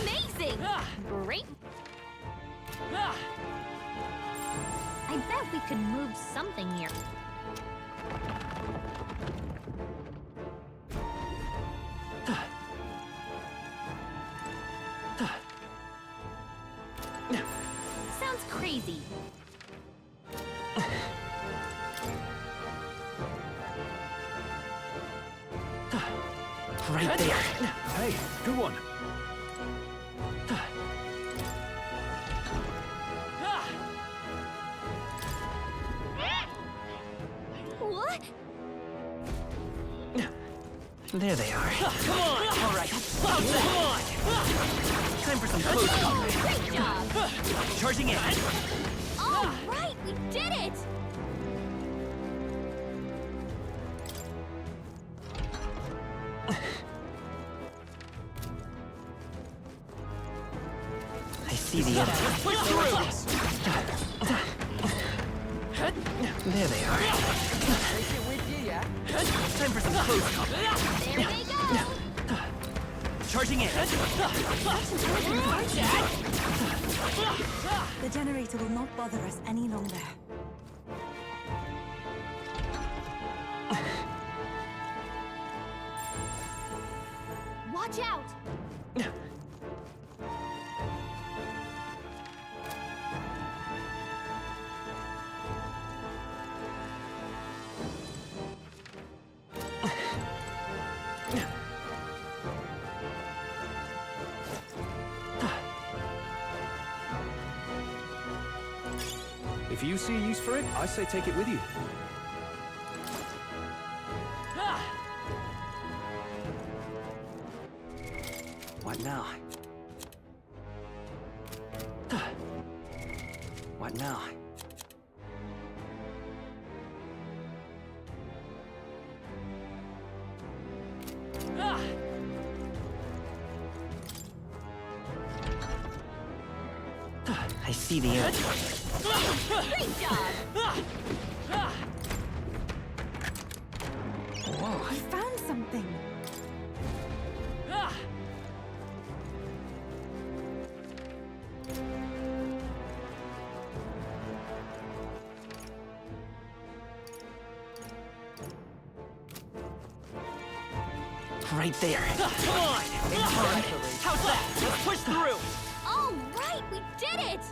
Speaker 1: Amazing! Great. I bet we could move something here. Sounds crazy.
Speaker 12: Right there.
Speaker 4: Hey, good one.
Speaker 1: What?
Speaker 12: There they are. Come on. All right. Come on. Time for some close combat.
Speaker 1: Great job!
Speaker 12: Charging in.
Speaker 1: All right, we did it!
Speaker 12: I see the end. Push through. There they are.
Speaker 3: Take it with you, yeah?
Speaker 12: Time for some close combat.
Speaker 1: There they go!
Speaker 12: Charging in.
Speaker 5: The generator will not bother us any longer.
Speaker 1: Watch out!
Speaker 4: If you see a use for it, I say take it with you.
Speaker 12: What now? What now? I see the end.
Speaker 1: Great job!
Speaker 5: Whoa! I found something.
Speaker 12: Right there. Come on! All right. How's that? Let's push through.
Speaker 1: All right, we did it!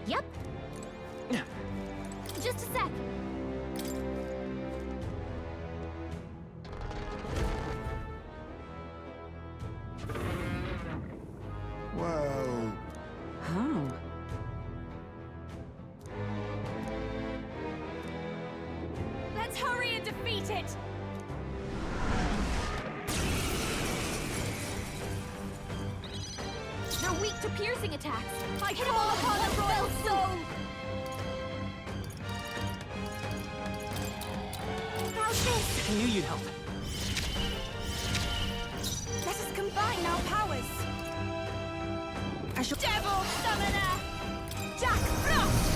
Speaker 1: Yep. to piercing attacks. I call upon the royal soul!
Speaker 5: How's this?
Speaker 12: I knew you'd help.
Speaker 5: Let us combine our powers. I shall...
Speaker 1: Devil Summoner!
Speaker 5: Jack Frost!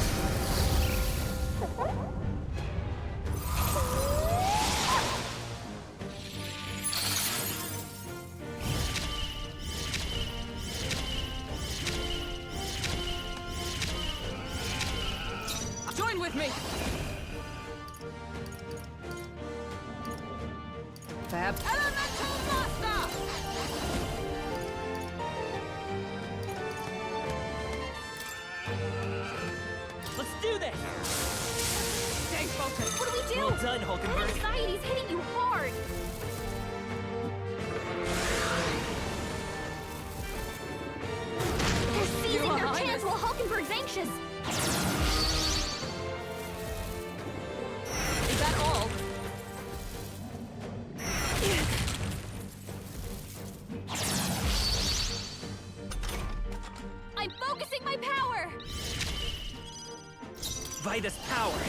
Speaker 3: Join with me! Fab. Elemental Master!
Speaker 12: Let's do this!
Speaker 3: Stay focused!
Speaker 1: What do we do?
Speaker 12: Well done, Hulkenberg.
Speaker 1: Anxiety's hitting you hard! They're seizing their chance while Hulkenberg's anxious!
Speaker 3: Is that all?
Speaker 1: I'm focusing my power!
Speaker 12: Vitus power!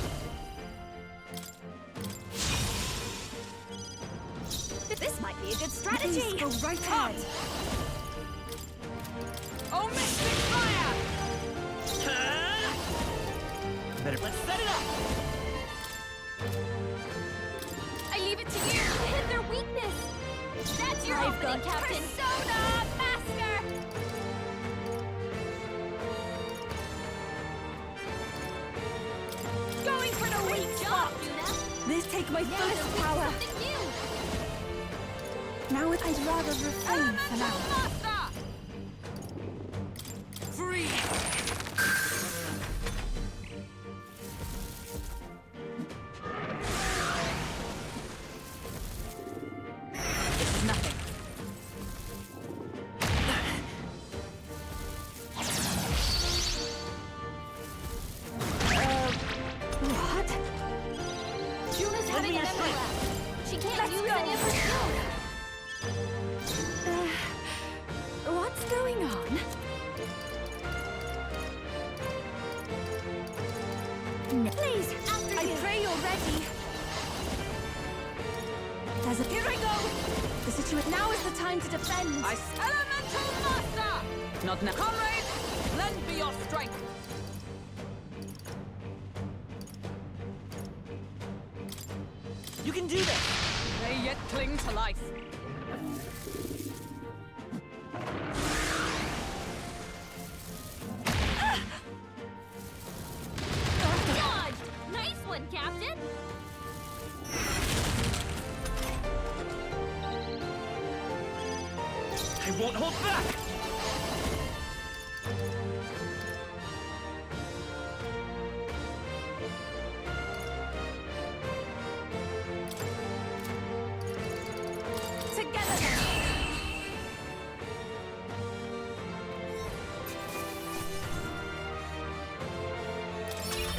Speaker 1: This might be a good strategy!
Speaker 5: Please, go right ahead.
Speaker 3: Oh, Mystic Fire!
Speaker 12: Better let's set it up!
Speaker 1: I leave it to you to hit their weakness! That's your opening, Captain! Persona Master! Going for the weak spot!
Speaker 5: Let's take my fullest power. Now I'd rather refrain for now.
Speaker 3: Master! Freeze! This is nothing.
Speaker 1: What? Juna's having an epilogue. She can't use any of her skills. What's going on?
Speaker 5: Please, after I pray you're ready. Here I go. The situation now is the time to defend.
Speaker 3: Elemental Master! Not now. Comrades, lend me your strength.
Speaker 12: You can do this!
Speaker 3: They yet cling to life.
Speaker 1: Dodge! Nice one, Captain!
Speaker 12: I won't hold back!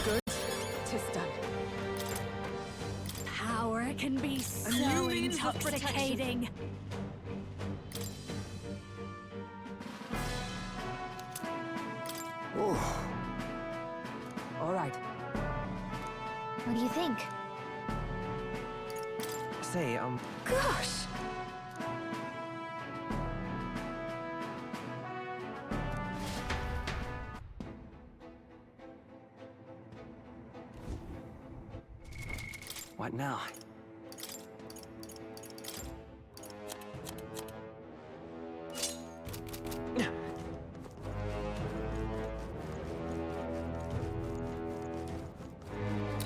Speaker 3: Good. 'Tis done.
Speaker 1: Power can be
Speaker 3: A new
Speaker 1: so
Speaker 3: means of
Speaker 1: intoxicating.
Speaker 12: All right.
Speaker 1: What do you think?
Speaker 12: Say,
Speaker 1: Gosh!
Speaker 12: what now?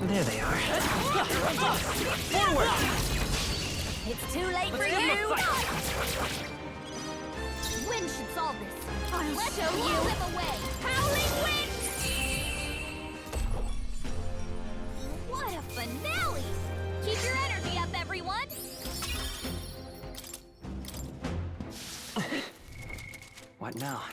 Speaker 12: There they are. Forward!
Speaker 1: It's too late for
Speaker 12: Let's give 'em
Speaker 1: you!
Speaker 12: a fight.
Speaker 1: Wind should solve this. Let's show you him away! Howling Wind! What a finale! Keep your energy up, everyone!
Speaker 12: What now?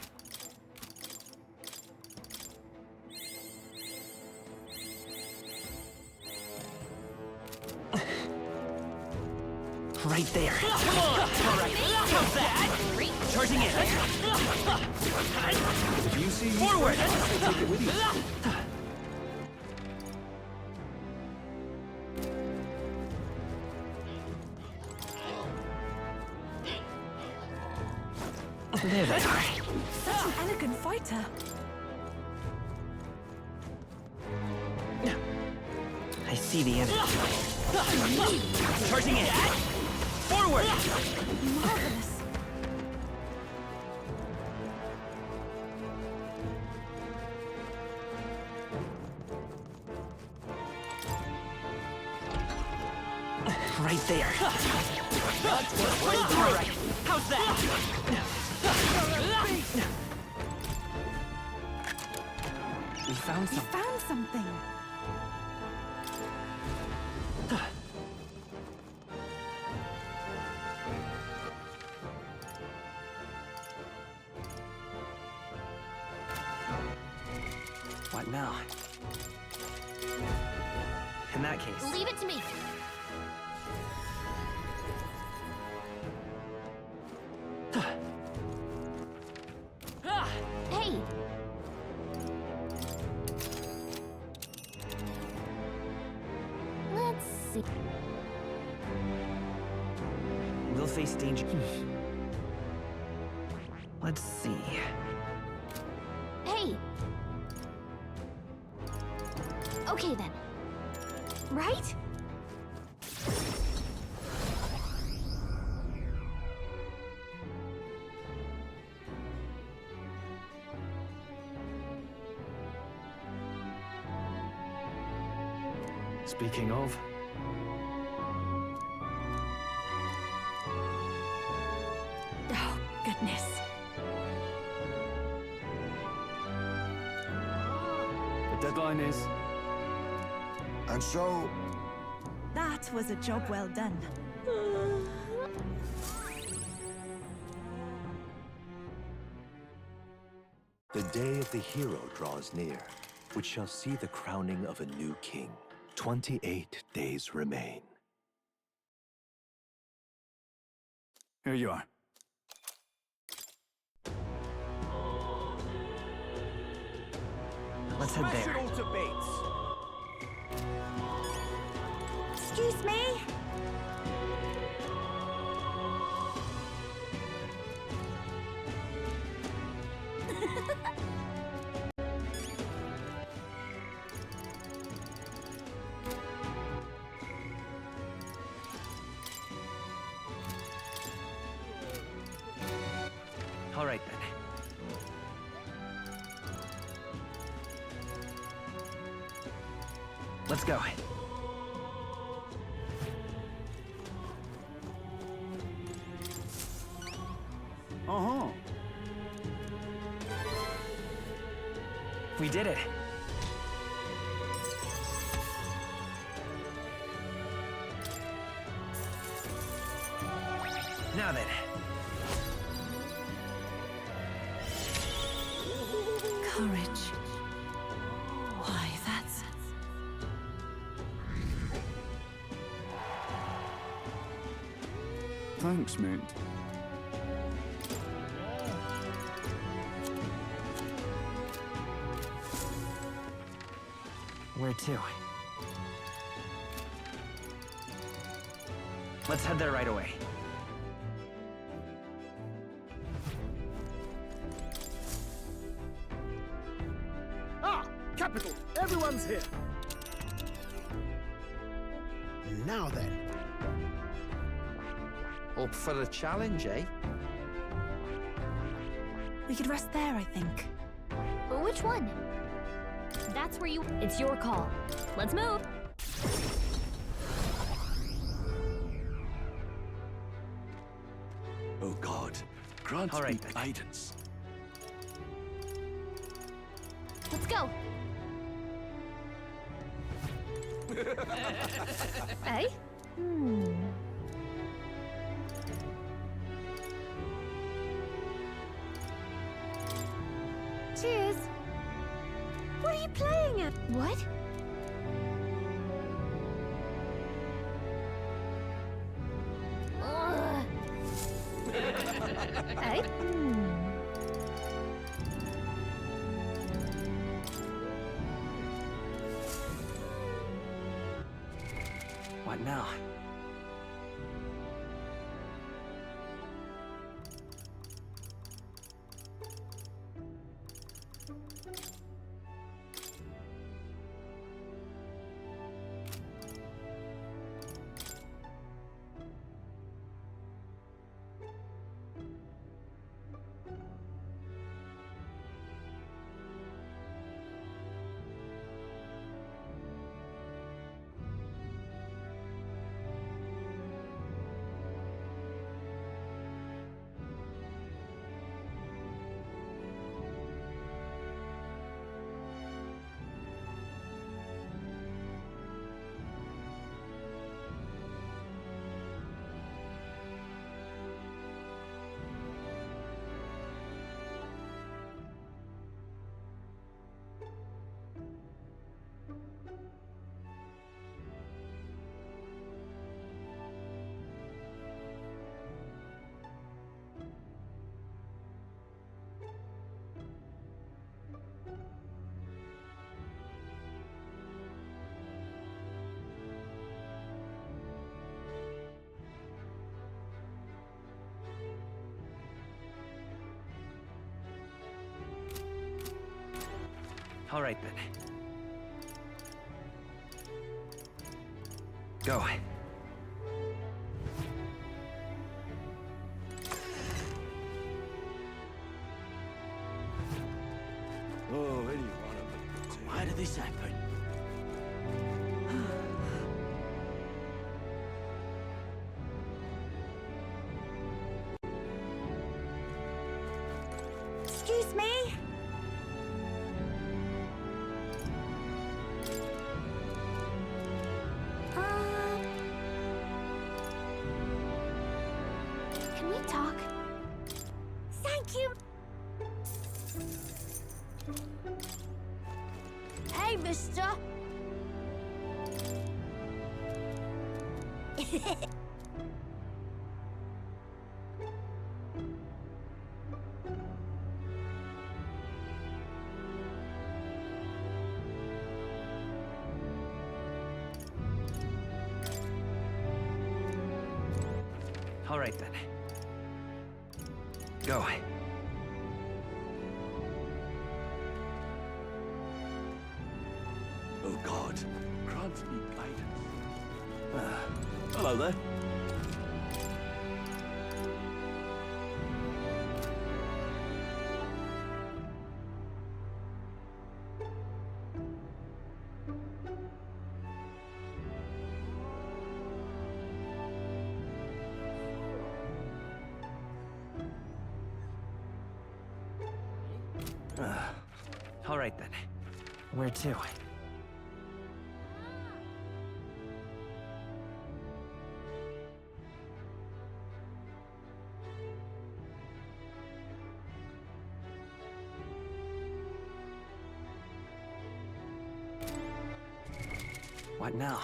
Speaker 12: Right there. Come on! All right, how's that? Charging in.
Speaker 4: If you see me
Speaker 12: Forward!
Speaker 4: take it with you.
Speaker 12: There they are.
Speaker 18: Such an elegant fighter.
Speaker 12: I see the enemy. Charging in. Forward!
Speaker 18: Marvelous.
Speaker 12: Right there. All right. How's that? We found
Speaker 18: You
Speaker 12: something.
Speaker 18: found something.
Speaker 12: What now? In that case.
Speaker 11: Leave it to me. Hey! Let's see.
Speaker 12: We'll face danger. Let's see.
Speaker 11: Hey! Okay then. Right?
Speaker 4: Speaking of,
Speaker 18: Oh, goodness.
Speaker 4: the deadline is...
Speaker 8: And so,
Speaker 18: That was a job well done.
Speaker 13: The day of the hero draws near, which shall see the crowning of a new king. 28 days remain.
Speaker 16: Here you are.
Speaker 12: Let's head there.
Speaker 15: Smash it all to bits.
Speaker 18: Excuse me?
Speaker 12: All right then. Let's go.
Speaker 16: Uh-huh.
Speaker 12: We did it. Now then.
Speaker 18: Courage. Why, that's...
Speaker 16: Thanks, mate.
Speaker 12: Where to? Let's head there right away.
Speaker 6: Ah! Capital! Everyone's here! Now then.
Speaker 2: Up for a challenge, eh?
Speaker 18: We could rest there, I think.
Speaker 1: Which one? That's where you... It's your call. Let's move.
Speaker 4: Oh God, grant
Speaker 12: All right,
Speaker 4: me
Speaker 12: then.
Speaker 4: guidance.
Speaker 1: Let's go. Eh?
Speaker 5: Cheers. What are you playing at?
Speaker 1: What? Ugh. Eh?
Speaker 17: What now? All right, then. Go.
Speaker 4: Oh, any one of them.
Speaker 12: Why did this happen?
Speaker 5: Excuse me?
Speaker 11: Can we talk? Thank you. Hey, mister.
Speaker 17: All right, then. Go.
Speaker 4: Oh God, grant me guidance. Hello there.
Speaker 17: All right, then. Where to? What now?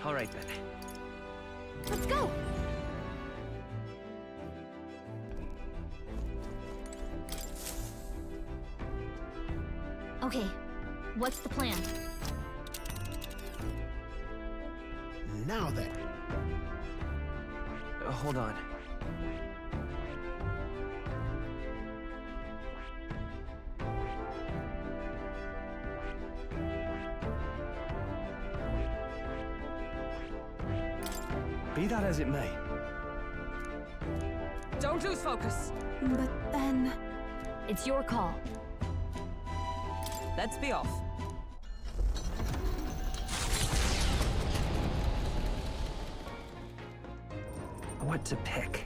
Speaker 17: All right, then.
Speaker 11: Let's go. Okay, what's the plan?
Speaker 10: Now then.
Speaker 17: Hold on.
Speaker 4: Be that as it may.
Speaker 3: Don't lose focus.
Speaker 1: But then... It's your call.
Speaker 3: Let's be off.
Speaker 17: What to pick?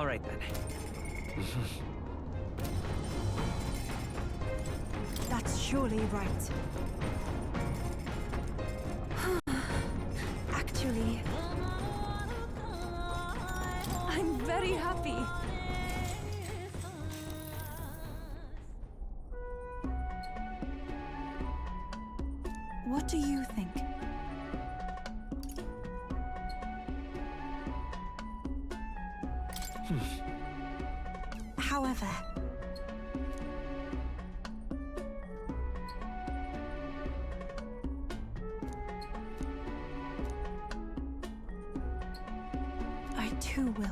Speaker 12: All right then.
Speaker 14: That's surely right. Actually, I'm very happy. What do you think? However, I too will.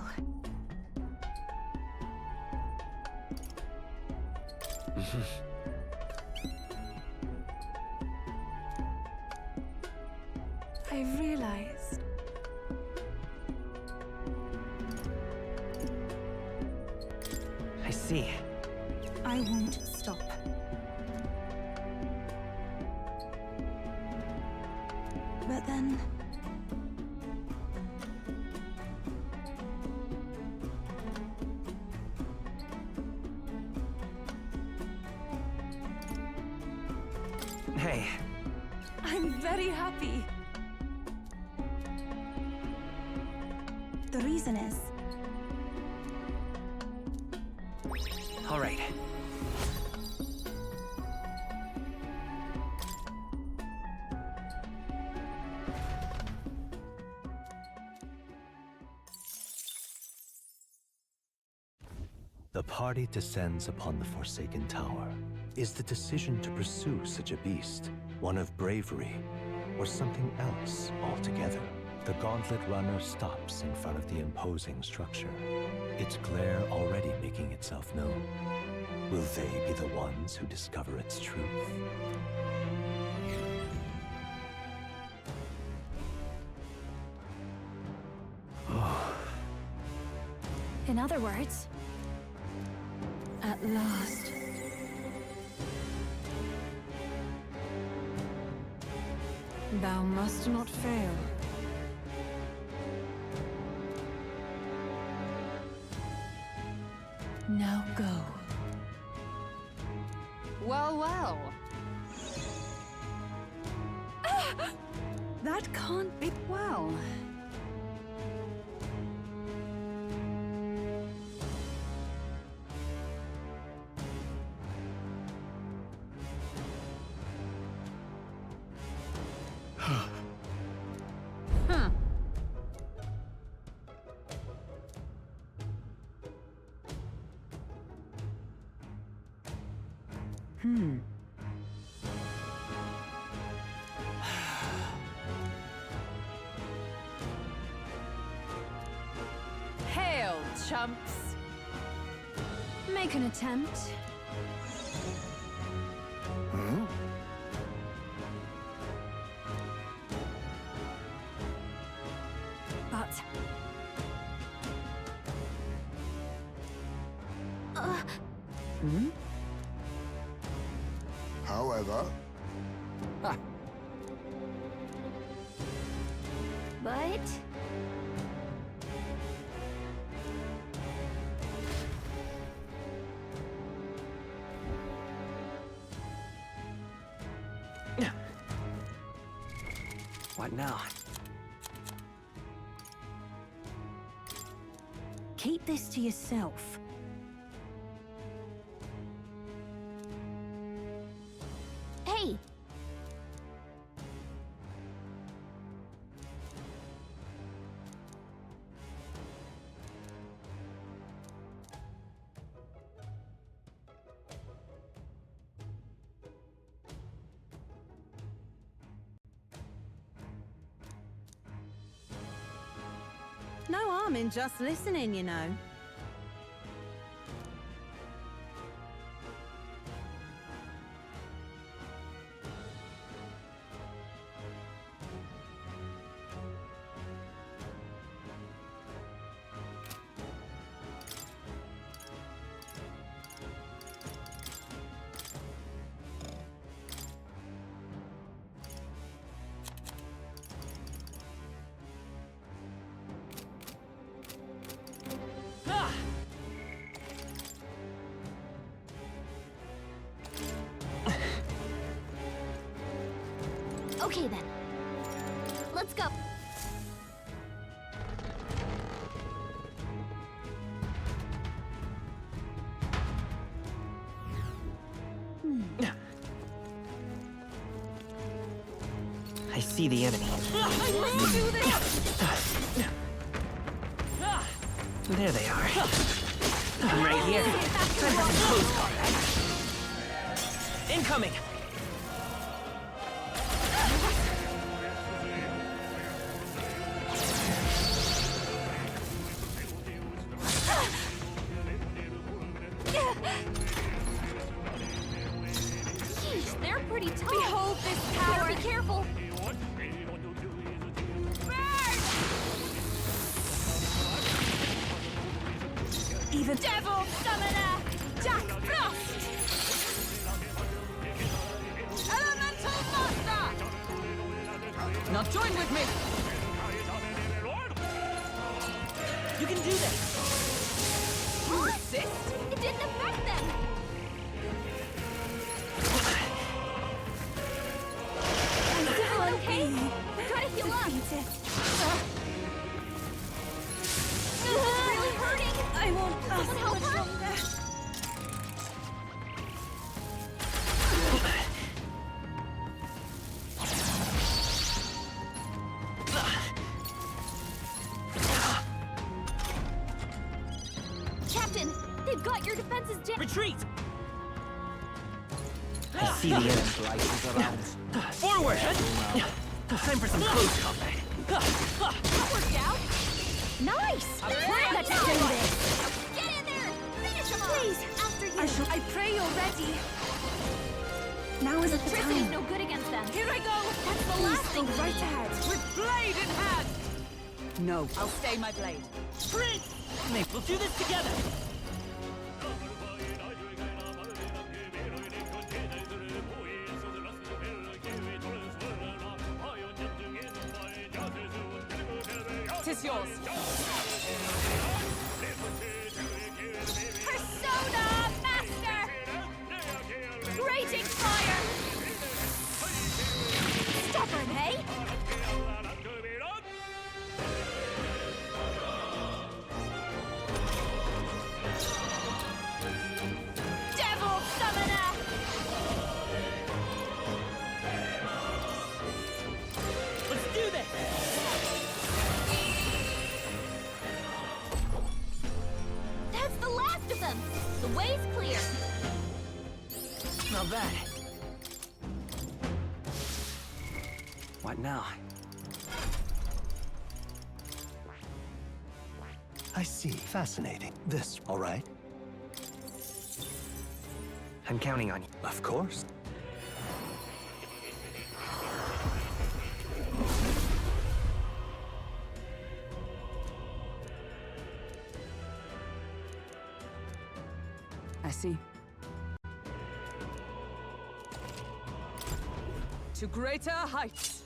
Speaker 14: I've realized
Speaker 12: I see.
Speaker 14: I won't stop. But then...
Speaker 12: Hey.
Speaker 14: I'm very happy. The reason is...
Speaker 12: All right.
Speaker 13: The party descends upon the Forsaken Tower. Is the decision to pursue such a beast one of bravery, or something else altogether? The Gauntlet Runner stops in front of the imposing structure, its glare already making itself known. Will they be the ones who discover its truth?
Speaker 1: In other words,
Speaker 18: at last. Thou must not fail. Now go.
Speaker 3: Well, well.
Speaker 14: That can't be...
Speaker 3: Well... Hail, chumps!
Speaker 1: make an attempt. But...
Speaker 10: However...
Speaker 1: But...
Speaker 12: What now?
Speaker 14: Keep this to yourself.
Speaker 1: Hey!
Speaker 20: No harm in just listening, you know.
Speaker 11: Okay then. Let's go.
Speaker 12: I see the enemy. There they are. I'm right here. Time for some close combat. Incoming!
Speaker 1: Yeesh, they're pretty tough. Behold this power. Be careful.
Speaker 14: Even
Speaker 1: Devil Summoner! Jack Frost! Elemental Master!
Speaker 3: Now join with me!
Speaker 12: You can do this!
Speaker 1: You assist? It didn't affect them! Everyone okay? Try to heal up! This is really hurting!
Speaker 14: I won't last
Speaker 1: Someone help
Speaker 14: much
Speaker 1: her?
Speaker 14: longer.
Speaker 1: Captain, they've got your defenses down!
Speaker 12: Retreat! I see the enemy.
Speaker 2: Slices around.
Speaker 12: Forward! Time for some close combat.
Speaker 1: That worked out! Nice! Let's do this! Get in there! Finish him off! Please, after you!
Speaker 14: I pray you're ready. Now isn't the
Speaker 1: Electricity's
Speaker 14: time.
Speaker 1: no good against them.
Speaker 3: Here I go!
Speaker 1: That's the last thing we
Speaker 14: right
Speaker 1: need.
Speaker 14: ahead.
Speaker 3: With blade in hand! No, I'll stay my blade.
Speaker 12: Prince! We'll do this together!
Speaker 3: Tis yours.
Speaker 1: Persona Master! Raging fire! Stubborn, hey? Devil Summoner!
Speaker 12: Let's do this!
Speaker 1: That's the last of them! The way's clear!
Speaker 12: Not bad. What now?
Speaker 13: I see. Fascinating. This, all right?
Speaker 12: I'm counting on you.
Speaker 13: Of course.
Speaker 3: I see. To greater heights!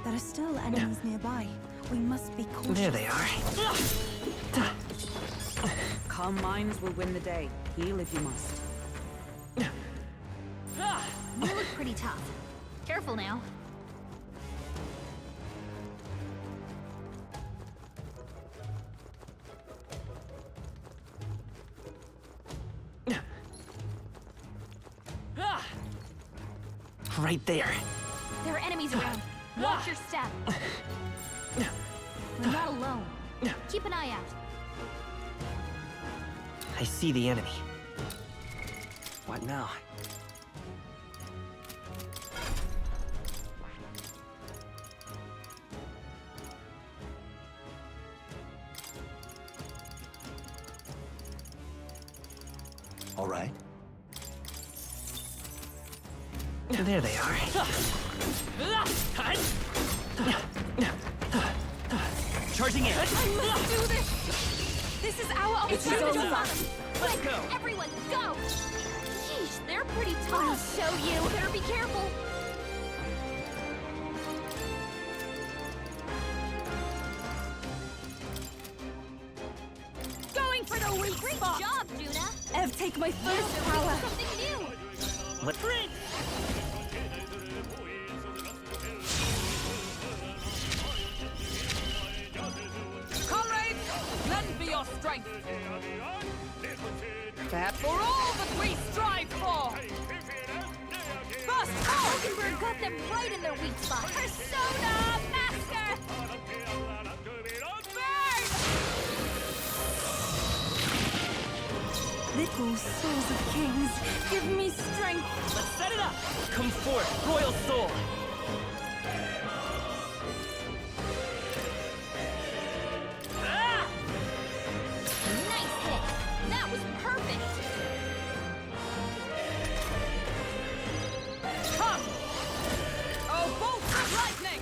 Speaker 14: There are still enemies nearby. We must be cautious.
Speaker 12: There they are.
Speaker 3: Calm minds will win the day. Heal if you must.
Speaker 1: You look pretty tough. Careful now.
Speaker 12: Right there.
Speaker 1: There are enemies around. Watch your step. We're not alone. Keep an eye out.
Speaker 12: I see the enemy. What now?
Speaker 13: All right.
Speaker 12: There they are. Charging in.
Speaker 1: I must do this! This is our opportunity!
Speaker 12: Let's go!
Speaker 1: Everyone, go! Yeesh, they're pretty tough. I'll show you. Better be careful. Going for the weak spot. Great job, Juna.
Speaker 14: Ev, take my first power.
Speaker 1: Something new.
Speaker 12: What?
Speaker 3: Comrades, lend me your strength. That for all that we strive for. First,
Speaker 1: Hulkenberg got them right in their weak spot. Persona Master!
Speaker 14: Little souls of kings, give me strength.
Speaker 12: Let's set it up! Come forth, royal soul!
Speaker 1: Nice hit. That was perfect.
Speaker 3: Come! Oh, bolts of lightning!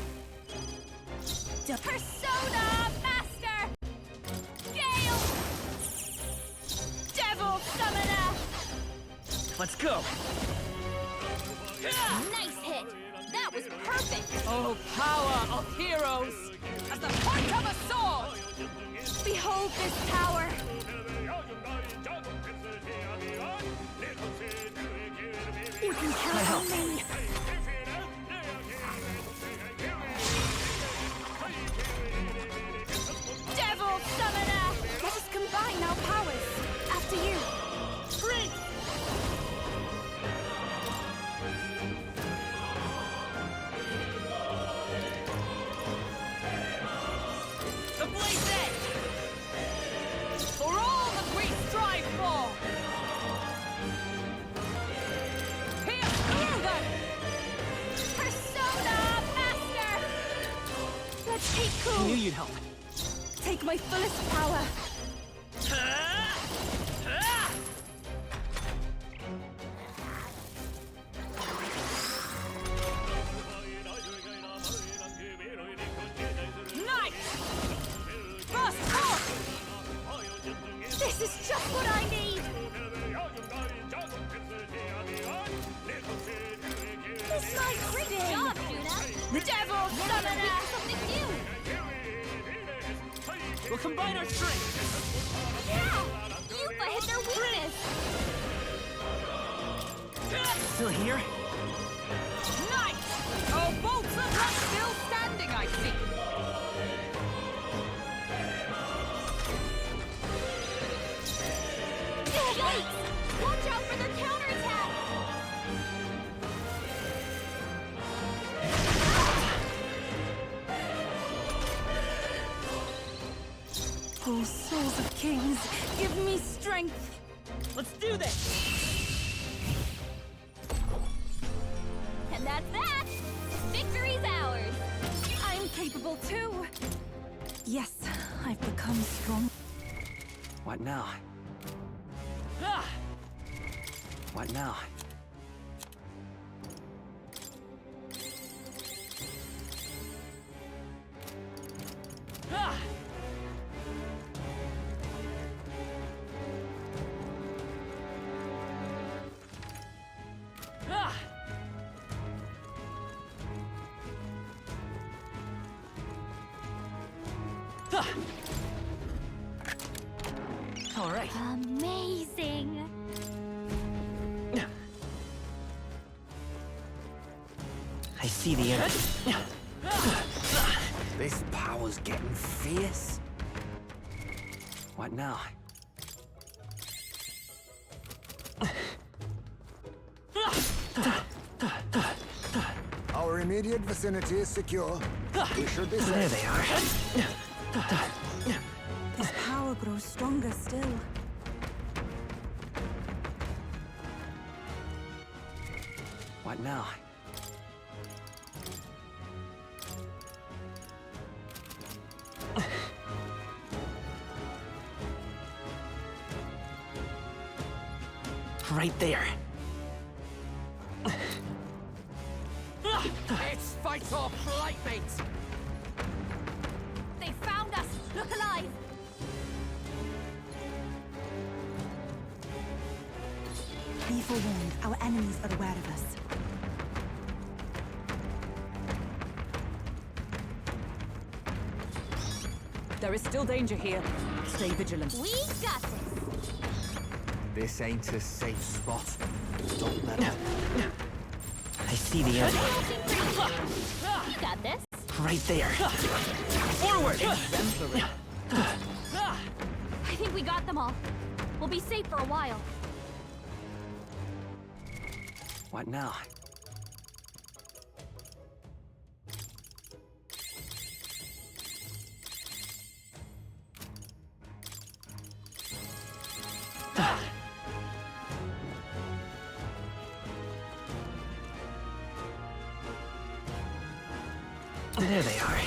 Speaker 1: Persona Master! Gale! Devil Summoner!
Speaker 12: Let's go!
Speaker 1: Nice hit. That was perfect.
Speaker 3: Oh, power of heroes! As the point of a sword!
Speaker 1: Behold this power.
Speaker 14: You can count on me.
Speaker 1: Devil Summoner!
Speaker 14: Let us combine our powers. After you.
Speaker 1: Freeze!
Speaker 3: The blaze edge! For all that we strive for! Pierce through them!
Speaker 1: Persona Master!
Speaker 14: Let's take
Speaker 12: I
Speaker 14: cool.
Speaker 12: knew you'd help.
Speaker 14: Take my fullest power.
Speaker 3: Knight! Burst forth!
Speaker 1: This is just what I need! This might great job, Juna! Devil Summoner! Something new!
Speaker 12: We'll combine our strength!
Speaker 1: Yeah! Yupa hit their weakness!
Speaker 12: Still here?
Speaker 3: Knight! Oh, bolts of light still standing, I see!
Speaker 1: Wait! Watch out for their counterattack!
Speaker 14: Oh, souls of kings, give me strength.
Speaker 12: Let's do this!
Speaker 1: And that's that! Victory's ours!
Speaker 14: I'm capable too. Yes, I've become strong.
Speaker 12: What now? What now? All right.
Speaker 11: Amazing!
Speaker 12: I see the enemy.
Speaker 2: This power's getting fierce.
Speaker 12: What now?
Speaker 10: Our immediate vicinity is secure. We should be safe.
Speaker 12: There they are.
Speaker 14: His power grows stronger still.
Speaker 12: What now? Right there.
Speaker 2: It's fight or flight, mates!
Speaker 11: They found us! Look alive!
Speaker 14: Be forewarned, our enemies are aware of us.
Speaker 3: There is still danger here. Stay vigilant.
Speaker 11: We got this!
Speaker 2: This ain't a safe spot. Don't let up.
Speaker 12: I see the enemy.
Speaker 11: You got this?
Speaker 12: Right there. Forward!
Speaker 3: Exemplary.
Speaker 11: I think we got them all. We'll be safe for a while.
Speaker 12: What now? There they are.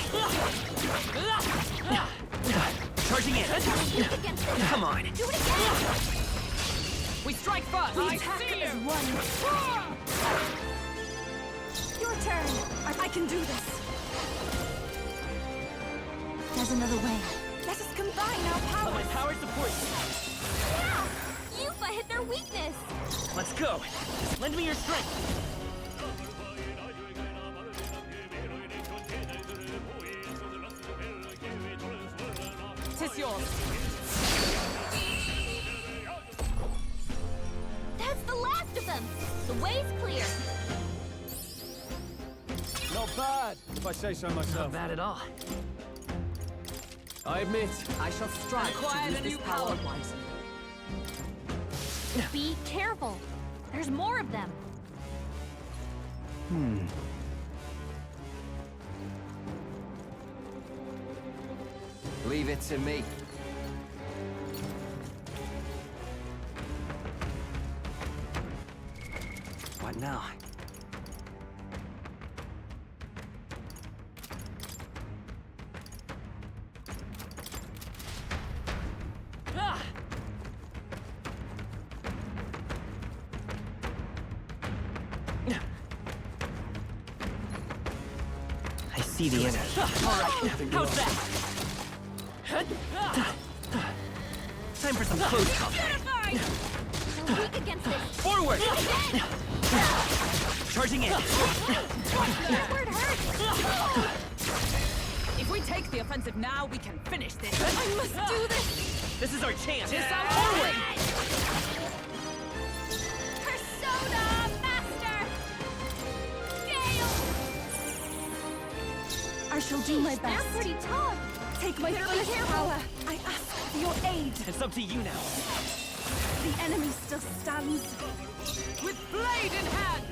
Speaker 12: Charging in. Come on.
Speaker 11: Do it again!
Speaker 3: We strike first.
Speaker 14: We attack as one. Your turn. I can do this. There's another way. Let us combine our powers.
Speaker 12: My power support.
Speaker 11: Yeah! Yuffie hit their weakness!
Speaker 12: Let's go. Lend me your strength.
Speaker 3: Tis yours.
Speaker 11: That's the last of them! The way's clear!
Speaker 4: Not bad, if I say so myself.
Speaker 12: Not bad at all.
Speaker 4: I admit,
Speaker 3: I shall strive to Acquire use the this new power power. wisely.
Speaker 11: Be careful! There's more of them!
Speaker 2: Leave it to me.
Speaker 12: What now? I see the enemy.
Speaker 3: All right, how's that?
Speaker 12: Time for some close combat.
Speaker 11: Unified! We're weak against this!
Speaker 12: Forward!
Speaker 11: Again!
Speaker 12: Charging in.
Speaker 11: Here's where it hurts!
Speaker 3: If we take the offensive now, we can finish this.
Speaker 14: I must do this!
Speaker 12: This is our chance.
Speaker 3: Forward!
Speaker 11: Persona Master! Gale!
Speaker 14: I shall do my
Speaker 11: They're
Speaker 14: best.
Speaker 11: pretty tough!
Speaker 14: Take my
Speaker 11: Better be
Speaker 14: fullest
Speaker 11: careful.
Speaker 14: power. I ask for your aid.
Speaker 12: It's up to you now.
Speaker 14: The enemy still stands.
Speaker 3: With blade in hand!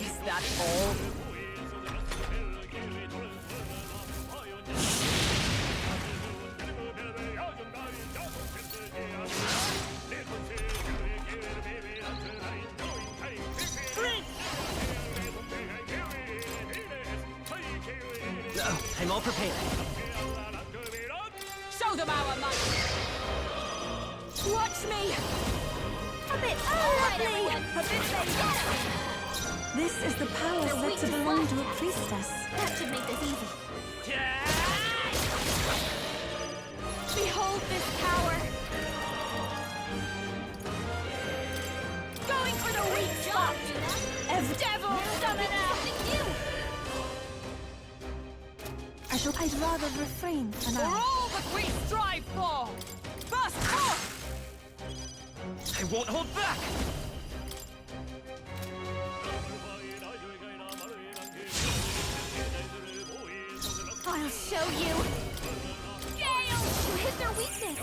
Speaker 3: Is that all?
Speaker 12: I'm all prepared.
Speaker 3: Show them our might!
Speaker 14: Watch me!
Speaker 11: A bit lovely! A bit better!
Speaker 14: This is the power
Speaker 11: They're
Speaker 14: said
Speaker 11: weak
Speaker 14: to
Speaker 11: to
Speaker 14: belong
Speaker 11: flesh.
Speaker 14: to a priestess.
Speaker 11: That should make this easy.
Speaker 14: Behold this power!
Speaker 11: Going for the weak spot!
Speaker 14: Devil
Speaker 11: Summoner! You!
Speaker 14: I I'd rather refrain for
Speaker 3: For
Speaker 14: now.
Speaker 3: all that we strive for! Burst forth!
Speaker 12: I won't hold back!
Speaker 14: I'll show you.
Speaker 11: Gale! You hit their weakness!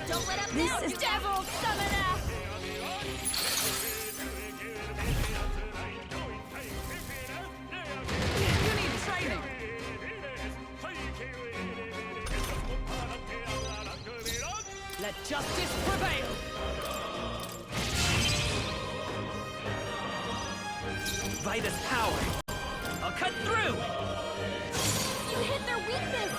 Speaker 11: Don't let up
Speaker 14: This
Speaker 11: now,
Speaker 14: is
Speaker 11: Devil Summoner!
Speaker 3: You need training! Let justice prevail!
Speaker 12: Vitus power! I'll cut through!
Speaker 11: You hit their weakness!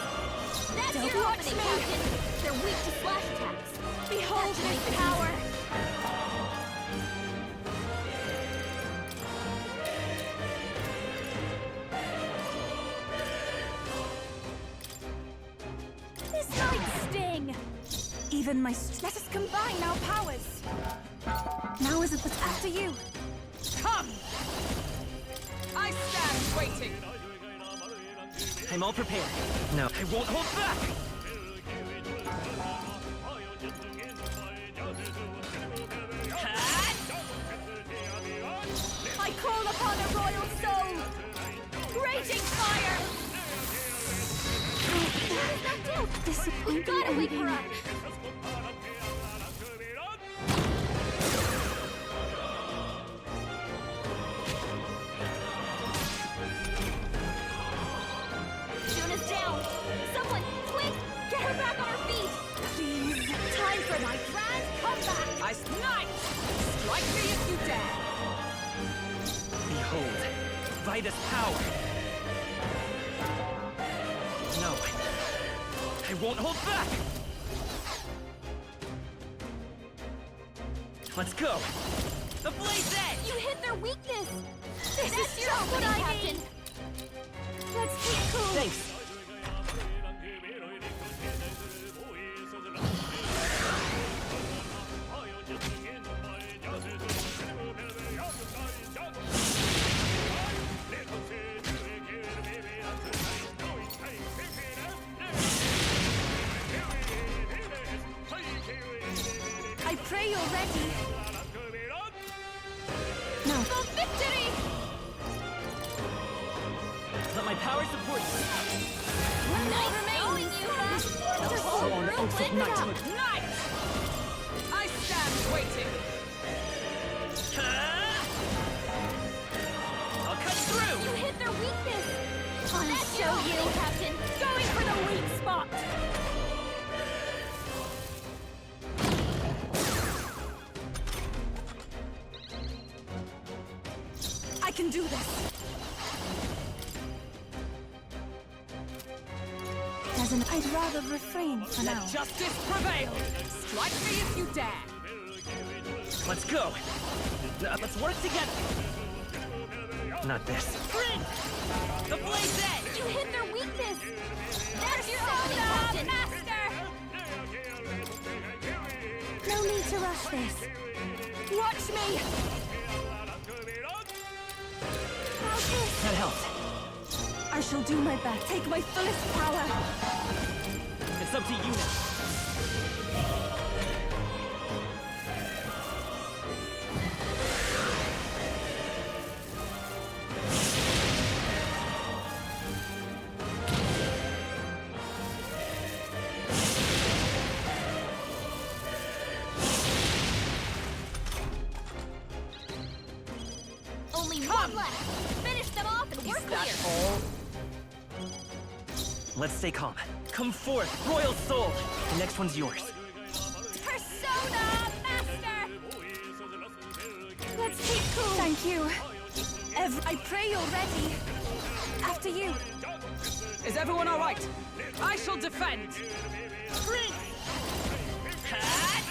Speaker 11: That's
Speaker 14: Don't
Speaker 11: your
Speaker 14: watch
Speaker 11: opening,
Speaker 14: me.
Speaker 11: Captain! They're weak to slash attacks.
Speaker 14: Behold this power.
Speaker 11: This might sting!
Speaker 14: Even my let us combine our powers. Now is it but after you.
Speaker 3: Come! I stand waiting!
Speaker 12: I'm all prepared. No, I won't hold back!
Speaker 11: I call upon a royal soul! Raging fire! What does that do?
Speaker 14: Disappointing
Speaker 11: Gotta wake her
Speaker 14: ending.
Speaker 11: up! Juna's down! Someone, quick! Get her back on her feet!
Speaker 14: Please.
Speaker 11: Time for my grand comeback!
Speaker 3: I snipe! Strike me if you dare!
Speaker 12: Behold, Vitus power! No, I won't hold back! Let's go! The Blaze Edge!
Speaker 11: You hit their weakness!
Speaker 14: This
Speaker 11: That's
Speaker 14: is
Speaker 11: your
Speaker 14: just what
Speaker 11: opening,
Speaker 14: I
Speaker 11: Captain!
Speaker 14: need. Let's keep cool.
Speaker 12: Thanks!
Speaker 14: I pray you're ready. Now.
Speaker 11: For victory!
Speaker 12: Let my power support you!
Speaker 11: Nice knowing you, Rat! The whole
Speaker 12: Sworn
Speaker 11: group
Speaker 12: oath of
Speaker 11: went up!
Speaker 12: knighthood!
Speaker 3: Knight! I stand waiting!
Speaker 12: I'll cut through!
Speaker 11: You hit their weakness!
Speaker 14: I'll
Speaker 11: That's
Speaker 14: show
Speaker 11: your
Speaker 14: you.
Speaker 11: opening, Captain! Going for the weak spot!
Speaker 14: I can do this. I'd rather refrain for
Speaker 3: Let
Speaker 14: now.
Speaker 3: justice prevail! Strike me if you dare!
Speaker 12: Let's go! Let's work together! Not this.
Speaker 3: Spring! The Blaze Edge!
Speaker 11: You hit their weakness! That's your opening, Captain! Master!
Speaker 14: No need to rush this. Watch me! How's this?
Speaker 12: That helped.
Speaker 14: I shall do my best. Take my fullest power.
Speaker 12: It's up to you now.
Speaker 11: Only one left! Finish them off and we're clear!
Speaker 3: all?
Speaker 12: Let's stay calm. Come forth, Royal Soul! The next one's yours.
Speaker 11: Persona Master!
Speaker 14: Let's keep cool. Thank you. I pray you're ready. After you.
Speaker 3: Is everyone alright? I shall defend!
Speaker 11: Spring!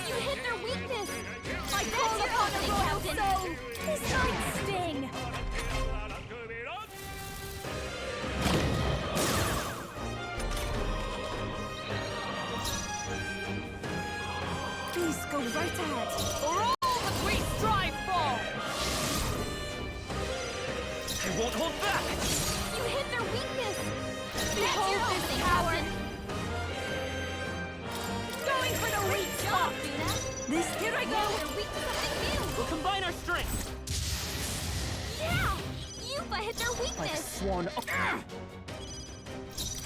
Speaker 11: You hit their weakness! I call upon the royal soul! This might sting!
Speaker 14: Please go right ahead.
Speaker 3: For all that we strive for!
Speaker 12: I won't hold back!
Speaker 11: You hit their weakness!
Speaker 14: Behold this coward! Going for the weak spot!
Speaker 20: This
Speaker 14: Here I go! We're weak to something new!
Speaker 12: We'll combine our strengths.
Speaker 14: Yeah! Yuffie hit their weakness!
Speaker 12: Like a swan.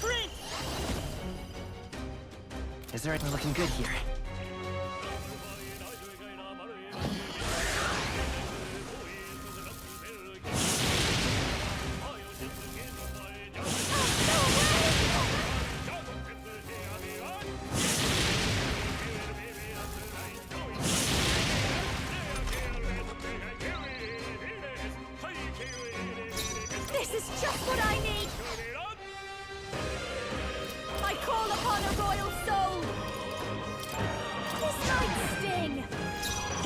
Speaker 12: Prince! Is there anything looking good here?
Speaker 14: This is just what I need! I call upon a royal soul! This might sting!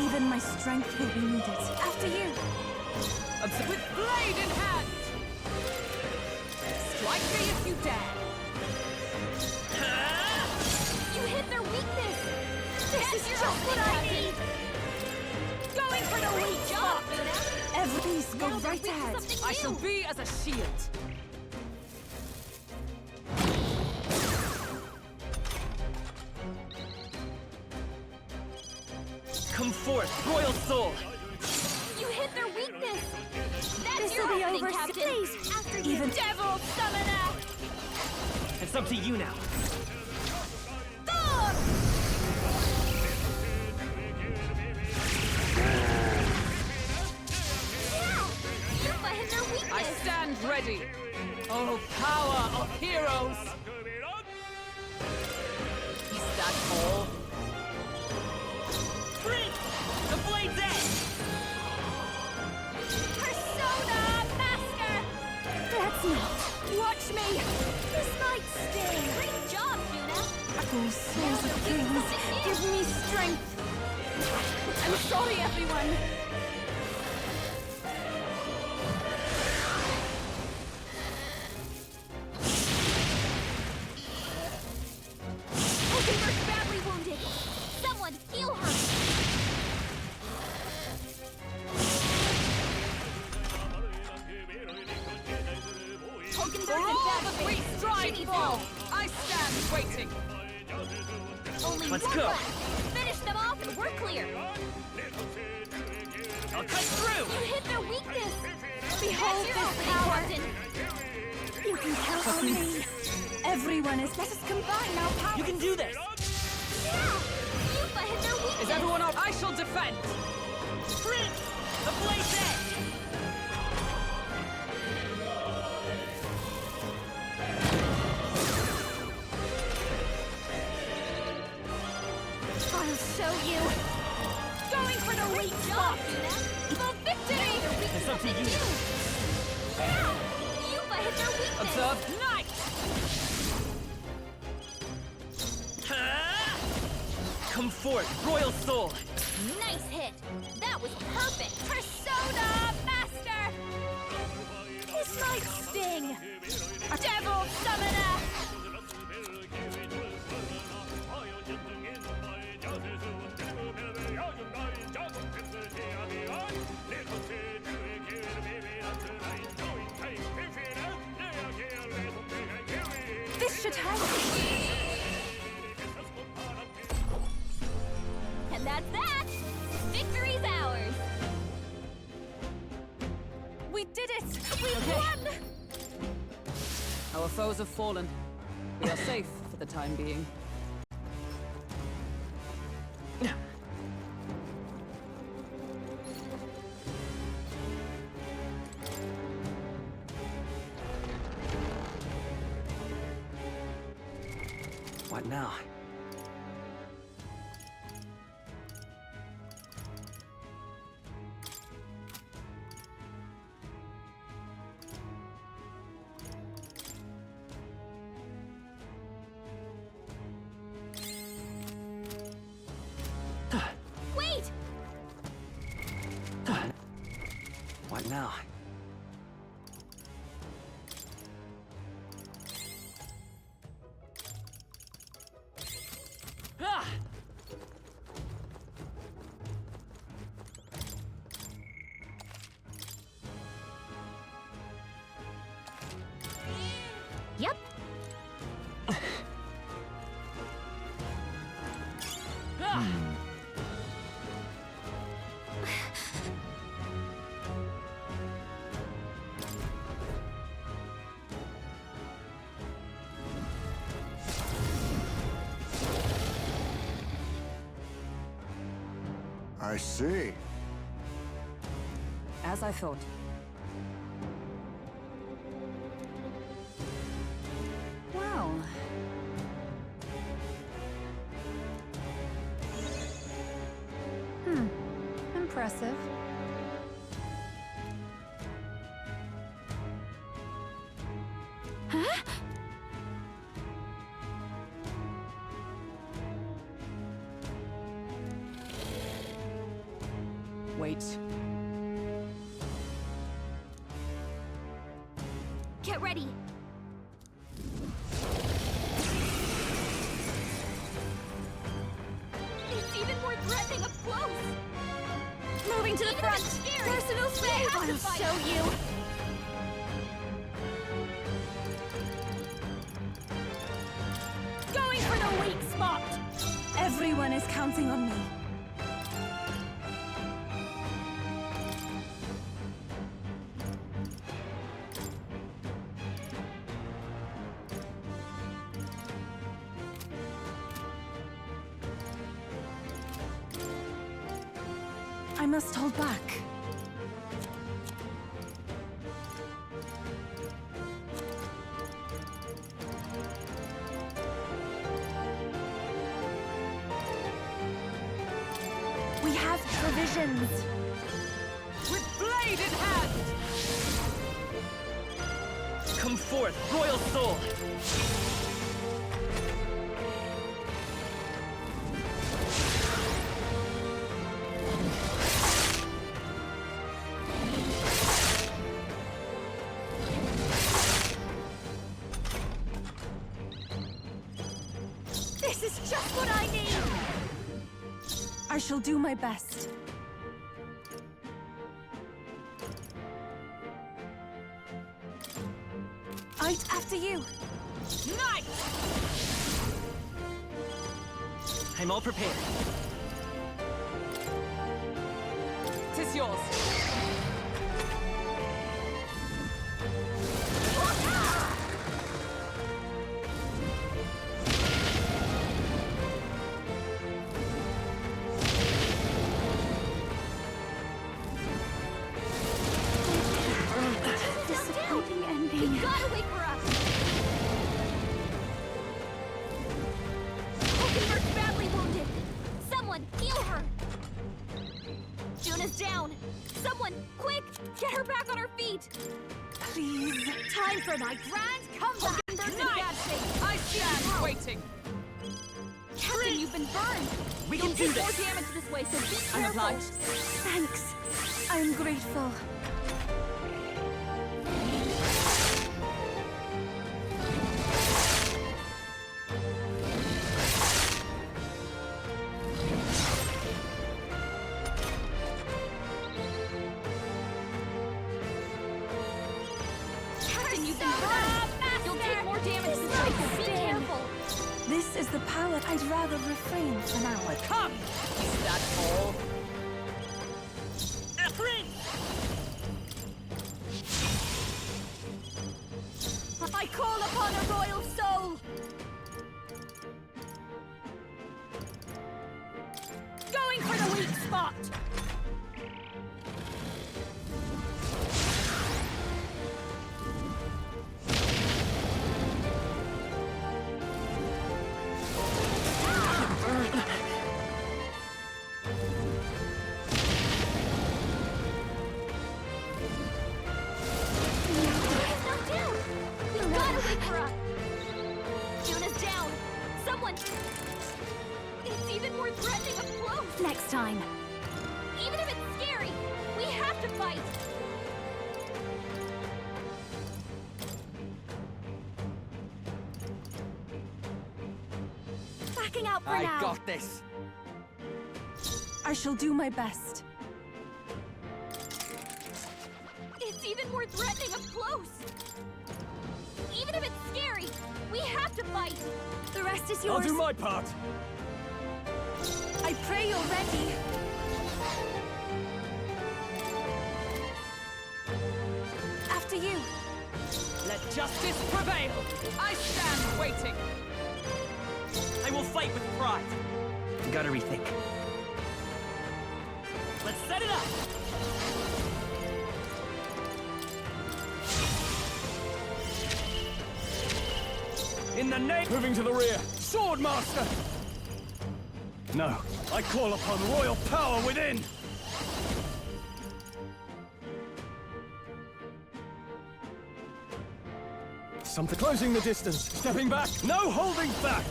Speaker 20: even my strength will be needed.
Speaker 14: After you!
Speaker 3: With blade in hand! Strike me if you dare!
Speaker 14: You hit their weakness! This is just what I need! Going for the weak spot!
Speaker 20: Please go right ahead.
Speaker 3: I shall be as a shield.
Speaker 12: Come forth, royal soul!
Speaker 14: You hit their weakness! That's
Speaker 20: This'll
Speaker 14: your
Speaker 20: be
Speaker 14: opening,
Speaker 20: over
Speaker 14: Captain!
Speaker 20: soon.
Speaker 14: After
Speaker 20: Even
Speaker 14: you, devil summoner!
Speaker 12: It's up to you now.
Speaker 14: Thor! Yuffie hit their weakness!
Speaker 3: I stand ready. Oh, power of heroes! Is that all?
Speaker 12: Prince! The blade's edge!
Speaker 14: Persona Master!
Speaker 20: That's not.
Speaker 14: Watch me! This might sting! Great job, Yuna!
Speaker 20: Oh, souls of kings, give me strength.
Speaker 14: I'm sorry, everyone! Oakenberg's badly wounded! Someone heal her!
Speaker 3: For all that we strive for, I stand waiting.
Speaker 14: Only
Speaker 12: Let's
Speaker 14: one
Speaker 12: go.
Speaker 14: left! Finish them off and we're clear!
Speaker 12: I'll cut through!
Speaker 14: You hit their weakness!
Speaker 20: Behold
Speaker 14: That's your
Speaker 20: this
Speaker 14: opening,
Speaker 20: power.
Speaker 14: Captain!
Speaker 20: You can count on me. Everyone is. Let us combine our powers.
Speaker 12: You can do this!
Speaker 14: Yeah! Yuffie hit their weakness!
Speaker 3: Is everyone up? I shall defend.
Speaker 12: Prince! The blade's edge!
Speaker 14: I'll show you! Going for the weak spot! For victory!
Speaker 12: It's up to you.
Speaker 14: Yeah! Yuffie hit their weakness!
Speaker 3: Observe night!
Speaker 12: Come forth, royal soul!
Speaker 14: Nice hit! That was perfect! Persona Master! This might sting! Devil Summoner!
Speaker 20: This should help.
Speaker 14: And that's that! Victory's ours!
Speaker 20: We did it!
Speaker 14: We won!
Speaker 3: Our foes have fallen. We are safe for the time being.
Speaker 12: What now?
Speaker 14: Wait!
Speaker 12: What now? Ah!
Speaker 14: Yep,
Speaker 8: see.
Speaker 3: As I thought. Well...
Speaker 1: Impressive.
Speaker 20: Huh?
Speaker 3: Wait.
Speaker 14: Get ready. It's even more threatening up close.
Speaker 20: Moving to the
Speaker 14: Even
Speaker 20: front.
Speaker 14: if it's scary,
Speaker 20: Personal
Speaker 14: we
Speaker 20: save.
Speaker 14: have to
Speaker 20: I'll
Speaker 14: fight.
Speaker 20: show you.
Speaker 14: Going for the weak spot.
Speaker 20: Everyone is counting on me. I must hold back. We have provisions.
Speaker 3: With blade in hand!
Speaker 12: Come forth, royal soul!
Speaker 20: This is just what I need! I shall do my best. Out after you.
Speaker 3: Nice!
Speaker 12: I'm all prepared.
Speaker 3: Tis yours.
Speaker 20: Disappointing ending.
Speaker 14: You gotta wake her up. Oakenberg's badly wounded. Someone heal her. Juna's down. Someone, quick, get her back on her feet.
Speaker 20: Please.
Speaker 14: Time for my grand comeback. Oakenberg's in bad shape.
Speaker 3: I stand waiting.
Speaker 14: Captain, you've been burned.
Speaker 12: We
Speaker 14: You'll
Speaker 12: can do
Speaker 14: take more
Speaker 12: this.
Speaker 14: damage this way, so be
Speaker 3: I'm
Speaker 14: careful.
Speaker 3: obliged.
Speaker 20: Thanks. I'm grateful.
Speaker 14: Captain, you've been burned. You'll take more damage this way, so be careful.
Speaker 20: This is the power I'd rather refrain for now.
Speaker 3: Come! Is that all?
Speaker 14: I call upon a royal soul. Going for the weak spot. Juna's down! Someone! It's even more threatening up close!
Speaker 1: Next time.
Speaker 14: Even if it's scary, we have to fight!
Speaker 20: Backing out for
Speaker 12: I
Speaker 20: now.
Speaker 12: got this.
Speaker 20: I shall do my best.
Speaker 14: It's even more threatening up close! Even if it's scary, we have to fight!
Speaker 20: The rest is
Speaker 17: I'll
Speaker 20: yours.
Speaker 17: do my part.
Speaker 20: I pray you're ready. After you.
Speaker 3: Let justice prevail! I stand waiting!
Speaker 12: I will fight with pride. Gotta rethink.
Speaker 23: In the name...
Speaker 4: Moving to the rear.
Speaker 23: Swordmaster!
Speaker 4: No.
Speaker 23: I call upon royal power within!
Speaker 4: Something closing the distance. Stepping back.
Speaker 23: No holding back!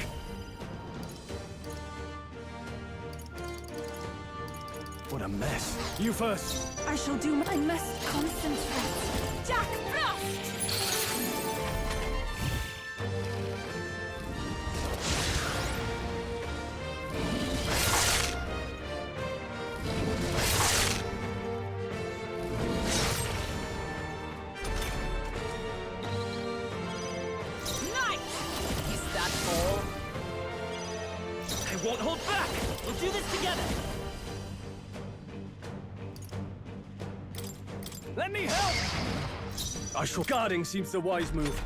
Speaker 4: What a mess. You first.
Speaker 20: I shall do. I must concentrate. Jack Frost!
Speaker 12: Won't hold back! We'll do this together!
Speaker 23: Let me help!
Speaker 4: I shall... Guarding seems the wise move.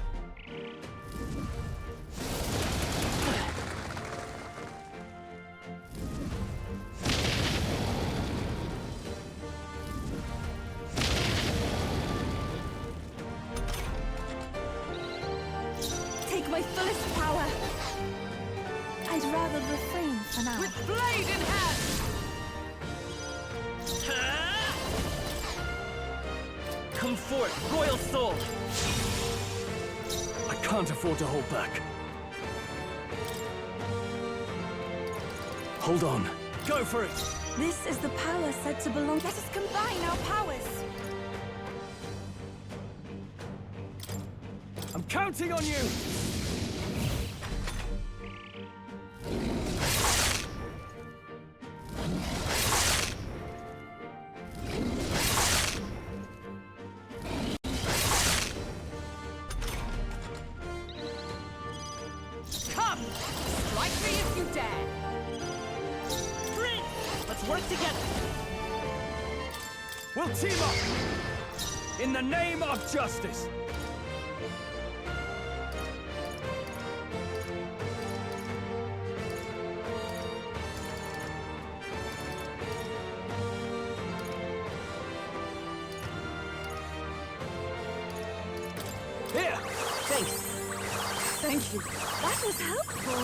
Speaker 20: Take my fullest power. I'd rather refrain for now.
Speaker 3: With blade in hand!
Speaker 12: Come forth, royal soul!
Speaker 4: I can't afford to hold back. Hold on.
Speaker 23: Go for it!
Speaker 20: This is the power said to belong. Let us combine our powers.
Speaker 23: I'm counting on you!
Speaker 3: Come! Strike me if you dare!
Speaker 12: Prince! Let's work together!
Speaker 23: We'll team up! In the name of justice! Here!
Speaker 12: Thanks!
Speaker 20: Thank you. That was helpful.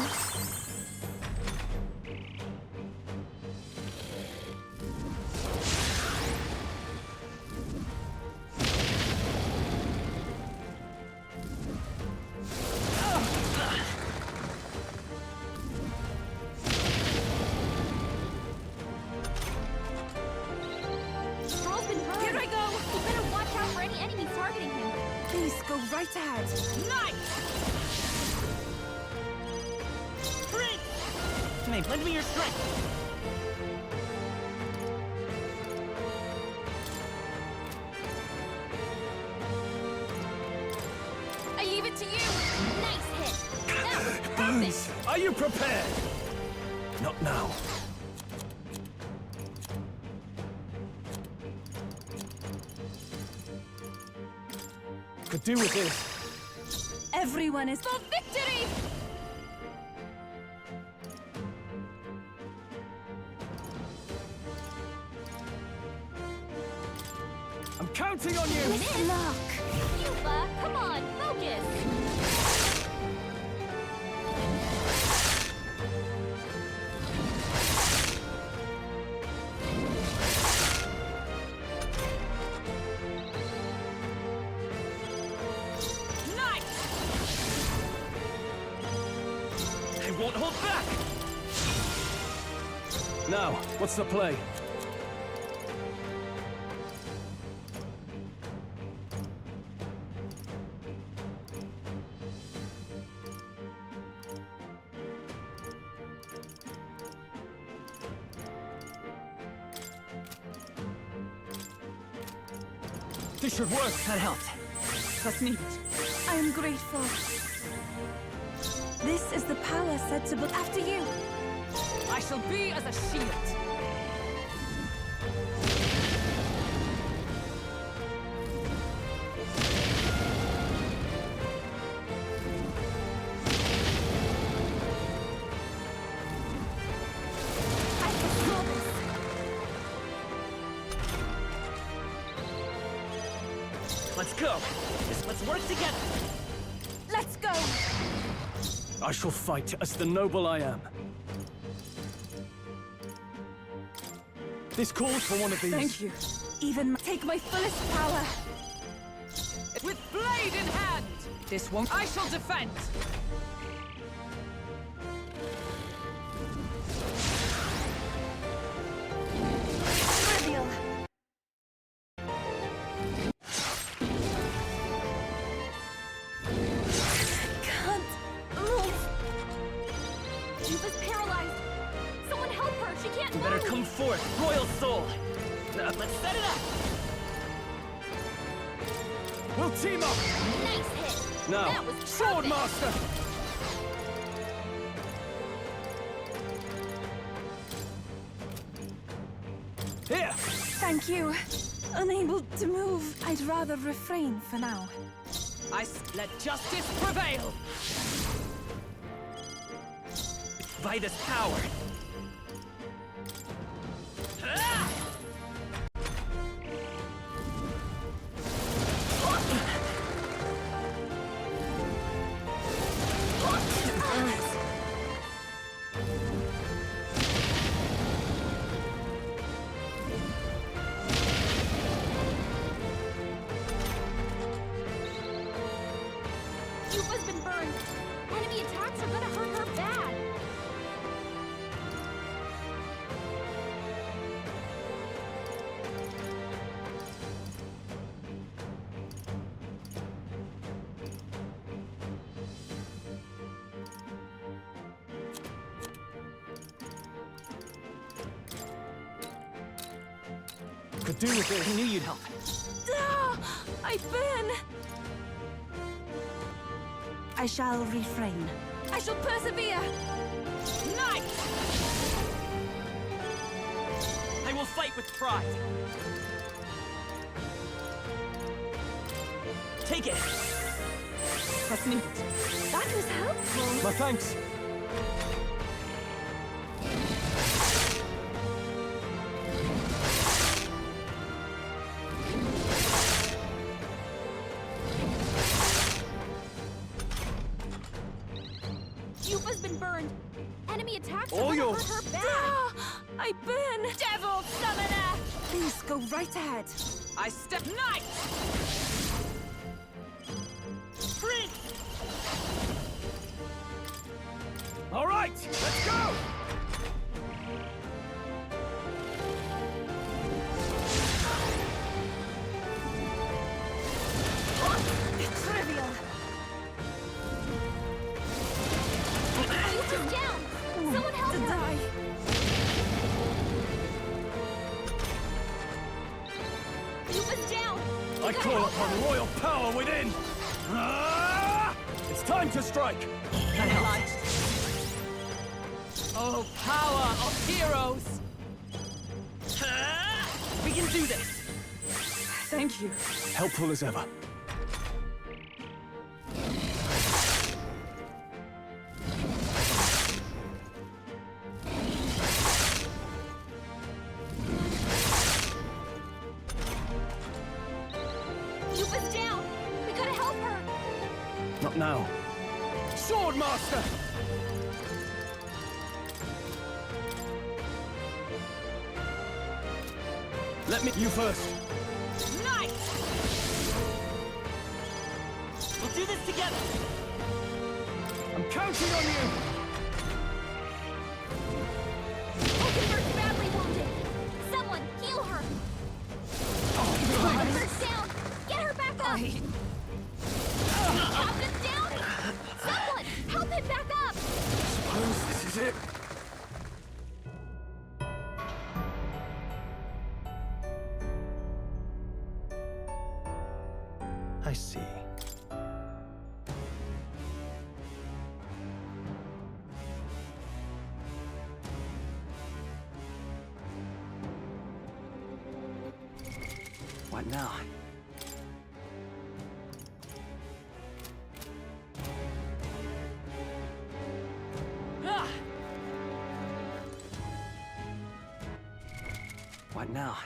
Speaker 14: Stroll's been burned. Here I go. You better watch out for any enemies targeting him.
Speaker 20: Please go right ahead.
Speaker 3: Night!
Speaker 12: Prince! May lend me your strength!
Speaker 14: I leave it to you. Nice hit. That was perfect.
Speaker 23: Are you prepared?
Speaker 4: Not now. Could do with this.
Speaker 20: Everyone is
Speaker 14: For victory!
Speaker 23: I'm counting on you!
Speaker 14: Miss luck. Yuba, come on, focus.
Speaker 3: Night!
Speaker 12: I won't hold back!
Speaker 4: Now, what's the play?
Speaker 23: This should work!
Speaker 12: That helped.
Speaker 3: That's neat.
Speaker 20: I am grateful. This is the power said to be after you.
Speaker 3: I shall be as a shield.
Speaker 20: I can feel this.
Speaker 12: Let's go. Let's work together.
Speaker 20: Let's go!
Speaker 4: I shall fight as the noble I am. This calls for one of these.
Speaker 20: Thank you. Take my fullest power.
Speaker 3: With blade in hand! This won't. I shall defend!
Speaker 20: Trivial. Can't move.
Speaker 14: Yuba's paralyzed. Someone help her. She can't
Speaker 12: You
Speaker 14: move.
Speaker 12: better come forth, Royal Soul. Now, let's set it up.
Speaker 4: We'll team up.
Speaker 14: Nice hit.
Speaker 4: Now,
Speaker 14: That was
Speaker 4: Sword
Speaker 14: perfect.
Speaker 4: Master. Here.
Speaker 20: Thank you. Unable to move. I'd rather refrain for now.
Speaker 3: Let justice prevail!
Speaker 12: By this power. Ah!
Speaker 14: Yuba's been burned. Enemy attacks are gonna hurt her bad.
Speaker 4: Could do with it.
Speaker 12: I knew you'd help.
Speaker 20: Ah, I burn. I shall refrain. I shall persevere.
Speaker 3: Nice!
Speaker 12: I will fight with pride. Take it.
Speaker 3: That's neat.
Speaker 20: That was helpful.
Speaker 4: My thanks.
Speaker 14: Yuba's been burned. Enemy attacks
Speaker 4: All
Speaker 14: are gonna
Speaker 4: yours.
Speaker 14: hurt her bad.
Speaker 20: Ah, I burn.
Speaker 3: Devil Summoner!
Speaker 20: Please go right ahead.
Speaker 3: I step. Nice!
Speaker 12: Prince!
Speaker 4: All right, let's go.
Speaker 20: Trivial.
Speaker 14: Yuba's down. Someone help
Speaker 20: To
Speaker 14: her.
Speaker 20: die.
Speaker 14: Yuba's down.
Speaker 4: I call upon royal power within. Ah! It's time to strike.
Speaker 3: That helps. Oh, power of heroes!
Speaker 12: Ah! We can do this.
Speaker 3: Thank you.
Speaker 4: Helpful as ever.
Speaker 14: Yuba's down. We gotta help her.
Speaker 4: Not now. Sword Master. Let me. You first.
Speaker 3: Nice!
Speaker 12: We'll do this together.
Speaker 4: I'm counting on you.
Speaker 14: Oakenberg's badly wounded. Someone heal her. Oakenberg's down. Get her back up. Captain's down. Someone help him back up.
Speaker 4: Suppose this is it.
Speaker 13: I see.
Speaker 12: What now?
Speaker 3: Ah!
Speaker 12: What now?